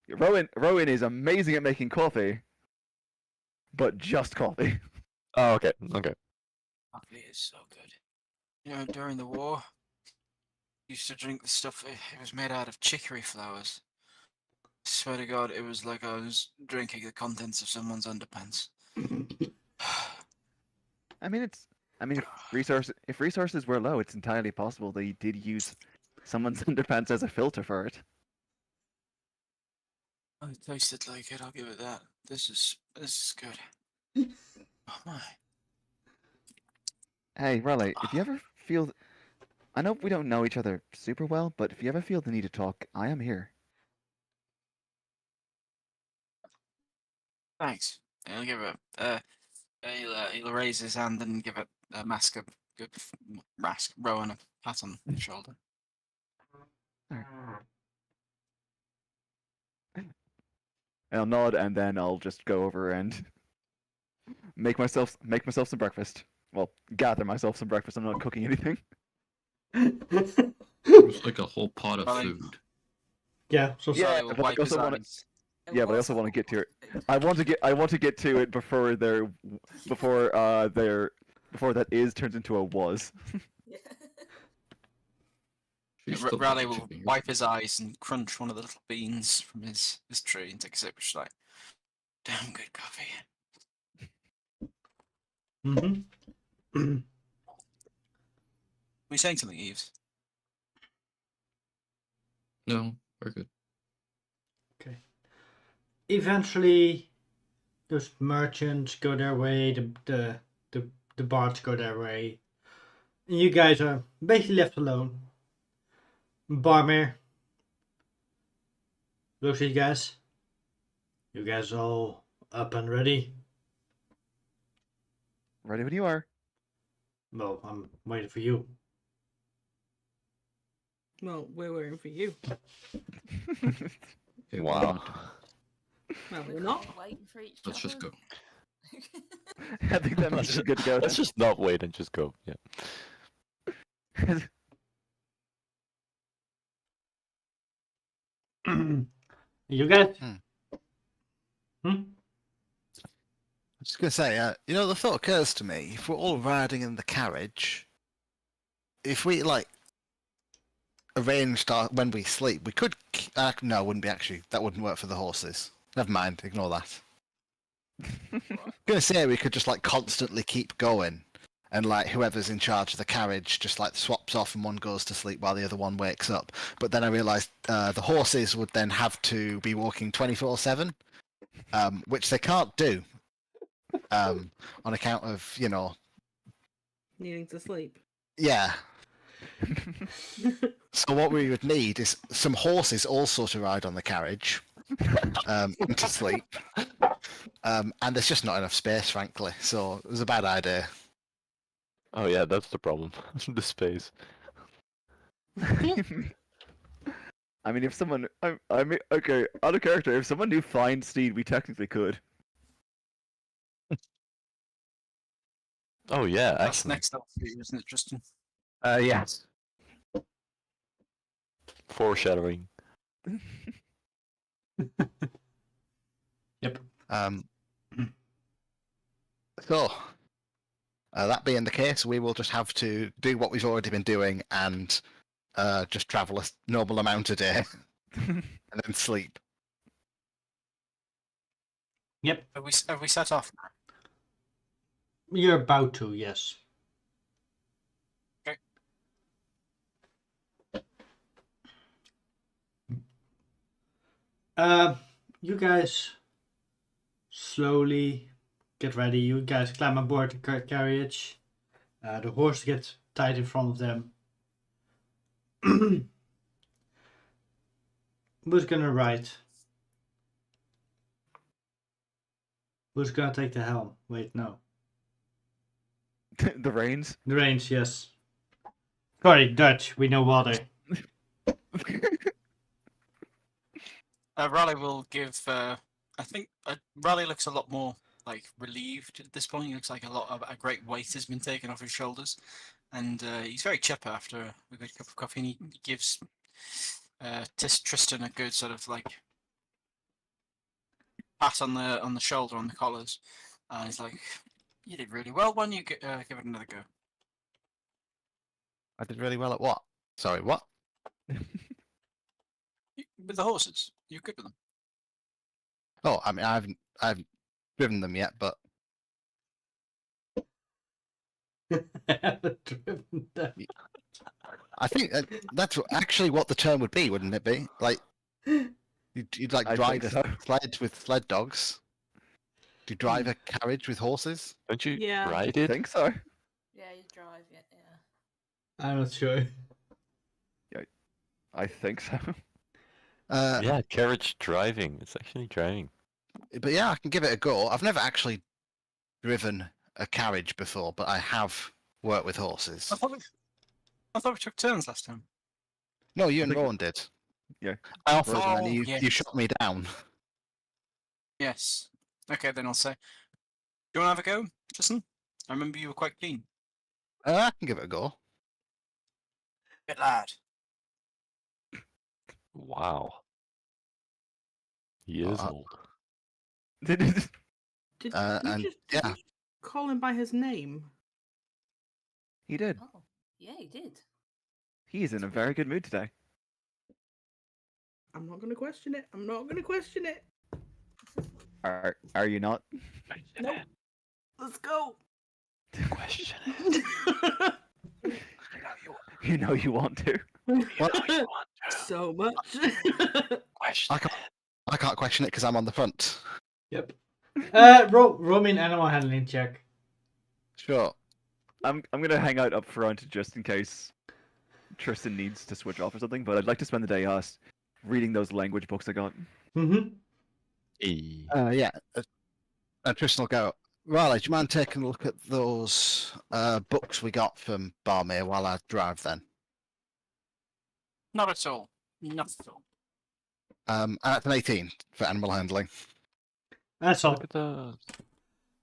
[SPEAKER 4] Rowan is amazing at making coffee, but just coffee.
[SPEAKER 2] Oh, okay, okay.
[SPEAKER 8] Coffee is so good. You know, during the war, I used to drink the stuff. It was made out of chicory flowers. Swear to God, it was like I was drinking the contents of someone's underpants.
[SPEAKER 4] I mean, if resources were low, it's entirely possible they did use someone's underpants as a filter for it.
[SPEAKER 8] Oh, it tasted like it. I'll give it that. This is good. Oh my.
[SPEAKER 4] Hey, Raleigh, if you ever feel, I know we don't know each other super well, but if you ever feel the need to talk, I am here.
[SPEAKER 8] Thanks. He'll give it. He'll raise his hand and give it a Rowan a pat on the shoulder.
[SPEAKER 4] I'll nod and then I'll just go over and make myself some breakfast. Well, gather myself some breakfast. I'm not cooking anything.
[SPEAKER 3] It was like a whole pot of
[SPEAKER 8] Right.
[SPEAKER 3] food.
[SPEAKER 1] Yeah, so
[SPEAKER 4] Yeah,
[SPEAKER 8] Charlie will
[SPEAKER 4] but I
[SPEAKER 8] wipe his
[SPEAKER 4] also wanna-
[SPEAKER 8] eyes.
[SPEAKER 4] Yeah, but I also want to get to it. I want to get to it before that is turns into a was.
[SPEAKER 5] Yeah.
[SPEAKER 3] She's still
[SPEAKER 8] Raleigh
[SPEAKER 3] busy
[SPEAKER 8] will
[SPEAKER 3] chipping.
[SPEAKER 8] wipe his eyes and crunch one of the little beans from his tree and take a sip, which is like, damn good coffee.
[SPEAKER 1] Mm-hmm.
[SPEAKER 8] Were you saying something, Eves?
[SPEAKER 3] No, we're good.
[SPEAKER 1] Okay. Eventually, those merchants go their way, the bards go their way, and you guys are basically left alone. Barmiirr looks at you guys. You guys all up and ready?
[SPEAKER 4] Ready when you are.
[SPEAKER 1] Well, I'm waiting for you.
[SPEAKER 6] Well, we're waiting for you.
[SPEAKER 3] Okay,
[SPEAKER 2] Wow.
[SPEAKER 6] Well,
[SPEAKER 5] We're
[SPEAKER 6] we're not.
[SPEAKER 5] all waiting for each
[SPEAKER 3] Let's just
[SPEAKER 5] other.
[SPEAKER 3] go.
[SPEAKER 4] I think that
[SPEAKER 2] Let's
[SPEAKER 4] means good to go.
[SPEAKER 2] Let's just not wait and just go. Yeah.
[SPEAKER 1] You guys?
[SPEAKER 7] I was just going to say, the thought occurs to me, if we're all riding in the carriage, if we, arranged when we sleep, we could... no, it wouldn't be actually. That wouldn't work for the horses. Never mind, ignore that. I'm going to say we could just, constantly keep going, and, whoever's in charge of the carriage just, swaps off and one goes to sleep while the other one wakes up. But then I realised the horses would then have to be walking 24/7, which they can't do. On account of,
[SPEAKER 6] Needing to sleep.
[SPEAKER 7] yeah. So what we would need is some horses also to ride on the carriage, and to sleep. And there's just not enough space, frankly. So it was a bad idea.
[SPEAKER 2] Oh yeah, that's the problem. The space.
[SPEAKER 4] I mean, if someone, okay, out of character, if someone knew Find Steed, we technically could.
[SPEAKER 2] Oh yeah,
[SPEAKER 8] That's
[SPEAKER 2] actually.
[SPEAKER 8] next up for you, isn't it, Tristan?
[SPEAKER 2] Yes. Foreshadowing.
[SPEAKER 1] Yep.
[SPEAKER 7] So that being the case, we will just have to do what we've already been doing and just travel a normal amount a day and then sleep.
[SPEAKER 1] Yep.
[SPEAKER 8] Have we set off?
[SPEAKER 1] You're about to, yes.
[SPEAKER 8] Okay.
[SPEAKER 1] You guys slowly get ready. You guys climb aboard the carriage. The horse gets tied in front of them. Who's gonna ride? Who's gonna take the helm? Wait, no.
[SPEAKER 4] The reins.
[SPEAKER 1] The reins, yes. Sorry, Dutch. We know water.
[SPEAKER 8] Raleigh will give. I think Raleigh looks a lot more like relieved at this point. He looks like a great weight has been taken off his shoulders, and he's very chipper after a good cup of coffee. And he gives Tristan a good sort of like pat on the shoulder, on the collars. He's like, "You did really well. Why don't you give it another go?"
[SPEAKER 7] I did really well at what? Sorry, what?
[SPEAKER 8] With the horses, you're good with them.
[SPEAKER 7] Oh, I mean, I haven't driven them yet, but
[SPEAKER 1] I haven't driven them.
[SPEAKER 7] I think that's actually what the term would be, wouldn't it be? Like, you'd like
[SPEAKER 4] I
[SPEAKER 7] drive
[SPEAKER 4] think
[SPEAKER 7] a
[SPEAKER 4] so.
[SPEAKER 7] sled with sled dogs. Do you drive a carriage with horses?
[SPEAKER 2] Don't you
[SPEAKER 6] Yeah.
[SPEAKER 2] ride
[SPEAKER 4] I
[SPEAKER 2] it?
[SPEAKER 4] think so.
[SPEAKER 5] Yeah, you drive it. Yeah.
[SPEAKER 1] I'm not sure.
[SPEAKER 4] I think so.
[SPEAKER 2] Yeah, carriage driving. It's actually driving.
[SPEAKER 7] But yeah, I can give it a go. I've never actually driven a carriage before, but I have worked with horses.
[SPEAKER 8] I thought we took turns last time.
[SPEAKER 7] No, you and
[SPEAKER 4] think-
[SPEAKER 7] Rowan did.
[SPEAKER 4] Yeah.
[SPEAKER 7] I offered,
[SPEAKER 8] Oh,
[SPEAKER 7] and you
[SPEAKER 8] yes.
[SPEAKER 7] shot me down.
[SPEAKER 8] Yes. Okay, then I'll say. Do you want to have a go, Tristan? I remember you were quite keen.
[SPEAKER 7] I can give it a go.
[SPEAKER 8] Good lad.
[SPEAKER 2] Wow. He is
[SPEAKER 7] Uh,
[SPEAKER 2] old.
[SPEAKER 6] Did
[SPEAKER 7] and
[SPEAKER 6] did
[SPEAKER 7] yeah.
[SPEAKER 6] you just call him by his name?
[SPEAKER 4] He did.
[SPEAKER 5] Oh, yeah, he did.
[SPEAKER 4] He is in a very good mood today.
[SPEAKER 6] I'm not going to question it. I'm not going to question it.
[SPEAKER 4] Are you not?
[SPEAKER 6] Nope. Let's go.
[SPEAKER 2] Question it.
[SPEAKER 4] You know you want to.
[SPEAKER 6] So much.
[SPEAKER 2] Question
[SPEAKER 7] I can't question it because I'm on the front.
[SPEAKER 1] Yep. Roll me an animal handling check.
[SPEAKER 7] Sure.
[SPEAKER 4] I'm gonna hang out up front just in case Tristan needs to switch off or something. But I'd like to spend the day reading those language books I got.
[SPEAKER 1] Mm-hmm.
[SPEAKER 7] Yeah. Tristan will go. Riley, do you mind taking a look at those books we got from Barmiirr while I drive then?
[SPEAKER 8] Not at all. Not at all.
[SPEAKER 7] And that's an 18 for animal handling.
[SPEAKER 1] That's all.
[SPEAKER 2] Look at those.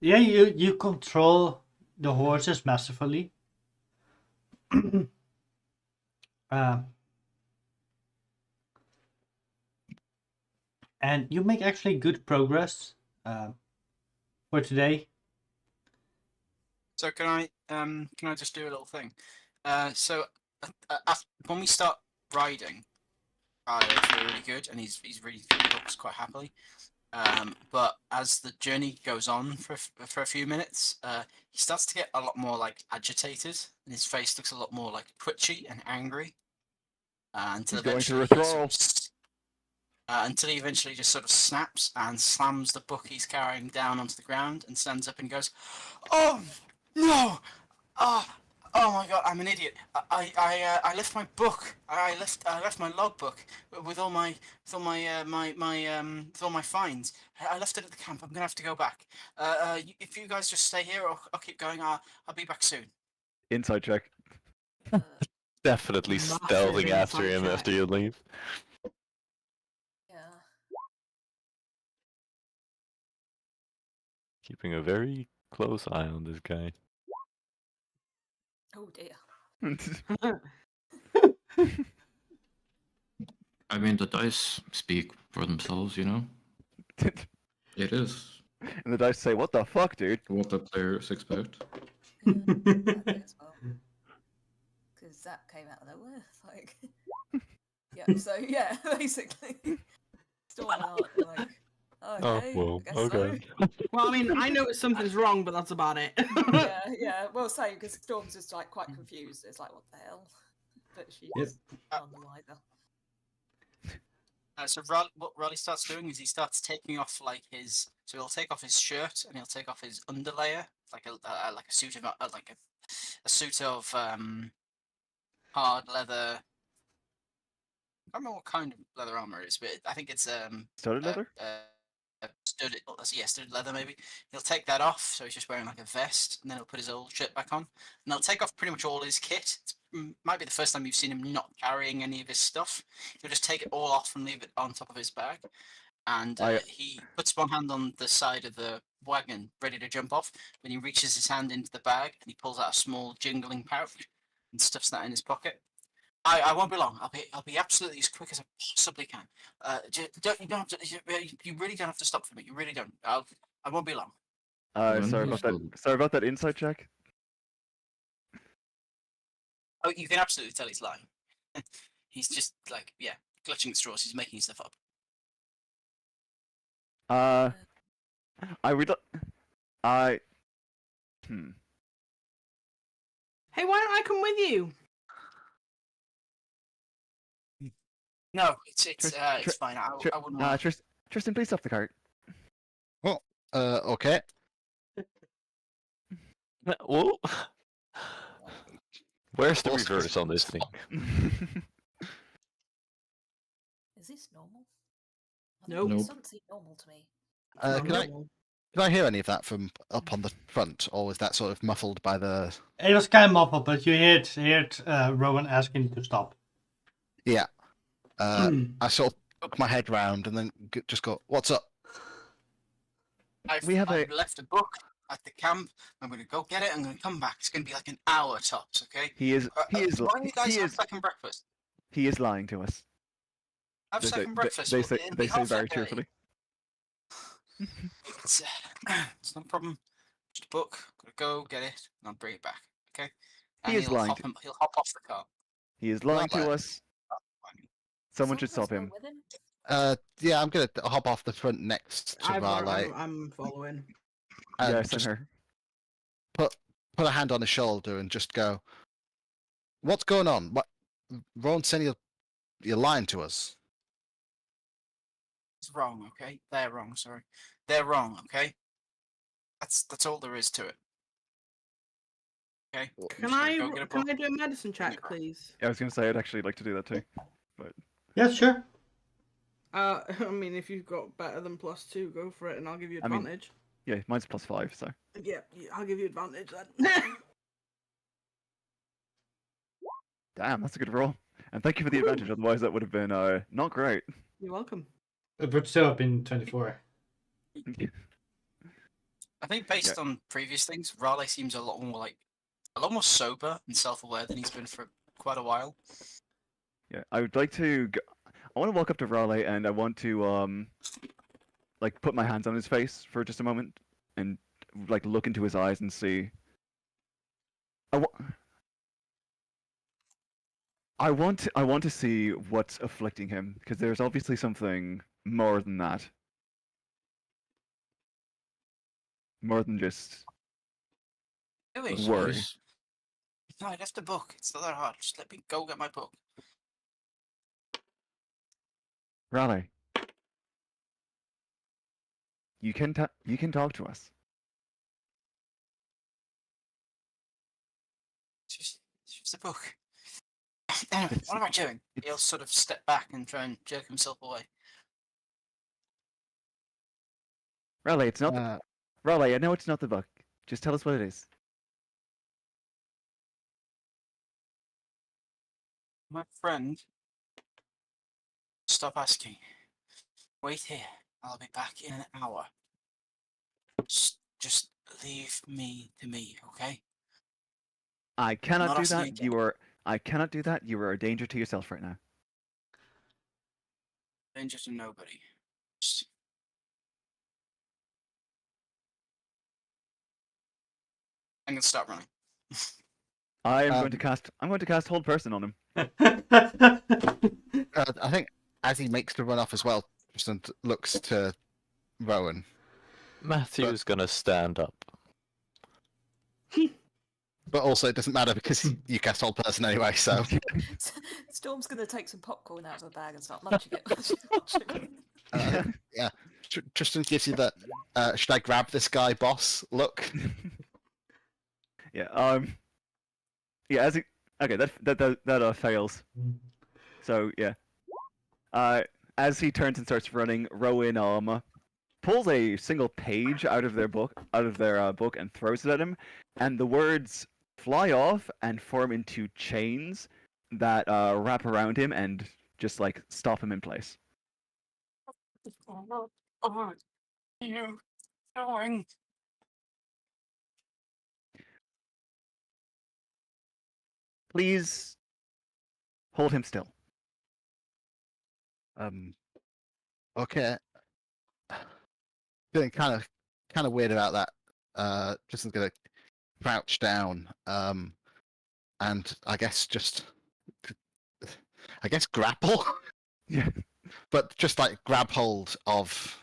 [SPEAKER 1] Yeah, you control the horses masterfully. And you make actually good progress for today.
[SPEAKER 8] So can I just do a little thing? When we start riding, I feel really good, and he's reading through the books quite happily. But as the journey goes on for a few minutes, he starts to get a lot more like agitated, and his face looks a lot more like twitchy and angry. Until
[SPEAKER 4] He's going
[SPEAKER 8] eventually
[SPEAKER 4] through a
[SPEAKER 8] he sort
[SPEAKER 4] thrall.
[SPEAKER 8] until he eventually just sort of snaps and slams the book he's carrying down onto the ground and stands up and goes, "Oh no! Oh my God! I'm an idiot. I left my book. I left my logbook with all my finds. I left it at the camp. I'm gonna have to go back. If you guys just stay here, I'll keep going. I'll be back soon."
[SPEAKER 4] Inside check.
[SPEAKER 2] Definitely
[SPEAKER 6] Massive
[SPEAKER 2] stealthing after
[SPEAKER 6] inside
[SPEAKER 2] him
[SPEAKER 6] check.
[SPEAKER 2] after you leave.
[SPEAKER 5] Yeah.
[SPEAKER 2] Keeping a very close eye on this guy.
[SPEAKER 5] Oh dear.
[SPEAKER 3] I mean, the dice speak for themselves, you know? It is
[SPEAKER 4] And the dice say, "What the fuck, dude?"
[SPEAKER 3] what the players expect.
[SPEAKER 5] Yeah, I think as well. Because that came out of nowhere. Like, yeah. So yeah, basically, Storm and Art were like, okay,
[SPEAKER 2] well,
[SPEAKER 5] I guess
[SPEAKER 2] okay.
[SPEAKER 6] Well, I mean, I noticed something's wrong, but that's about it.
[SPEAKER 5] So. Yeah. Well, same because Storm's just like quite confused. It's like, what the hell? But she's
[SPEAKER 1] Yep.
[SPEAKER 5] on the either.
[SPEAKER 8] So what Raleigh starts doing is he starts taking off like his. So he'll take off his shirt and he'll take off his underlayer, like a suit of like a suit of hard leather. I don't know what kind of leather armor it is, but I think it's
[SPEAKER 4] Studded leather?
[SPEAKER 8] studded leather maybe. He'll take that off, so he's just wearing like a vest, and then he'll put his old shirt back on, and he'll take off pretty much all his kit. Might be the first time you've seen him not carrying any of his stuff. He'll just take it all off and leave it on top of his bag, and he puts one hand on the side of the wagon, ready to jump off. When he reaches his hand into the bag, and he pulls out a small jingling pouch and stuffs that in his pocket. I won't be long. I'll be absolutely as quick as I possibly can. You don't have to. You really don't have to stop for me. You really don't. I won't be long.
[SPEAKER 4] Sorry about that. Sorry about that insight check.
[SPEAKER 8] Oh, you can absolutely tell he's lying. He's just like, yeah, clutching at straws. He's making stuff up.
[SPEAKER 4] I would. I.
[SPEAKER 6] Hey, why don't I come with you?
[SPEAKER 8] No, it's fine. I wouldn't. Want
[SPEAKER 4] Tristan, please stop the cart.
[SPEAKER 7] Okay.
[SPEAKER 2] Whoa. Where's the reverse on this thing?
[SPEAKER 5] Is this normal?
[SPEAKER 6] Nope.
[SPEAKER 5] This doesn't seem normal to me.
[SPEAKER 7] Can I hear any of that from up on the front, or was that sort of muffled by the?
[SPEAKER 1] It was kind of muffled, but you heard Rowan asking to stop.
[SPEAKER 7] Yeah. I sort of took my head round and then just go, "What's up?"
[SPEAKER 8] I've left a book at the camp. I'm going to go get it. I'm going to come back. It's going to be like an hour tops. Okay.
[SPEAKER 4] He is.
[SPEAKER 8] Why don't you guys have second breakfast?
[SPEAKER 4] He is lying to us.
[SPEAKER 8] Have second breakfast.
[SPEAKER 4] They say very cheerfully.
[SPEAKER 8] It's no problem. Just a book. Gotta go get it, and I'll bring it back. Okay. And
[SPEAKER 4] He is lying.
[SPEAKER 8] He'll hop off the car.
[SPEAKER 4] He is lying to us. Someone should stop him.
[SPEAKER 7] Yeah, I'm gonna hop off the front next to Raleigh.
[SPEAKER 6] I'm following.
[SPEAKER 4] Yes,
[SPEAKER 7] just
[SPEAKER 4] and her.
[SPEAKER 7] put a hand on his shoulder and just go, "What's going on? What? Ron said you're lying to us."
[SPEAKER 8] It's wrong. Okay. They're wrong. Sorry. They're wrong. Okay. That's all there is to it. Okay.
[SPEAKER 6] Can I do a medicine check, please?
[SPEAKER 4] Yeah, I was gonna say I'd actually like to do that too.
[SPEAKER 1] Yeah, sure.
[SPEAKER 6] I mean, if you've got better than +2, go for it, and I'll give you advantage.
[SPEAKER 4] Yeah, mine's +5, so.
[SPEAKER 6] Yeah, I'll give you advantage then.
[SPEAKER 4] Damn, that's a good roll. And thank you for the advantage. Otherwise, that would have been not great.
[SPEAKER 6] You're welcome.
[SPEAKER 1] It would still have been 24.
[SPEAKER 8] I think based on previous things, Raleigh seems a lot more sober and self-aware than he's been for quite a while.
[SPEAKER 4] Yeah, I would like to. I want to walk up to Raleigh and I want to like put my hands on his face for just a moment and like look into his eyes and see. I want to see what's afflicting him because there's obviously something more than that. More than just worry.
[SPEAKER 8] No, I left the book. It's not that hard. Just let me go get my book.
[SPEAKER 4] Raleigh, you can talk to us.
[SPEAKER 8] It's just a book. Anyway, what am I doing? He'll sort of step back and try and jerk himself away.
[SPEAKER 4] Raleigh, it's not. Raleigh, I know it's not the book. Just tell us what it is.
[SPEAKER 8] My friend, stop asking. Wait here. I'll be back in an hour. Just leave me to me, okay?
[SPEAKER 4] I cannot
[SPEAKER 8] Not
[SPEAKER 4] do
[SPEAKER 8] asking
[SPEAKER 4] that.
[SPEAKER 8] again.
[SPEAKER 4] I cannot do that. You are a danger to yourself right now.
[SPEAKER 8] Danger to nobody. I'm gonna stop running.
[SPEAKER 4] I'm going to cast. I'm going to cast Hold Person on him.
[SPEAKER 7] I think as he makes the run off as well, Tristan looks to Rowan.
[SPEAKER 2] Matthew's gonna stand up.
[SPEAKER 7] But also, it doesn't matter because you cast Hold Person anyway, so.
[SPEAKER 5] Storm's gonna take some popcorn out of her bag and start munching it.
[SPEAKER 7] Yeah. Tristan gives you that, should I grab this guy, boss? Look.
[SPEAKER 4] Yeah. Yeah. As he. Okay. That fails. So yeah. As he turns and starts running, Rowan pulls a single page out of their book, and throws it at him, and the words fly off and form into chains that wrap around him and just like stop him in place.
[SPEAKER 8] What are you doing?
[SPEAKER 4] Please hold him still.
[SPEAKER 7] Okay. Feeling kind of weird about that. Tristan's gonna crouch down. And I guess grapple.
[SPEAKER 4] Yeah.
[SPEAKER 7] But just like grab hold of.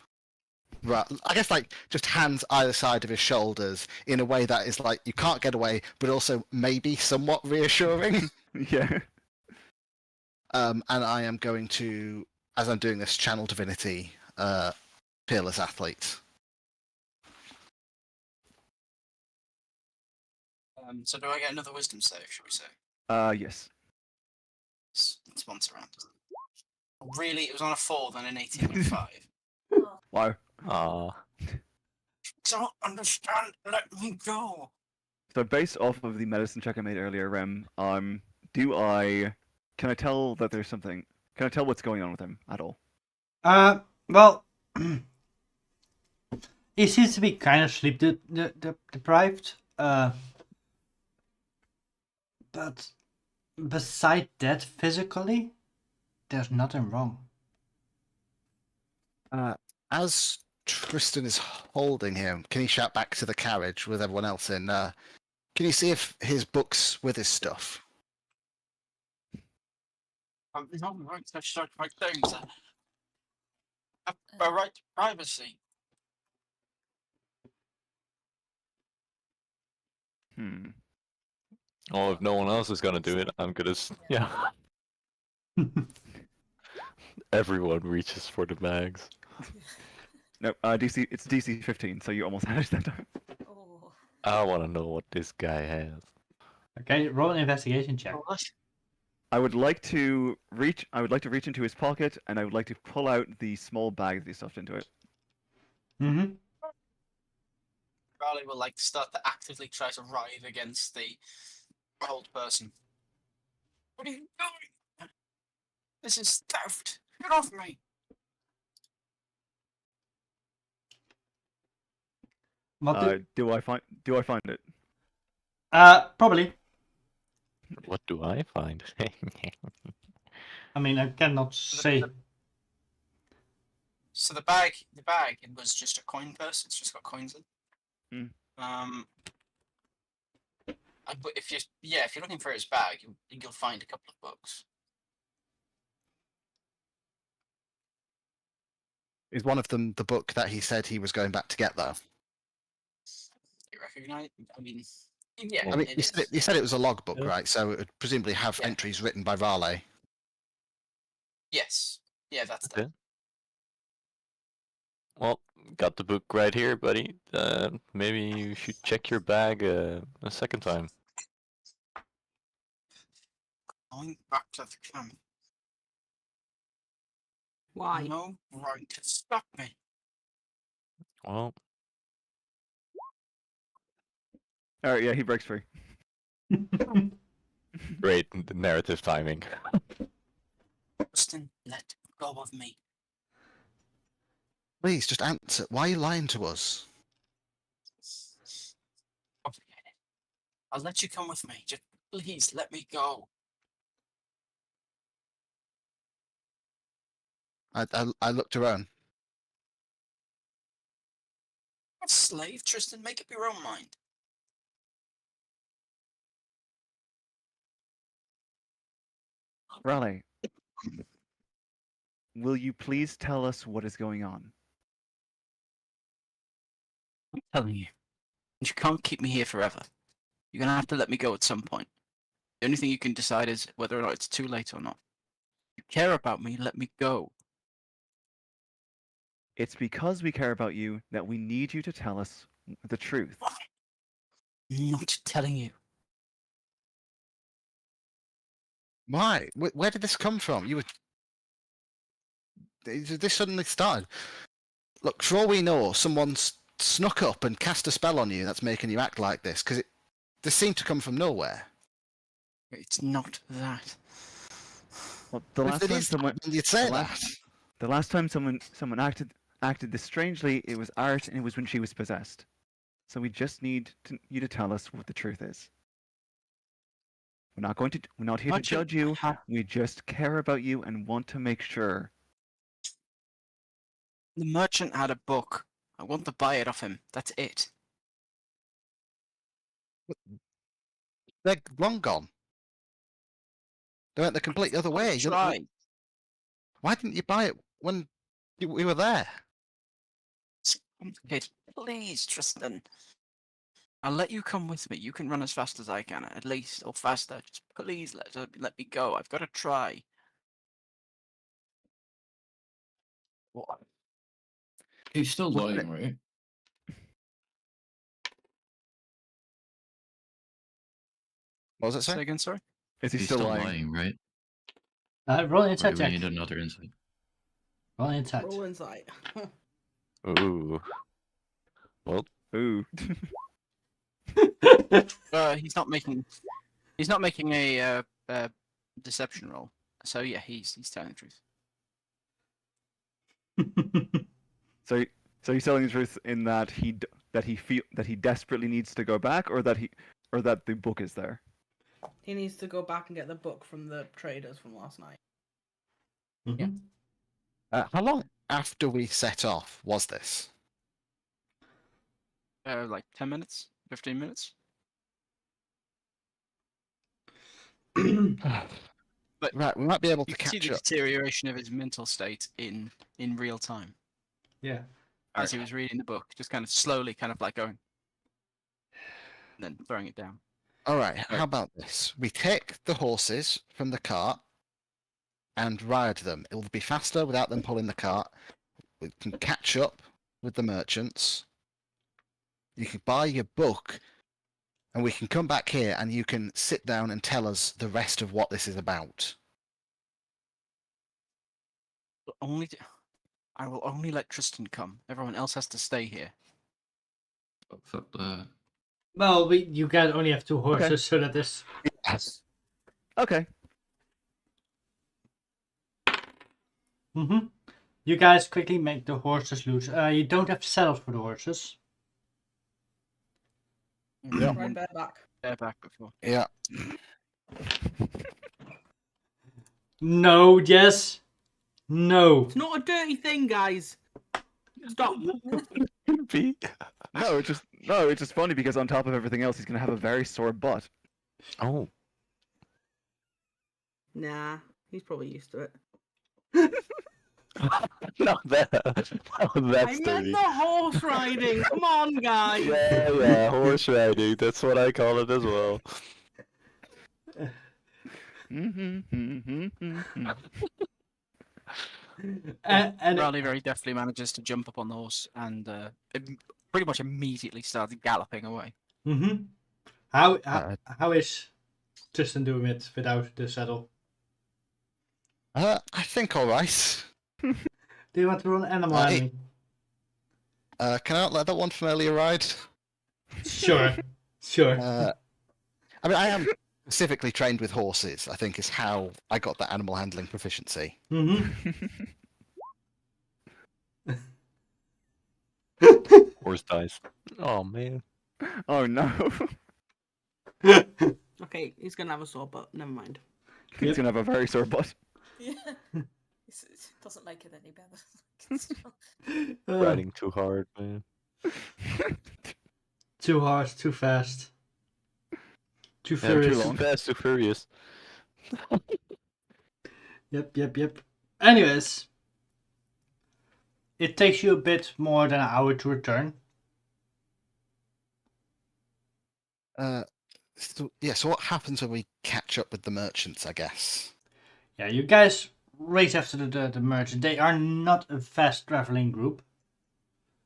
[SPEAKER 7] I guess like just hands either side of his shoulders in a way that is like you can't get away, but also maybe somewhat reassuring.
[SPEAKER 4] Yeah.
[SPEAKER 7] And I am going to, as I'm doing this, channel divinity, peerless athlete.
[SPEAKER 8] So do I get another wisdom save, should we say?
[SPEAKER 4] Yes.
[SPEAKER 8] It's once around. Really? It was on a 4, then an 18 and a 5.
[SPEAKER 4] Wow.
[SPEAKER 8] Don't understand. Let me go.
[SPEAKER 4] So based off of the medicine check I made earlier, Rem, can I tell that there's something? Can I tell what's going on with him at all?
[SPEAKER 1] Well, he seems to be kind of sleep deprived. But beside that, physically, there's nothing wrong.
[SPEAKER 7] As Tristan is holding him, can he shout back to the carriage with everyone else in? Can you see if his book's with his stuff?
[SPEAKER 8] I'm not right to start my things. A right to privacy.
[SPEAKER 2] Oh, if no one else is gonna do it, I'm gonna. Yeah. Everyone reaches for the bags.
[SPEAKER 4] No, DC. It's DC 15, so you almost had it that time.
[SPEAKER 5] Oh.
[SPEAKER 2] I want to know what this guy has.
[SPEAKER 1] Okay, roll an investigation check.
[SPEAKER 4] I would like to reach into his pocket, and I would like to pull out the small bag that he stuffed into it.
[SPEAKER 1] Mm-hmm.
[SPEAKER 8] Raleigh will like start to actively try to writhe against the old person. What are you doing? This is theft. Get off me.
[SPEAKER 4] Do I find it?
[SPEAKER 1] Probably.
[SPEAKER 2] What do I find?
[SPEAKER 1] I mean, I cannot say.
[SPEAKER 8] So the bag, it was just a coin purse. It's just got coins in. But if you're looking for his bag, you'll find a couple of books.
[SPEAKER 7] Is one of them the book that he said he was going back to get, though?
[SPEAKER 8] You recognize? I mean, yeah.
[SPEAKER 7] I mean,
[SPEAKER 8] it
[SPEAKER 7] you said it was a logbook,
[SPEAKER 1] Yeah.
[SPEAKER 7] right? So it would presumably have
[SPEAKER 8] Yeah.
[SPEAKER 7] entries written by Raleigh.
[SPEAKER 8] Yes. Yeah, that's
[SPEAKER 2] Okay.
[SPEAKER 8] that.
[SPEAKER 2] Well, got the book right here, buddy. Maybe you should check your bag a second time.
[SPEAKER 8] Going back to the camp.
[SPEAKER 6] Why?
[SPEAKER 8] No right to stop me.
[SPEAKER 2] Well,
[SPEAKER 4] Alright, yeah, he breaks free.
[SPEAKER 2] great narrative timing.
[SPEAKER 8] Justin, let go of me.
[SPEAKER 7] Please, just answer. Why are you lying to us?
[SPEAKER 8] Oh, forget it. I'll let you come with me. Just please let me go.
[SPEAKER 7] I looked around.
[SPEAKER 8] A slave, Tristan. Make up your own mind.
[SPEAKER 4] Raleigh, will you please tell us what is going on?
[SPEAKER 8] I'm telling you. You can't keep me here forever. You're gonna have to let me go at some point. The only thing you can decide is whether or not it's too late or not. You care about me, let me go.
[SPEAKER 4] It's because we care about you that we need you to tell us the truth.
[SPEAKER 8] I'm not telling you.
[SPEAKER 7] Why? Where did this come from? You were. This suddenly started. look, for all we know, someone's snuck up and cast a spell on you that's making you act like this, because this seemed to come from nowhere.
[SPEAKER 8] It's not that.
[SPEAKER 4] Well, the
[SPEAKER 7] If
[SPEAKER 4] last
[SPEAKER 7] it
[SPEAKER 4] time
[SPEAKER 7] is,
[SPEAKER 4] someone,
[SPEAKER 7] then you'd say
[SPEAKER 4] the
[SPEAKER 7] that.
[SPEAKER 4] last- the last time someone acted this strangely, it was Art, and it was when she was possessed. So we just need you to tell us what the truth is. We're not here to
[SPEAKER 8] Merchant
[SPEAKER 4] judge you.
[SPEAKER 8] ha-
[SPEAKER 4] We just care about you and want to make sure.
[SPEAKER 8] The merchant had a book. I want to buy it off him. That's it.
[SPEAKER 7] They're long gone. They went the complete other way.
[SPEAKER 8] Try.
[SPEAKER 7] Why didn't you buy it when we were there?
[SPEAKER 8] It's complicated. Please, Tristan. I'll let you come with me. You can run as fast as I can, at least, or faster. Just please let me go. I've got to try.
[SPEAKER 4] What?
[SPEAKER 3] He's still
[SPEAKER 4] What-
[SPEAKER 3] lying, right?
[SPEAKER 7] What was it
[SPEAKER 8] Say
[SPEAKER 7] say?
[SPEAKER 8] again, sorry?
[SPEAKER 4] Is he
[SPEAKER 3] He's
[SPEAKER 4] still lying?
[SPEAKER 3] right?
[SPEAKER 1] Roll
[SPEAKER 3] Or
[SPEAKER 1] insight
[SPEAKER 3] do we
[SPEAKER 1] check.
[SPEAKER 3] need another insight?
[SPEAKER 1] Roll insight.
[SPEAKER 6] Roll insight.
[SPEAKER 2] Ooh. Well,
[SPEAKER 4] Ooh.
[SPEAKER 8] He's not making a deception roll. So yeah, he's telling the truth.
[SPEAKER 4] So he's telling the truth in that he desperately needs to go back, or that the book is there.
[SPEAKER 6] He needs to go back and get the book from the traders from last night.
[SPEAKER 1] Mhm.
[SPEAKER 7] How long after we set off was this?
[SPEAKER 8] Like 10 minutes, 15 minutes. But
[SPEAKER 7] Right, we might be able
[SPEAKER 8] you
[SPEAKER 7] to
[SPEAKER 8] can see
[SPEAKER 7] catch
[SPEAKER 8] the
[SPEAKER 7] up.
[SPEAKER 8] deterioration of his mental state in real time
[SPEAKER 1] Yeah.
[SPEAKER 8] as he was reading the book, just kind of slowly, kind of like going, and then throwing it down.
[SPEAKER 7] All right, how about this? We take the horses from the cart and ride them. It'll be faster without them pulling the cart. We can catch up with the merchants. You can buy your book, and we can come back here and you can sit down and tell us the rest of what this is about.
[SPEAKER 8] But I will only let Tristan come. Everyone else has to stay here.
[SPEAKER 3] Fuck that.
[SPEAKER 1] Well, you guys only have 2 horses, so that is.
[SPEAKER 7] Yes.
[SPEAKER 4] Okay.
[SPEAKER 1] You guys quickly make the horses loose. You don't have saddles for the horses.
[SPEAKER 7] Yeah.
[SPEAKER 6] Ride bareback.
[SPEAKER 8] Bareback before.
[SPEAKER 7] Yeah.
[SPEAKER 1] No, yes. No.
[SPEAKER 6] It's not a dirty thing, guys. Stop.
[SPEAKER 4] No, it's just funny because on top of everything else, he's gonna have a very sore butt.
[SPEAKER 2] oh.
[SPEAKER 6] Nah, he's probably used to it.
[SPEAKER 2] No, that's
[SPEAKER 6] I meant
[SPEAKER 2] dirty.
[SPEAKER 6] the horse riding. Come on, guys.
[SPEAKER 2] Yeah, horse riding. That's what I call it as well.
[SPEAKER 1] And
[SPEAKER 8] Riley very deftly manages to jump up on the horse and pretty much immediately started galloping away.
[SPEAKER 1] mm-hmm. How is Tristan doing it without the saddle?
[SPEAKER 7] I think all right.
[SPEAKER 1] Do you want to run animal
[SPEAKER 7] Hey.
[SPEAKER 1] handling?
[SPEAKER 7] Can I not let that one from earlier ride?
[SPEAKER 1] Sure. Sure.
[SPEAKER 7] I mean, I am specifically trained with horses, I think is how I got that animal handling proficiency.
[SPEAKER 1] Mm-hmm.
[SPEAKER 2] Horse dies. Oh man.
[SPEAKER 4] Oh no.
[SPEAKER 6] Okay, he's gonna have a sore butt. Never mind.
[SPEAKER 4] He's gonna have a very sore butt.
[SPEAKER 5] Yeah. It doesn't make it any better.
[SPEAKER 2] Riding too hard, man.
[SPEAKER 1] Too hard, too fast. Too
[SPEAKER 2] Yeah,
[SPEAKER 1] furious.
[SPEAKER 2] too fast, too furious.
[SPEAKER 1] Yep. Anyways. It takes you a bit more than an hour to return.
[SPEAKER 7] So what happens when we catch up with the merchants, I guess?
[SPEAKER 1] Yeah, you guys race after the merchant. They are not a fast traveling group.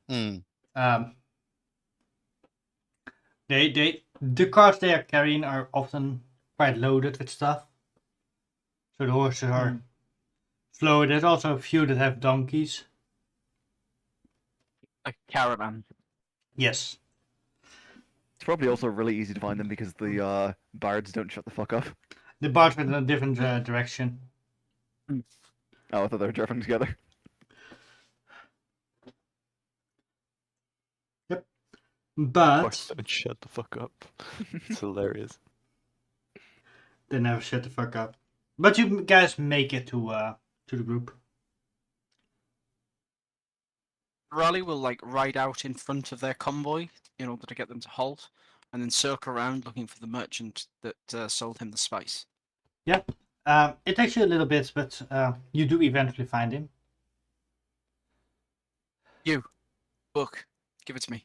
[SPEAKER 7] Hmm.
[SPEAKER 1] The carts they are carrying are often quite loaded with stuff. So the horses are slow. There's also a few that have donkeys.
[SPEAKER 8] A caravan.
[SPEAKER 1] Yes.
[SPEAKER 4] It's probably also really easy to find them because the bards don't shut the fuck up.
[SPEAKER 1] The bards went in a different direction.
[SPEAKER 4] Oh, I thought they were driving together.
[SPEAKER 1] But
[SPEAKER 2] Don't shut the fuck up. It's hilarious.
[SPEAKER 1] they never shut the fuck up. But you guys make it to the group.
[SPEAKER 8] Raleigh will like ride out in front of their convoy in order to get them to halt, and then circle around looking for the merchant that sold him the spice.
[SPEAKER 1] It takes you a little bit, but you do eventually find him.
[SPEAKER 8] Book, give it to me.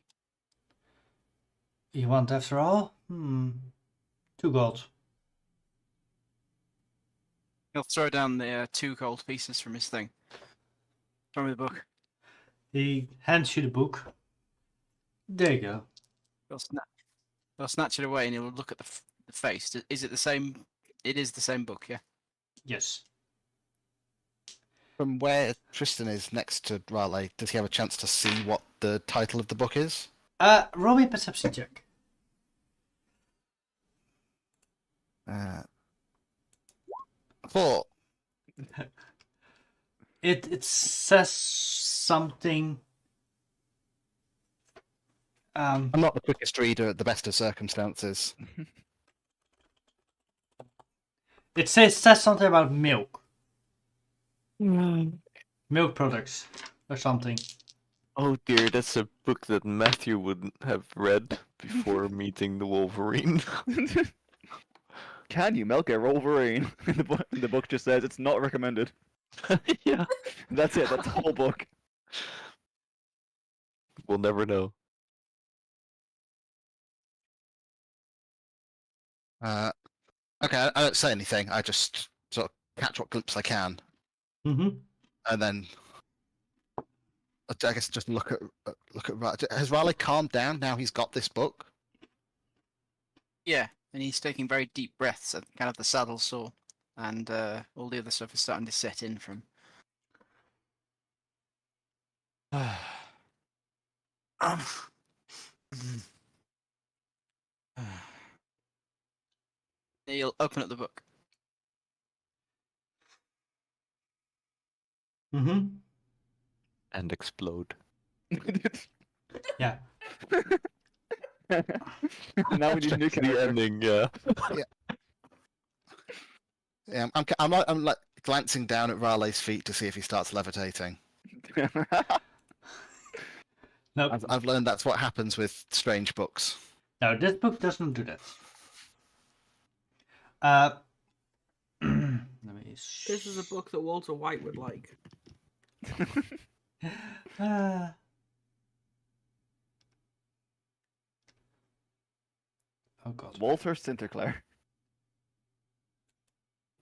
[SPEAKER 1] You want after all? 2 gold.
[SPEAKER 8] He'll throw down the 2 gold pieces from his thing. Throw me the book.
[SPEAKER 1] He hands you the book. There you go.
[SPEAKER 8] He'll snatch it away and he'll look at the face. Is it the same? It is the same book, yeah.
[SPEAKER 1] Yes.
[SPEAKER 7] From where Tristan is next to Raleigh, does he have a chance to see what the title of the book is?
[SPEAKER 1] Roll me a perception check.
[SPEAKER 7] 4.
[SPEAKER 1] It says something.
[SPEAKER 7] I'm not the quickest reader at the best of circumstances.
[SPEAKER 1] It says something about milk. Milk products or something.
[SPEAKER 2] Oh dear, that's a book that Matthew would have read before meeting the Wolverine.
[SPEAKER 4] Can you milk a Wolverine? The book just says it's not recommended.
[SPEAKER 2] Yeah.
[SPEAKER 4] That's it. That's the whole book.
[SPEAKER 2] We'll never know.
[SPEAKER 7] Okay, I don't say anything. I just sort of catch what glimpse I can,
[SPEAKER 1] Mm-hmm.
[SPEAKER 7] and then I guess just look at Riley. Has Riley calmed down now he's got this book?
[SPEAKER 8] Yeah, and he's taking very deep breaths and kind of the saddle sore, and all the other stuff is starting to set in from. He'll open up the book.
[SPEAKER 1] Mm-hmm.
[SPEAKER 2] And explode.
[SPEAKER 1] Yeah.
[SPEAKER 4] Now we need a new
[SPEAKER 2] That's the
[SPEAKER 4] character.
[SPEAKER 2] ending, yeah.
[SPEAKER 7] Yeah, I'm like glancing down at Raleigh's feet to see if he starts levitating.
[SPEAKER 1] No,
[SPEAKER 7] I've learned that's what happens with strange books.
[SPEAKER 1] no, this book doesn't do that. Let me.
[SPEAKER 6] This is a book that Walter White would like.
[SPEAKER 1] Oh god.
[SPEAKER 4] Walter Sinterklaar.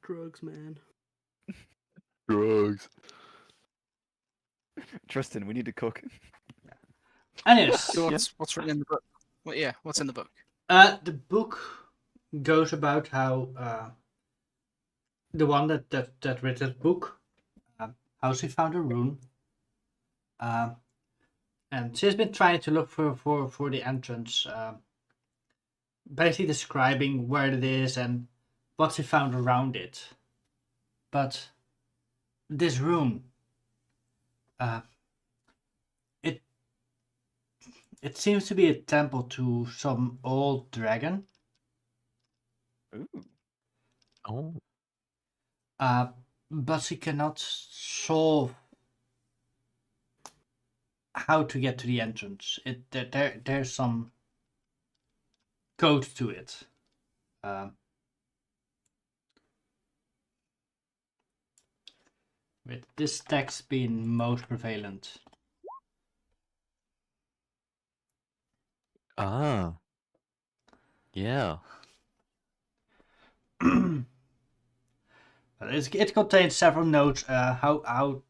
[SPEAKER 6] Drugs, man.
[SPEAKER 2] Drugs.
[SPEAKER 4] Tristan, we need to cook.
[SPEAKER 1] Anyways,
[SPEAKER 8] So what's written in the book? Well, yeah, what's in the book?
[SPEAKER 1] the book goes about how the one that read that book, how she found a rune, and she's been trying to look for the entrance, basically describing where it is and what she found around it. But this rune, it seems to be a temple to some old dragon.
[SPEAKER 4] Ooh.
[SPEAKER 2] Oh.
[SPEAKER 1] But she cannot solve how to get to the entrance. There's some code to it. With this text being most prevalent.
[SPEAKER 2] Ah. Yeah.
[SPEAKER 1] It contains several notes, how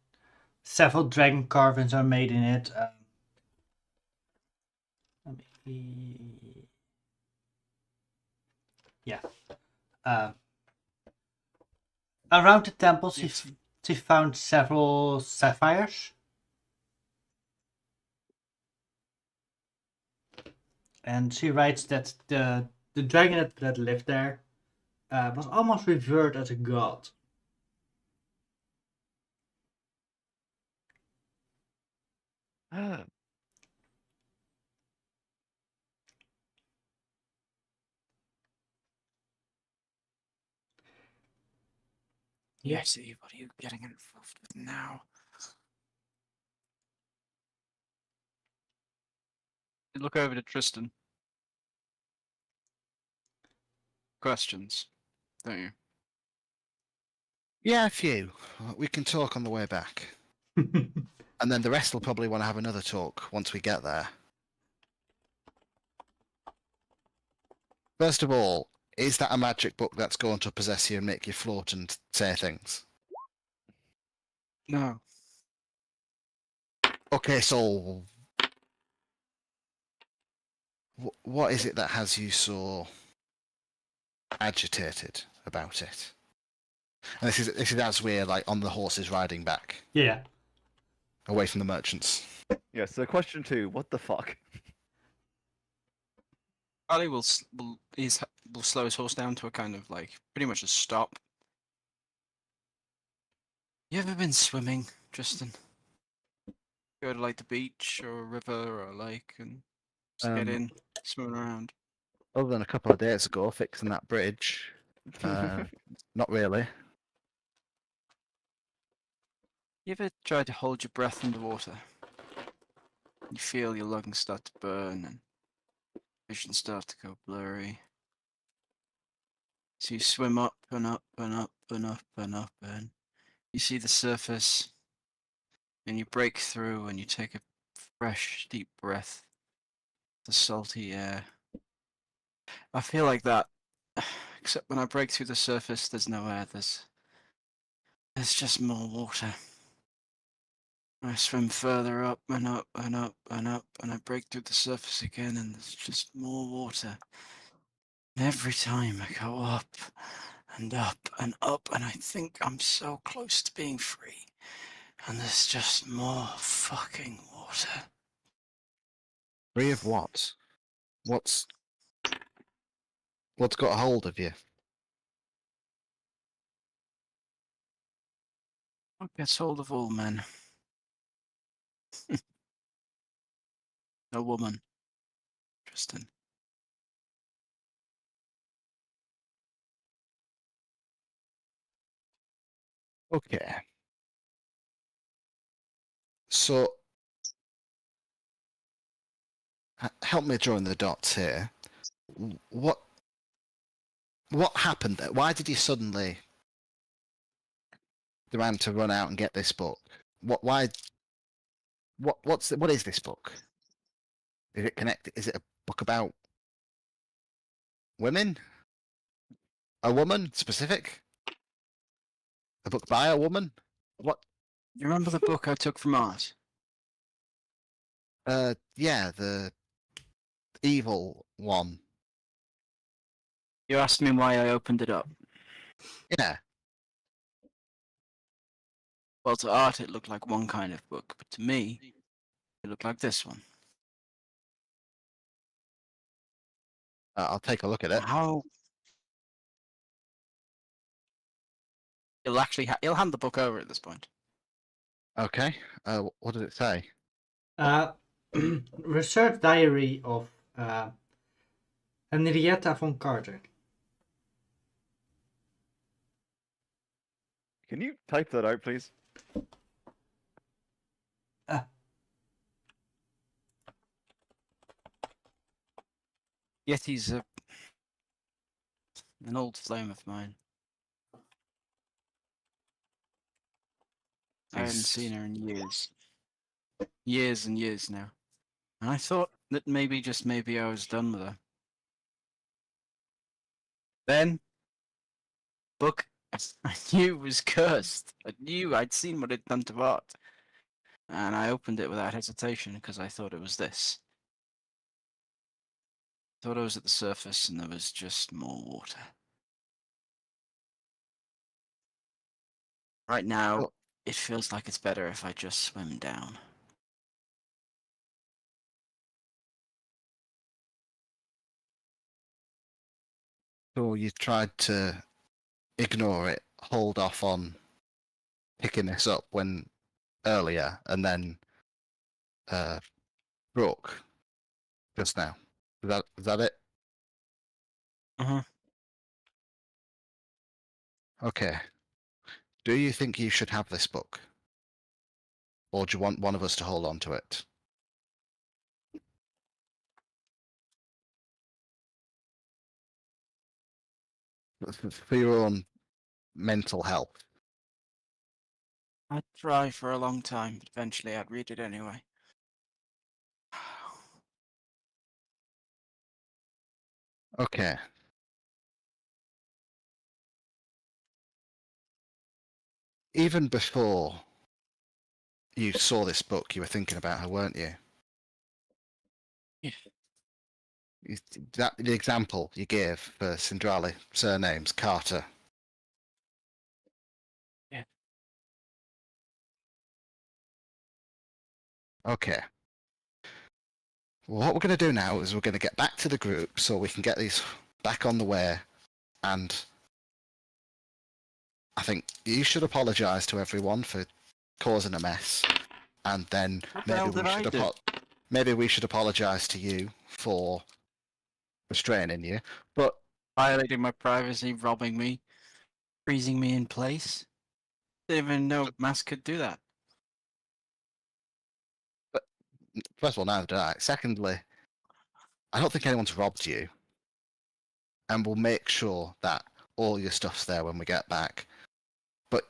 [SPEAKER 1] several dragon carvings are made in it. Yeah. Around the temple, she found several sapphires. and she writes that the dragon that lived there was almost revered as a god.
[SPEAKER 4] Ah,
[SPEAKER 8] Yeti, what are you getting involved with now? You look over to Tristan. Questions, don't you?
[SPEAKER 7] Yeah, a few. We can talk on the way back. And then the rest will probably want to have another talk once we get there. First of all, is that a magic book that's going to possess you and make you float and say things?
[SPEAKER 8] No.
[SPEAKER 7] Okay, so what is it that has you so agitated about it? And this is as we're like on the horses riding back
[SPEAKER 1] Yeah.
[SPEAKER 7] away from the merchants.
[SPEAKER 4] yeah. So question 2: what the fuck?
[SPEAKER 8] Ali will slow his horse down to a kind of like pretty much a stop. You ever been swimming, Tristan? Go to like the beach or a river or a lake and just get in, swim around.
[SPEAKER 7] Other than a couple of days ago fixing that bridge, not really.
[SPEAKER 8] You ever tried to hold your breath underwater? You feel your lungs start to burn and vision start to go blurry. So you swim up and up and up and up and up, and you see the surface, and you break through and you take a fresh, deep breath, the salty air. I feel like that, except when I break through the surface, there's no air, there's just more water. I swim further up and up and up and up, and I break through the surface again, and there's just more water. And every time I go up and up and up, and I think I'm so close to being free, and there's just more fucking water.
[SPEAKER 7] Free of what? What's got a hold of you?
[SPEAKER 8] What gets hold of all men? A woman, Tristan.
[SPEAKER 7] Okay. So, help me join the dots here. What happened there? Why did you suddenly demand to run out and get this book? What is this book? Is it connected? Is it a book about women? A woman specific? A book by a woman? What?
[SPEAKER 8] You remember the book I took from Art?
[SPEAKER 7] Yeah, the evil one.
[SPEAKER 8] You asked me why I opened it up.
[SPEAKER 7] Yeah.
[SPEAKER 8] Well, to Art it looked like one kind of book, but to me, it looked like this one.
[SPEAKER 7] I'll take a look at it.
[SPEAKER 8] How? He'll hand the book over at this point.
[SPEAKER 7] Okay. What did it say?
[SPEAKER 1] Research diary of Henrietta von Carter.
[SPEAKER 4] Can you type that out, please?
[SPEAKER 8] Yeti's an old flame of mine. I haven't seen her in years. Years and years now. And I thought that maybe, just maybe, I was done with her. Then, book I knew was cursed. I knew I'd seen what it'd done to Art. And I opened it without hesitation because I thought it was this. Thought I was at the surface and there was just more water. Right now,
[SPEAKER 7] Well-
[SPEAKER 8] it feels like it's better if I just swim down.
[SPEAKER 7] So you tried to ignore it, hold off on picking this up when earlier, and then broke just now. Is that it?
[SPEAKER 8] Uh-huh.
[SPEAKER 7] Okay. Do you think you should have this book? Or do you want one of us to hold on to it? For your own mental health.
[SPEAKER 8] I'd try for a long time, but eventually I'd read it anyway.
[SPEAKER 7] Okay. Even before you saw this book, you were thinking about her, weren't you?
[SPEAKER 8] Yeah.
[SPEAKER 7] The example you gave for Sindrali surnames, Carter.
[SPEAKER 8] Yeah.
[SPEAKER 7] Okay. What we're going to do now is we're going to get back to the group so we can get these back on the way, and I think you should apologise to everyone for causing a mess, and then
[SPEAKER 8] What the hell did I do?
[SPEAKER 7] maybe we should apologise to you for restraining you. But
[SPEAKER 8] Violating my privacy, robbing me, freezing me in place. Didn't even know Mask could do that.
[SPEAKER 7] first of all, neither did I. Secondly, I don't think anyone's robbed you, and we'll make sure that all your stuff's there when we get back. But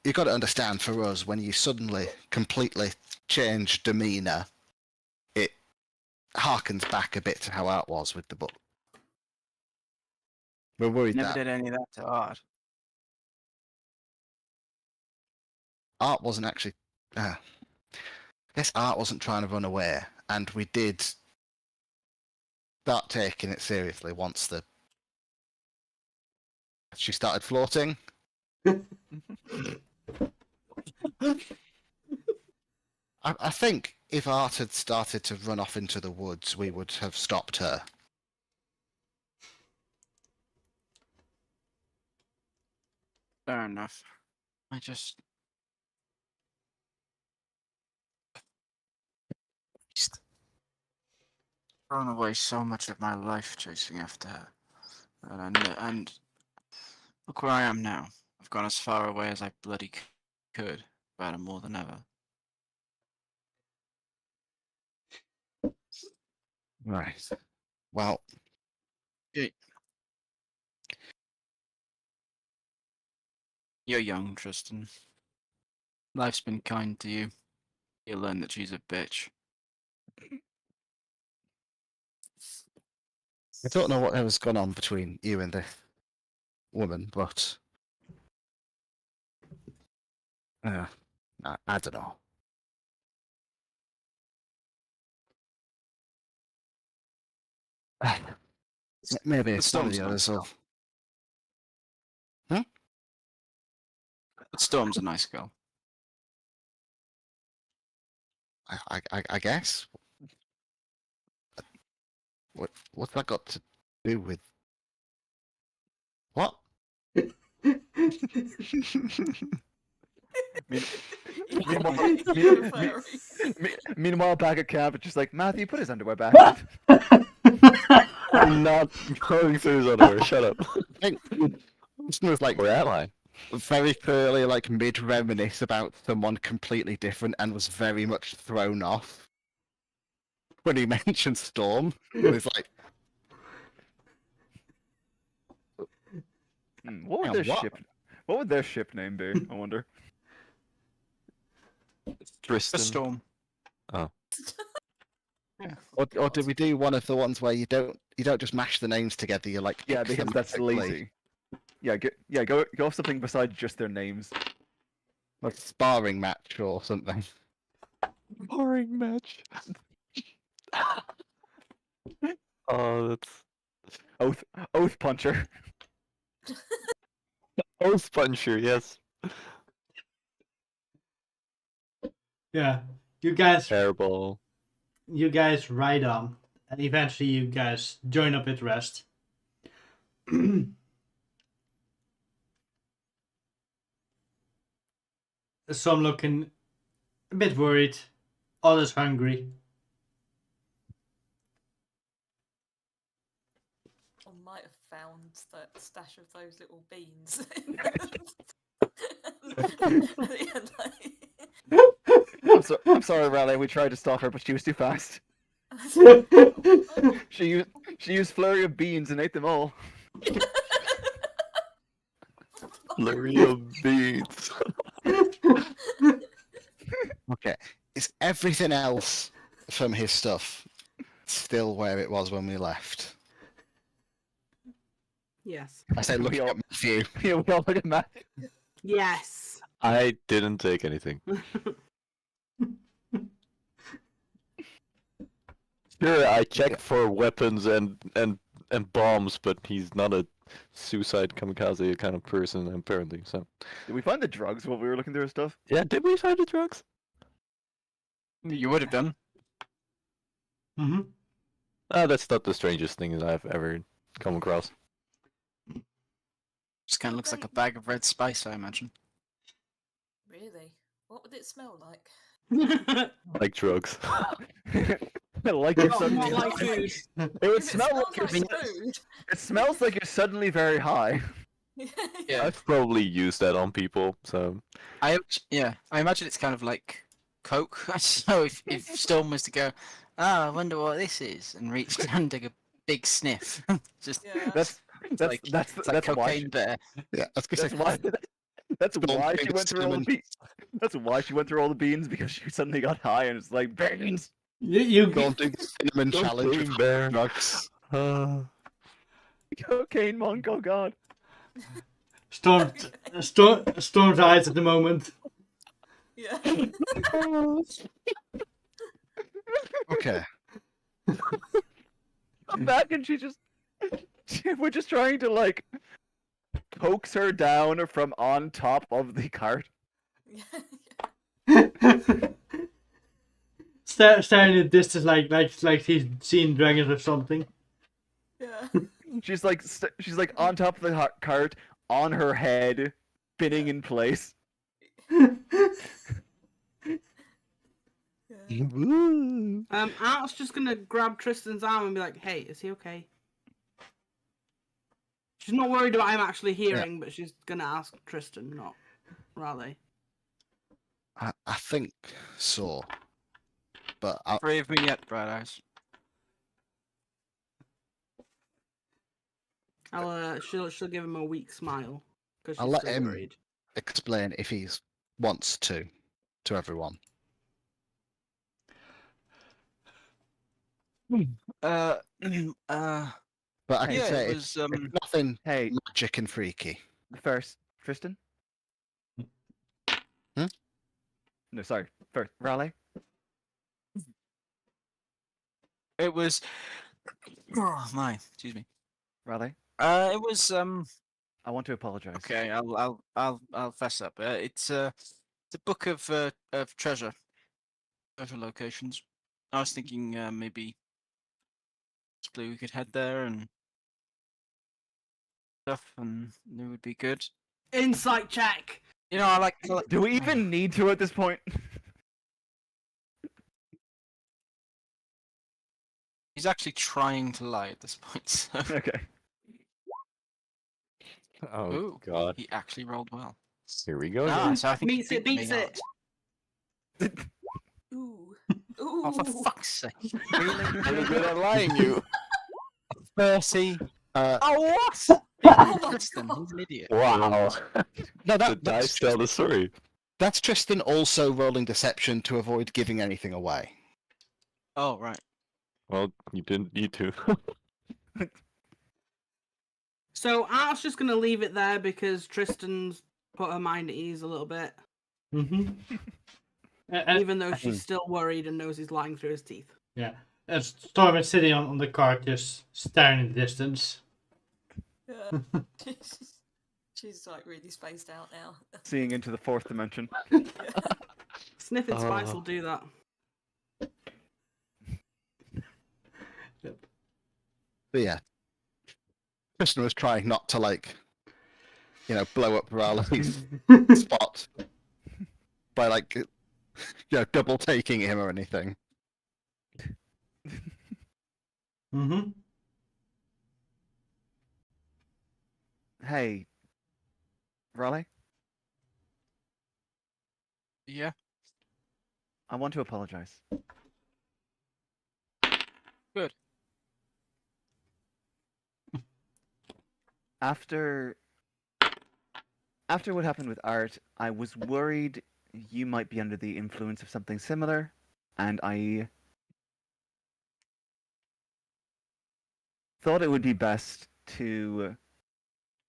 [SPEAKER 7] you've got to understand, for us, when you suddenly completely change demeanour, it harkens back a bit to how Art was with the book. We're worried
[SPEAKER 8] Never
[SPEAKER 7] that
[SPEAKER 8] did any of that to Art.
[SPEAKER 7] Art wasn't actually. I guess Art wasn't trying to run away, and we did start taking it seriously once she started floating. I think if Art had started to run off into the woods, we would have stopped her.
[SPEAKER 8] Fair enough. I just thrown away so much of my life chasing after her. And look where I am now. I've gone as far away as I bloody could about her more than ever.
[SPEAKER 7] Right. Well,
[SPEAKER 8] You're young, Tristan. Life's been kind to you. You'll learn that she's a bitch.
[SPEAKER 7] I don't know what was going on between you and this woman, but I don't know. Maybe
[SPEAKER 8] The
[SPEAKER 7] some of
[SPEAKER 8] Storm's
[SPEAKER 7] the
[SPEAKER 8] a
[SPEAKER 7] others
[SPEAKER 8] nice
[SPEAKER 7] will.
[SPEAKER 8] girl. The Storm's a nice girl.
[SPEAKER 7] I guess. What's that got to do with what?
[SPEAKER 4] Meanwhile, back at camp, it's just like, Matthew, put his underwear back.
[SPEAKER 2] I'm not going through his underwear. Shut up.
[SPEAKER 7] I think this was like
[SPEAKER 2] Where am I?
[SPEAKER 7] very clearly like mid-reminisce about someone completely different and was very much thrown off when he mentioned Storm. It's like,
[SPEAKER 4] What would
[SPEAKER 7] Yeah,
[SPEAKER 4] their
[SPEAKER 7] what?
[SPEAKER 4] ship? What would their ship name be? I wonder.
[SPEAKER 8] The
[SPEAKER 2] Tristan.
[SPEAKER 8] Storm.
[SPEAKER 7] or did we do one of the ones where you don't just mash the names together? You like
[SPEAKER 4] Yeah,
[SPEAKER 7] fix
[SPEAKER 4] because
[SPEAKER 7] them
[SPEAKER 4] that's
[SPEAKER 7] quickly?
[SPEAKER 4] lazy. Yeah, go off something besides just their names.
[SPEAKER 7] Like sparring match or something.
[SPEAKER 2] Boring match. Oh, that's
[SPEAKER 4] Oath puncher.
[SPEAKER 2] Oath Puncher. Yes.
[SPEAKER 1] Yeah, you guys
[SPEAKER 2] Terrible.
[SPEAKER 1] ride on, and eventually you guys join up with rest. Some looking a bit worried, others hungry.
[SPEAKER 5] I might have found that stash of those little beans.
[SPEAKER 4] I'm sorry, Raleigh. We tried to stop her, but she was too fast. She used flurry of beans and ate them all.
[SPEAKER 2] Flurry of beans.
[SPEAKER 7] Okay. Is everything else from his stuff still where it was when we left?
[SPEAKER 6] Yes.
[SPEAKER 7] I say, look
[SPEAKER 4] We all-
[SPEAKER 7] at Matthew.
[SPEAKER 4] Yeah, we all look at Matt.
[SPEAKER 6] Yes.
[SPEAKER 2] I didn't take anything. Sure, I checked for weapons and bombs, but he's not a suicide kamikaze kind of person apparently. So
[SPEAKER 4] Did we find the drugs while we were looking through his stuff?
[SPEAKER 2] yeah, did we find the drugs?
[SPEAKER 8] You would have done.
[SPEAKER 1] Mm-hmm.
[SPEAKER 2] That's not the strangest thing that I've ever come across.
[SPEAKER 8] Just kind of looks like a bag of red spice, I imagine.
[SPEAKER 5] Really? What would it smell like?
[SPEAKER 2] Like drugs.
[SPEAKER 4] Like you're
[SPEAKER 6] Not
[SPEAKER 4] suddenly.
[SPEAKER 6] like food.
[SPEAKER 4] It would
[SPEAKER 5] If it
[SPEAKER 4] smell like
[SPEAKER 5] smells
[SPEAKER 4] you're.
[SPEAKER 5] like food.
[SPEAKER 4] It smells like you're suddenly very high.
[SPEAKER 8] Yeah.
[SPEAKER 2] I've probably used that on people, so
[SPEAKER 8] I imagine it's kind of like Coke. So if Storm was to go, I wonder what this is, and reach down and take a big sniff, just
[SPEAKER 5] Yeah.
[SPEAKER 4] That's
[SPEAKER 8] it's like
[SPEAKER 4] that's
[SPEAKER 8] like
[SPEAKER 4] why.
[SPEAKER 8] cocaine bear.
[SPEAKER 7] Yeah, I was gonna
[SPEAKER 4] That's
[SPEAKER 7] say,
[SPEAKER 4] why. That's
[SPEAKER 7] Don't
[SPEAKER 4] why
[SPEAKER 7] think
[SPEAKER 4] she went
[SPEAKER 7] it's
[SPEAKER 4] through all the
[SPEAKER 7] cinnamon.
[SPEAKER 4] beans. That's why she went through all the beans, because she suddenly got high and it's like beans.
[SPEAKER 1] You
[SPEAKER 7] Don't do the cinnamon challenge with
[SPEAKER 2] bear.
[SPEAKER 7] drugs.
[SPEAKER 4] Cocaine monk. Oh god.
[SPEAKER 1] Storm's eyes at the moment.
[SPEAKER 5] Yeah.
[SPEAKER 7] Okay.
[SPEAKER 4] I'm back and we're just trying to like coax her down from on top of the cart.
[SPEAKER 1] Staring at distance like he's seen dragons or something.
[SPEAKER 5] Yeah.
[SPEAKER 4] She's like on top of the cart, on her head, spinning in place.
[SPEAKER 5] Yeah.
[SPEAKER 6] Art's just gonna grab Tristan's arm and be like, "Hey, is he okay?" She's not worried about him actually hearing, but she's gonna ask Tristan, not Raleigh.
[SPEAKER 7] I think so. But I,
[SPEAKER 8] Brave me yet, bright eyes.
[SPEAKER 6] She'll give him a weak smile because she's
[SPEAKER 7] I'll let
[SPEAKER 6] still
[SPEAKER 7] him-
[SPEAKER 6] worried.
[SPEAKER 7] explain if he wants to everyone.
[SPEAKER 8] Uh,
[SPEAKER 7] But I can
[SPEAKER 8] yeah,
[SPEAKER 7] say
[SPEAKER 8] it
[SPEAKER 7] it's
[SPEAKER 8] was
[SPEAKER 7] nothing
[SPEAKER 4] Hey,
[SPEAKER 7] magic and freaky.
[SPEAKER 4] first, Tristan?
[SPEAKER 7] Hmm?
[SPEAKER 4] No, sorry. First, Raleigh?
[SPEAKER 8] it was. Oh my, excuse me.
[SPEAKER 4] Raleigh?
[SPEAKER 8] It was
[SPEAKER 4] I want to apologize.
[SPEAKER 8] Okay, I'll fess up. It's a book of treasure locations. I was thinking maybe possibly we could head there and stuff, and it would be good.
[SPEAKER 6] Insight check.
[SPEAKER 8] You know, I like.
[SPEAKER 4] Do we even need to at this point?
[SPEAKER 8] He's actually trying to lie at this point. So.
[SPEAKER 4] Okay.
[SPEAKER 2] Oh
[SPEAKER 8] Ooh,
[SPEAKER 2] god.
[SPEAKER 8] he actually rolled well.
[SPEAKER 2] Here we go.
[SPEAKER 8] Ah,
[SPEAKER 2] again.
[SPEAKER 8] so I think he
[SPEAKER 6] Beats it,
[SPEAKER 8] beat me
[SPEAKER 6] beats
[SPEAKER 8] out.
[SPEAKER 6] it.
[SPEAKER 5] Ooh. Ooh.
[SPEAKER 8] Oh, for fuck's sake!
[SPEAKER 2] I'm good at lying, you.
[SPEAKER 8] 30.
[SPEAKER 7] Uh,
[SPEAKER 8] Oh, what?
[SPEAKER 5] Oh my
[SPEAKER 8] Tristan,
[SPEAKER 5] God.
[SPEAKER 8] he's an idiot.
[SPEAKER 2] Wow.
[SPEAKER 7] no,
[SPEAKER 2] The
[SPEAKER 7] that's
[SPEAKER 2] dice tell the story.
[SPEAKER 7] that's Tristan also rolling deception to avoid giving anything away.
[SPEAKER 8] Oh, right.
[SPEAKER 2] Well, you didn't need to.
[SPEAKER 6] So Art's just gonna leave it there because Tristan's put her mind at ease a little bit,
[SPEAKER 1] Mm-hmm.
[SPEAKER 6] even though she's still worried and knows he's lying through his teeth.
[SPEAKER 1] Yeah. Storm is sitting on the cart, just staring in the distance.
[SPEAKER 5] Yeah. She's like really spaced out now.
[SPEAKER 4] Seeing into the fourth dimension.
[SPEAKER 6] Sniffing spice
[SPEAKER 2] Oh.
[SPEAKER 6] will do that.
[SPEAKER 7] But yeah, Tristan was trying not to like, blow up Raleigh's spot by like, double taking him or anything.
[SPEAKER 1] Mm-hmm.
[SPEAKER 4] Hey, Raleigh,
[SPEAKER 8] Yeah.
[SPEAKER 4] I want to apologize.
[SPEAKER 8] Good.
[SPEAKER 4] After what happened with Art, I was worried you might be under the influence of something similar, and I thought it would be best to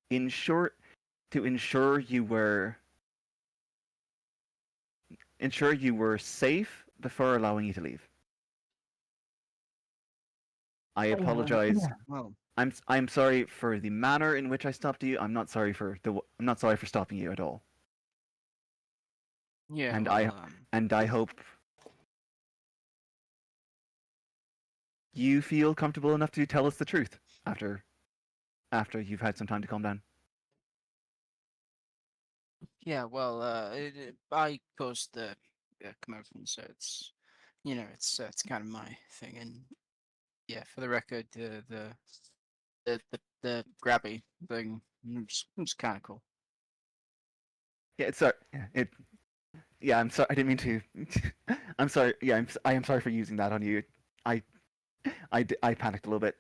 [SPEAKER 4] ensure you were safe before allowing you to leave. I apologize.
[SPEAKER 8] Well,
[SPEAKER 4] I'm sorry for the manner in which I stopped you. I'm not sorry for stopping you at all.
[SPEAKER 8] yeah.
[SPEAKER 4] And
[SPEAKER 8] well,
[SPEAKER 4] I hope you feel comfortable enough to tell us the truth after you've had some time to calm down.
[SPEAKER 8] Yeah, well, I caused the commotion, so it's, it's kind of my thing. And yeah, for the record, the grabby thing was kind of cool.
[SPEAKER 4] Yeah, it's sorry. Yeah, I'm sorry. I didn't mean to. I'm sorry. Yeah, I am sorry for using that on you. I panicked a little bit.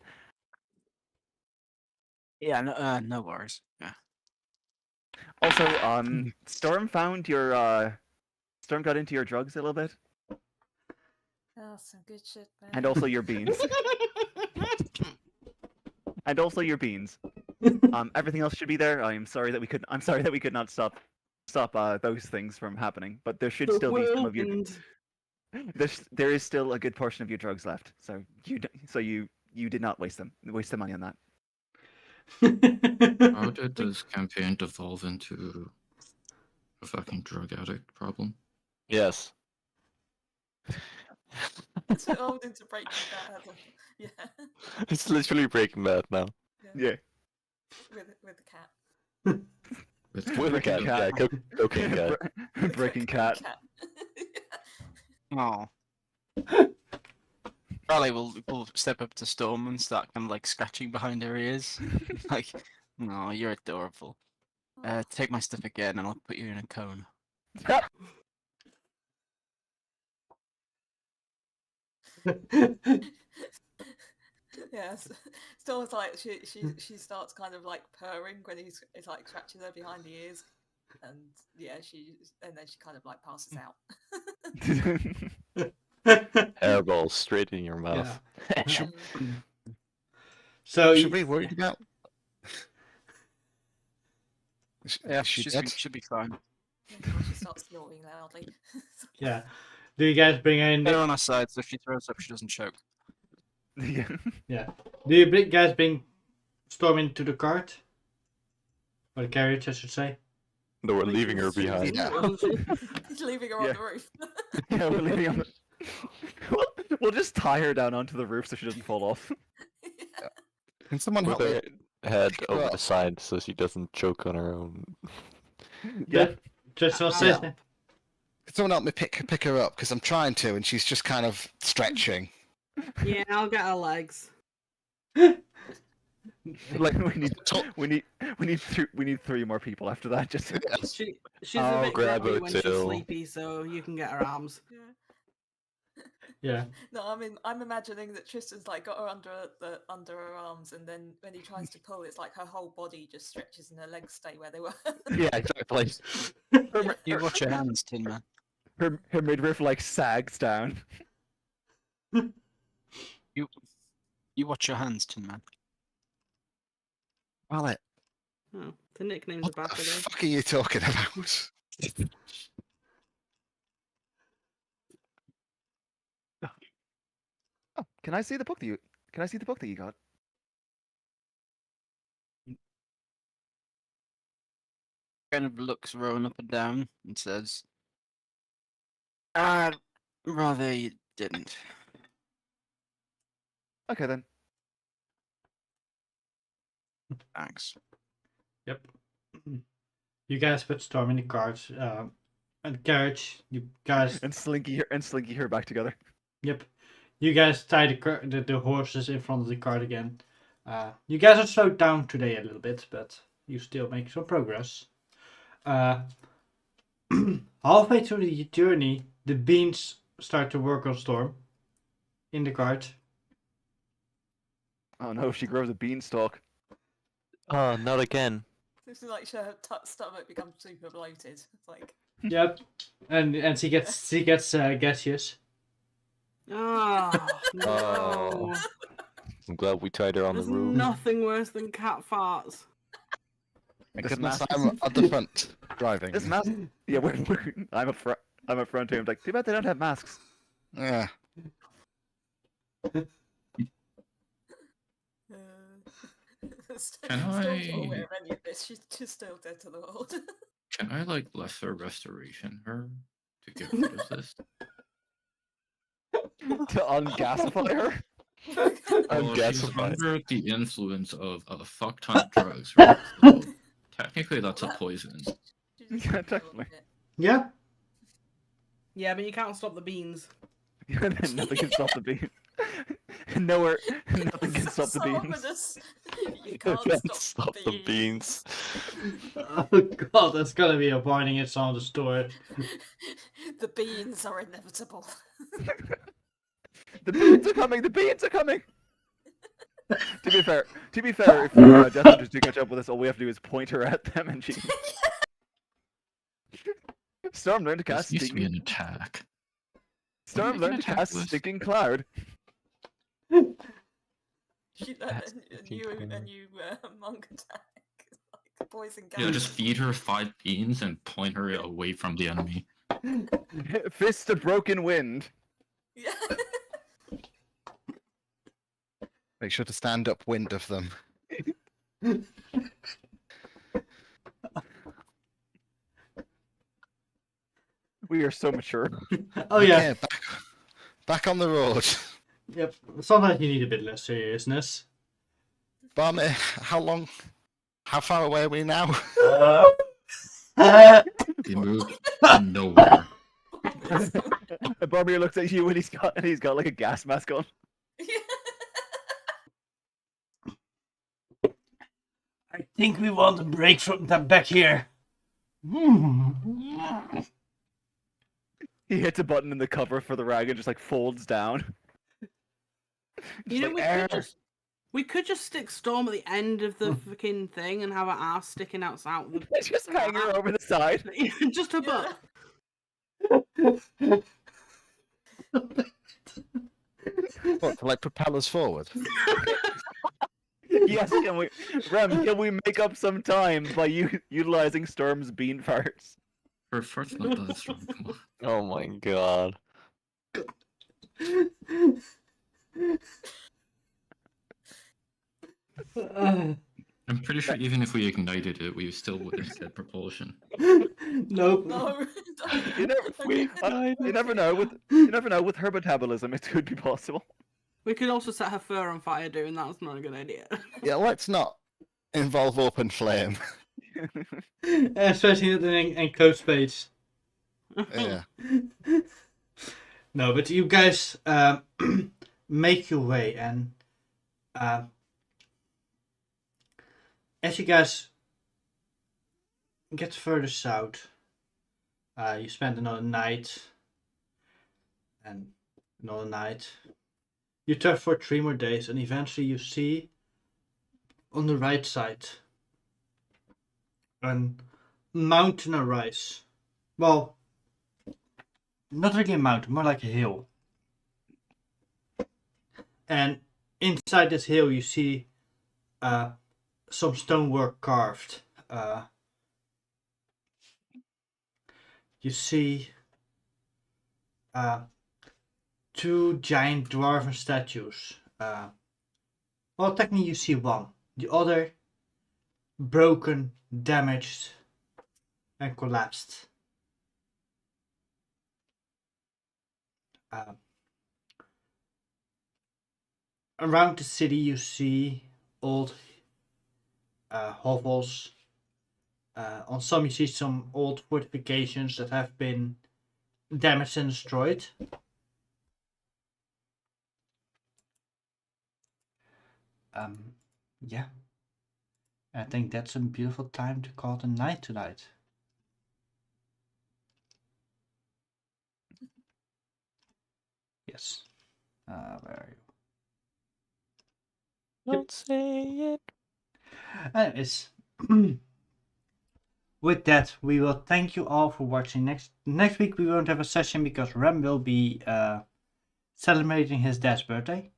[SPEAKER 8] Yeah, no worries. Yeah.
[SPEAKER 4] Also, Storm got into your drugs a little bit,
[SPEAKER 5] Oh, some good shit, man.
[SPEAKER 4] and also your beans, and also your beans. Everything else should be there. I'm sorry that we could not stop those things from happening, but there should still be some of your. There is still a good portion of your drugs left, so you did not waste the money on that.
[SPEAKER 3] How did this campaign devolve into a fucking drug addict problem?
[SPEAKER 2] Yes.
[SPEAKER 5] It's evolved into Breaking Bad. Yeah,
[SPEAKER 2] It's literally Breaking Bad now.
[SPEAKER 4] Yeah.
[SPEAKER 5] with the cat.
[SPEAKER 3] With
[SPEAKER 2] With a
[SPEAKER 4] Breaking
[SPEAKER 2] cat.
[SPEAKER 4] Cat.
[SPEAKER 2] Yeah, cocaine cat.
[SPEAKER 4] Breaking Cat.
[SPEAKER 8] Oh. Riley will step up to Storm and start kind of like scratching behind her ears. Like, no, you're adorable. Take my stuff again and I'll put you in a cone.
[SPEAKER 5] Yes, Storm's like she starts kind of like purring when he's like scratching her behind the ears, and yeah, then she kind of like passes out.
[SPEAKER 2] Hairball straight in your mouth.
[SPEAKER 1] Yeah.
[SPEAKER 5] And
[SPEAKER 1] So
[SPEAKER 7] Should we worry about?
[SPEAKER 8] Yeah,
[SPEAKER 7] She
[SPEAKER 8] she's
[SPEAKER 7] dead?
[SPEAKER 8] should be fine.
[SPEAKER 5] she starts snoring loudly.
[SPEAKER 1] yeah, do you guys bring in?
[SPEAKER 8] Get her on our side so if she throws up, she doesn't choke.
[SPEAKER 4] Yeah.
[SPEAKER 1] Yeah, do you guys bring Storm into the cart or the carriage, I should say?
[SPEAKER 2] No, we're leaving her behind.
[SPEAKER 7] Yeah.
[SPEAKER 5] He's leaving her on
[SPEAKER 4] Yeah.
[SPEAKER 5] the roof.
[SPEAKER 4] Yeah, we're leaving on the... we'll just tie her down onto the roof so she doesn't fall off.
[SPEAKER 5] Yeah.
[SPEAKER 7] Can someone
[SPEAKER 2] With
[SPEAKER 7] help
[SPEAKER 2] her
[SPEAKER 7] me?
[SPEAKER 2] head
[SPEAKER 7] pick her
[SPEAKER 2] over
[SPEAKER 7] up?
[SPEAKER 2] the side so she doesn't choke on her own.
[SPEAKER 4] Yeah.
[SPEAKER 1] Just what
[SPEAKER 7] Yeah.
[SPEAKER 1] says
[SPEAKER 7] Can someone help me pick her up? Because I'm trying to, and she's just kind of stretching.
[SPEAKER 6] Yeah, I'll get her legs.
[SPEAKER 4] Like we need 3 more people after that. Just
[SPEAKER 6] She's
[SPEAKER 2] I'll
[SPEAKER 6] a bit
[SPEAKER 2] grab
[SPEAKER 6] groggy
[SPEAKER 2] her
[SPEAKER 6] when she's
[SPEAKER 2] too.
[SPEAKER 6] sleepy, so you can get her arms.
[SPEAKER 5] Yeah.
[SPEAKER 1] Yeah.
[SPEAKER 5] No, I mean I'm imagining that Tristan's like got her under her arms, and then when he tries to pull, it's like her whole body just stretches and her legs stay where they were.
[SPEAKER 2] Yeah, exactly.
[SPEAKER 8] You watch your hands, Tin Man.
[SPEAKER 4] her midriff like sags down.
[SPEAKER 8] You watch your hands, Tin Man.
[SPEAKER 7] Well,
[SPEAKER 6] Oh, the nickname's
[SPEAKER 7] what
[SPEAKER 6] a bad
[SPEAKER 7] the
[SPEAKER 6] today.
[SPEAKER 7] fuck are you talking about?
[SPEAKER 4] Oh, can I see the book that you got?
[SPEAKER 8] Kind of looks Rowan up and down and says, rather you didn't.
[SPEAKER 4] Okay then.
[SPEAKER 8] Thanks.
[SPEAKER 1] Yep. You guys put Storm in the cart, and carriage. You guys,
[SPEAKER 4] And Slinky her back together.
[SPEAKER 1] yep. You guys tie the horses in front of the cart again. You guys are slowed down today a little bit, but you still make some progress. Halfway through the journey, the beans start to work on Storm in the cart.
[SPEAKER 4] Oh no, she grows a beanstalk.
[SPEAKER 2] Oh, not again.
[SPEAKER 5] This is like her stomach becomes super bloated. It's like
[SPEAKER 1] Yep, and she gets gaseous.
[SPEAKER 6] Oh, no.
[SPEAKER 2] Oh. I'm glad we tied her on
[SPEAKER 6] There's
[SPEAKER 2] the roof.
[SPEAKER 6] nothing worse than cat farts.
[SPEAKER 4] This
[SPEAKER 7] Christmas,
[SPEAKER 4] mask-
[SPEAKER 7] I'm at the front driving.
[SPEAKER 4] This mask. Yeah, I'm up front. I'm up front too. I'm like, too bad they don't have masks.
[SPEAKER 7] Yeah.
[SPEAKER 5] Can
[SPEAKER 3] I-
[SPEAKER 5] aware of any of this. She's still dead to the world.
[SPEAKER 3] Can I like lesser restoration her to get rid of this?
[SPEAKER 4] To ungasify her.
[SPEAKER 3] Well, she's
[SPEAKER 2] Ungasify.
[SPEAKER 3] under the influence of a fuck ton of drugs, right? So technically, that's a poison.
[SPEAKER 5] She's just
[SPEAKER 4] Yeah,
[SPEAKER 5] a little
[SPEAKER 4] definitely.
[SPEAKER 5] bit.
[SPEAKER 1] Yeah.
[SPEAKER 6] Yeah, but you can't stop the beans.
[SPEAKER 4] Nothing can stop the bean. Nowhere. Nothing can stop the
[SPEAKER 5] So
[SPEAKER 4] beans.
[SPEAKER 5] ominous. You can't
[SPEAKER 2] Can't
[SPEAKER 5] stop,
[SPEAKER 2] the beans.
[SPEAKER 1] Oh god, that's gonna be a warning. It's on the store.
[SPEAKER 5] The beans are inevitable.
[SPEAKER 4] The beans are coming. The beans are coming. To be fair, if Death Hunters do catch up with us, all we have to do is point her at them, and she. Storm learned to
[SPEAKER 3] This
[SPEAKER 4] cast
[SPEAKER 3] needs to be
[SPEAKER 4] stinking.
[SPEAKER 3] an attack.
[SPEAKER 4] Storm
[SPEAKER 3] Make an
[SPEAKER 4] learned to
[SPEAKER 3] attack
[SPEAKER 4] cast
[SPEAKER 3] list.
[SPEAKER 4] stinking cloud.
[SPEAKER 5] A new monk attack. Like poison gas.
[SPEAKER 3] Yeah, just feed her 5 beans and point her away from the enemy.
[SPEAKER 4] Fist of broken wind.
[SPEAKER 5] Yeah.
[SPEAKER 7] Make sure to stand upwind of them.
[SPEAKER 4] We are so mature.
[SPEAKER 1] Oh yeah.
[SPEAKER 7] Okay, back on the road.
[SPEAKER 1] Yep. Sometimes you need a bit less seriousness.
[SPEAKER 7] Barmiirr, how far away are we now?
[SPEAKER 3] They moved to nowhere.
[SPEAKER 4] Barmiirr looks at you and he's got like a gas mask on.
[SPEAKER 1] I think we want a break from that back here.
[SPEAKER 4] He hits a button in the cover for the rag and just like folds down.
[SPEAKER 6] You know,
[SPEAKER 4] Just like, "Air."
[SPEAKER 6] we could just stick Storm at the end of the fucking thing and have her ass sticking outside.
[SPEAKER 4] Just hang her over the side.
[SPEAKER 6] Just her butt.
[SPEAKER 7] What, to like propel us forward?
[SPEAKER 4] Yes, can we make up some time by utilizing Storm's bean farts?
[SPEAKER 3] Her fart's not that strong. Come on.
[SPEAKER 2] Oh my god.
[SPEAKER 3] I'm pretty sure even if we ignited it, we still wouldn't get propulsion.
[SPEAKER 1] Nope.
[SPEAKER 5] No.
[SPEAKER 4] You never know with her metabolism it could be possible.
[SPEAKER 6] We could also set her fur on fire, doing that's not a good idea.
[SPEAKER 7] Yeah, let's not involve open flame.
[SPEAKER 1] Especially in an enclosed space.
[SPEAKER 7] Yeah.
[SPEAKER 1] No, but you guys make your way, and as you guys get further south, you spend another night and another night. You travel for 3 more days, and eventually you see on the right side a mountain arise. Well, not really a mountain, more like a hill. And inside this hill you see some stonework carved. You see 2 giant dwarven statues. Well, technically you see one. The other broken, damaged, and collapsed. Around the city you see old hovels. On some you see some old fortifications that have been damaged and destroyed. Yeah. I think that's a beautiful time to call it a night tonight. Yes. Where are you?
[SPEAKER 2] Don't say it.
[SPEAKER 1] Anyways, with that, we will thank you all for watching. Next week we won't have a session because Rem will be celebrating his dad's birthday,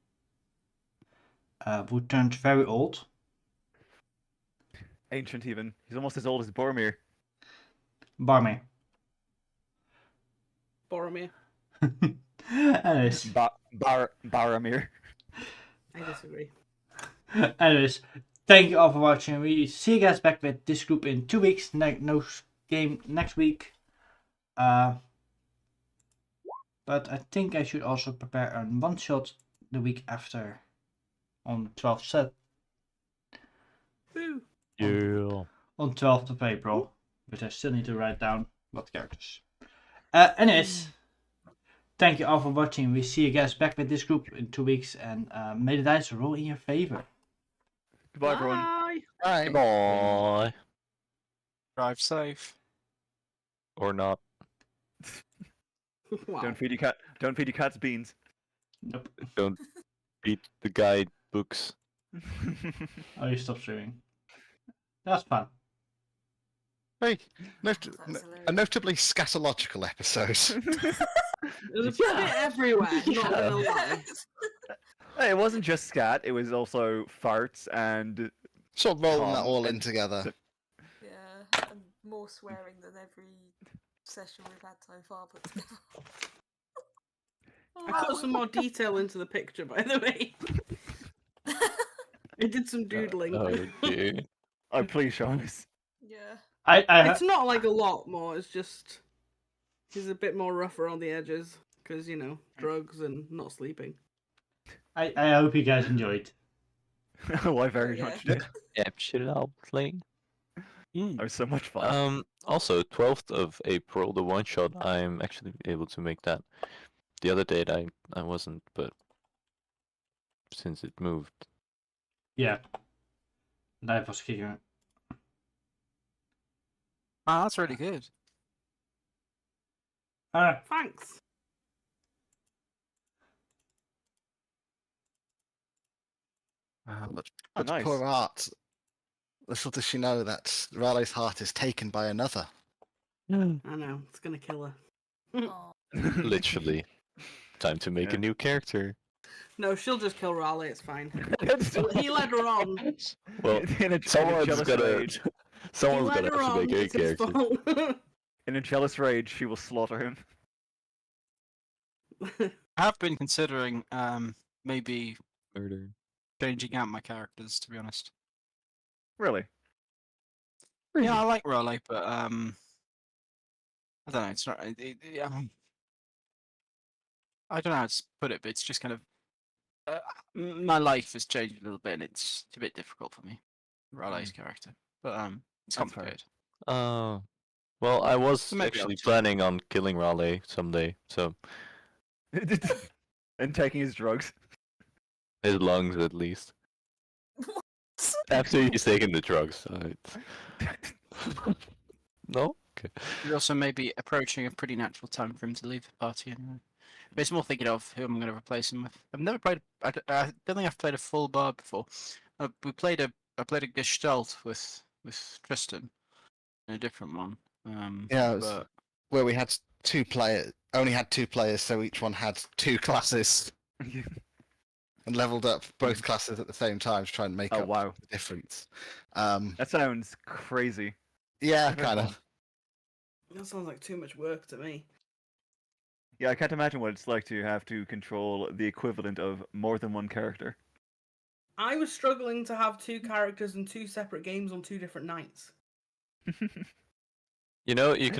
[SPEAKER 1] who turned very old.
[SPEAKER 4] Ancient even. He's almost as old as Barmiirr.
[SPEAKER 1] Barmiirr.
[SPEAKER 6] Boromir.
[SPEAKER 1] Anyways,
[SPEAKER 4] Barmiirr.
[SPEAKER 6] I disagree.
[SPEAKER 1] anyways, thank you all for watching. We see you guys back with this group in 2 weeks. No game next week. But I think I should also prepare a one shot the week after on 12th set.
[SPEAKER 6] Woo.
[SPEAKER 2] Yeah.
[SPEAKER 1] On 12th of April, but I still need to write down what characters. Anyways, thank you all for watching. We see you guys back with this group in 2 weeks, and may the dice roll in your favor.
[SPEAKER 4] Goodbye, everyone.
[SPEAKER 6] Bye.
[SPEAKER 7] Right.
[SPEAKER 2] Bye.
[SPEAKER 8] Drive safe.
[SPEAKER 2] Or not.
[SPEAKER 6] Wow.
[SPEAKER 4] Don't feed your cats beans.
[SPEAKER 1] Nope.
[SPEAKER 2] Don't beat the guide books.
[SPEAKER 1] Oh, you stopped streaming. That's fun.
[SPEAKER 7] Very
[SPEAKER 5] That's hilarious.
[SPEAKER 7] a notably scatological episode.
[SPEAKER 6] There's a bit everywhere, not gonna lie.
[SPEAKER 4] Hey, it wasn't just scat, it was also farts and
[SPEAKER 7] Sort of rolling that
[SPEAKER 4] Calm
[SPEAKER 7] all in
[SPEAKER 4] and-
[SPEAKER 7] together.
[SPEAKER 5] Yeah, and more swearing than every session we've had so far put together.
[SPEAKER 6] I put some more detail into the picture, by the way. I did some doodling.
[SPEAKER 2] Oh dear.
[SPEAKER 4] Oh, please show us.
[SPEAKER 5] Yeah.
[SPEAKER 6] It's not like a lot more, it's just he's a bit more rougher on the edges because, drugs and not sleeping.
[SPEAKER 1] I hope you guys enjoyed.
[SPEAKER 4] Oh, I very
[SPEAKER 5] Yeah.
[SPEAKER 4] much did.
[SPEAKER 2] Absolutely.
[SPEAKER 4] That was so much fun.
[SPEAKER 2] Also, 12th of April, the one shot, I'm actually able to make that. The other date I wasn't, but since it moved.
[SPEAKER 1] Yeah. Life was kicking.
[SPEAKER 8] Wow, that's really good.
[SPEAKER 1] Alright.
[SPEAKER 6] Thanks.
[SPEAKER 7] But
[SPEAKER 4] Oh, nice.
[SPEAKER 7] poor Art. Little does she know that Raleigh's heart is taken by another.
[SPEAKER 6] I know, it's gonna kill her.
[SPEAKER 5] Oh,
[SPEAKER 2] Literally. Time to make
[SPEAKER 4] Yeah.
[SPEAKER 2] a new character.
[SPEAKER 6] No, she'll just kill Raleigh, it's fine. He led her on.
[SPEAKER 2] Well,
[SPEAKER 4] in a
[SPEAKER 2] someone's
[SPEAKER 4] jealous
[SPEAKER 2] gonna
[SPEAKER 4] rage.
[SPEAKER 6] He
[SPEAKER 2] someone's
[SPEAKER 6] led
[SPEAKER 2] gonna
[SPEAKER 6] her
[SPEAKER 2] have to
[SPEAKER 6] on,
[SPEAKER 2] make a
[SPEAKER 6] it's his
[SPEAKER 2] character.
[SPEAKER 6] fault.
[SPEAKER 4] In a jealous rage, she will slaughter him.
[SPEAKER 8] I have been considering maybe
[SPEAKER 2] Murder.
[SPEAKER 8] changing out my characters, to be honest.
[SPEAKER 4] Really?
[SPEAKER 8] Yeah, I like Raleigh, but I don't know. It's not. I don't know how to put it, but it's just kind of my life has changed a little bit, and it's a bit difficult for me. Raleigh's character, but it's
[SPEAKER 4] That's fair.
[SPEAKER 8] complicated.
[SPEAKER 2] Oh. Well, I was
[SPEAKER 8] So maybe I'll
[SPEAKER 2] actually
[SPEAKER 8] change.
[SPEAKER 2] planning on killing Raleigh someday, so
[SPEAKER 4] And taking his drugs.
[SPEAKER 2] his lungs at least. After he's taken the drugs. So it's... No? Okay.
[SPEAKER 8] You're also maybe approaching a pretty natural time for him to leave the party anyway. But it's more thinking of who I'm going to replace him with. I've never played. I don't think I've played a full bard before. I played a Gestalt with Tristan, in a different one.
[SPEAKER 7] Yeah, it was
[SPEAKER 8] but
[SPEAKER 7] where we had only had two players, so each one had two classes and leveled up both classes at the same time to try and make
[SPEAKER 4] Oh,
[SPEAKER 7] up
[SPEAKER 4] wow.
[SPEAKER 7] the difference.
[SPEAKER 4] That sounds crazy.
[SPEAKER 7] Yeah,
[SPEAKER 4] Very
[SPEAKER 7] kind
[SPEAKER 4] fun.
[SPEAKER 7] of.
[SPEAKER 6] That sounds like too much work to me.
[SPEAKER 4] Yeah, I can't imagine what it's like to have to control the equivalent of more than one character.
[SPEAKER 6] I was struggling to have 2 characters in 2 separate games on 2 different nights.
[SPEAKER 2] You know, you can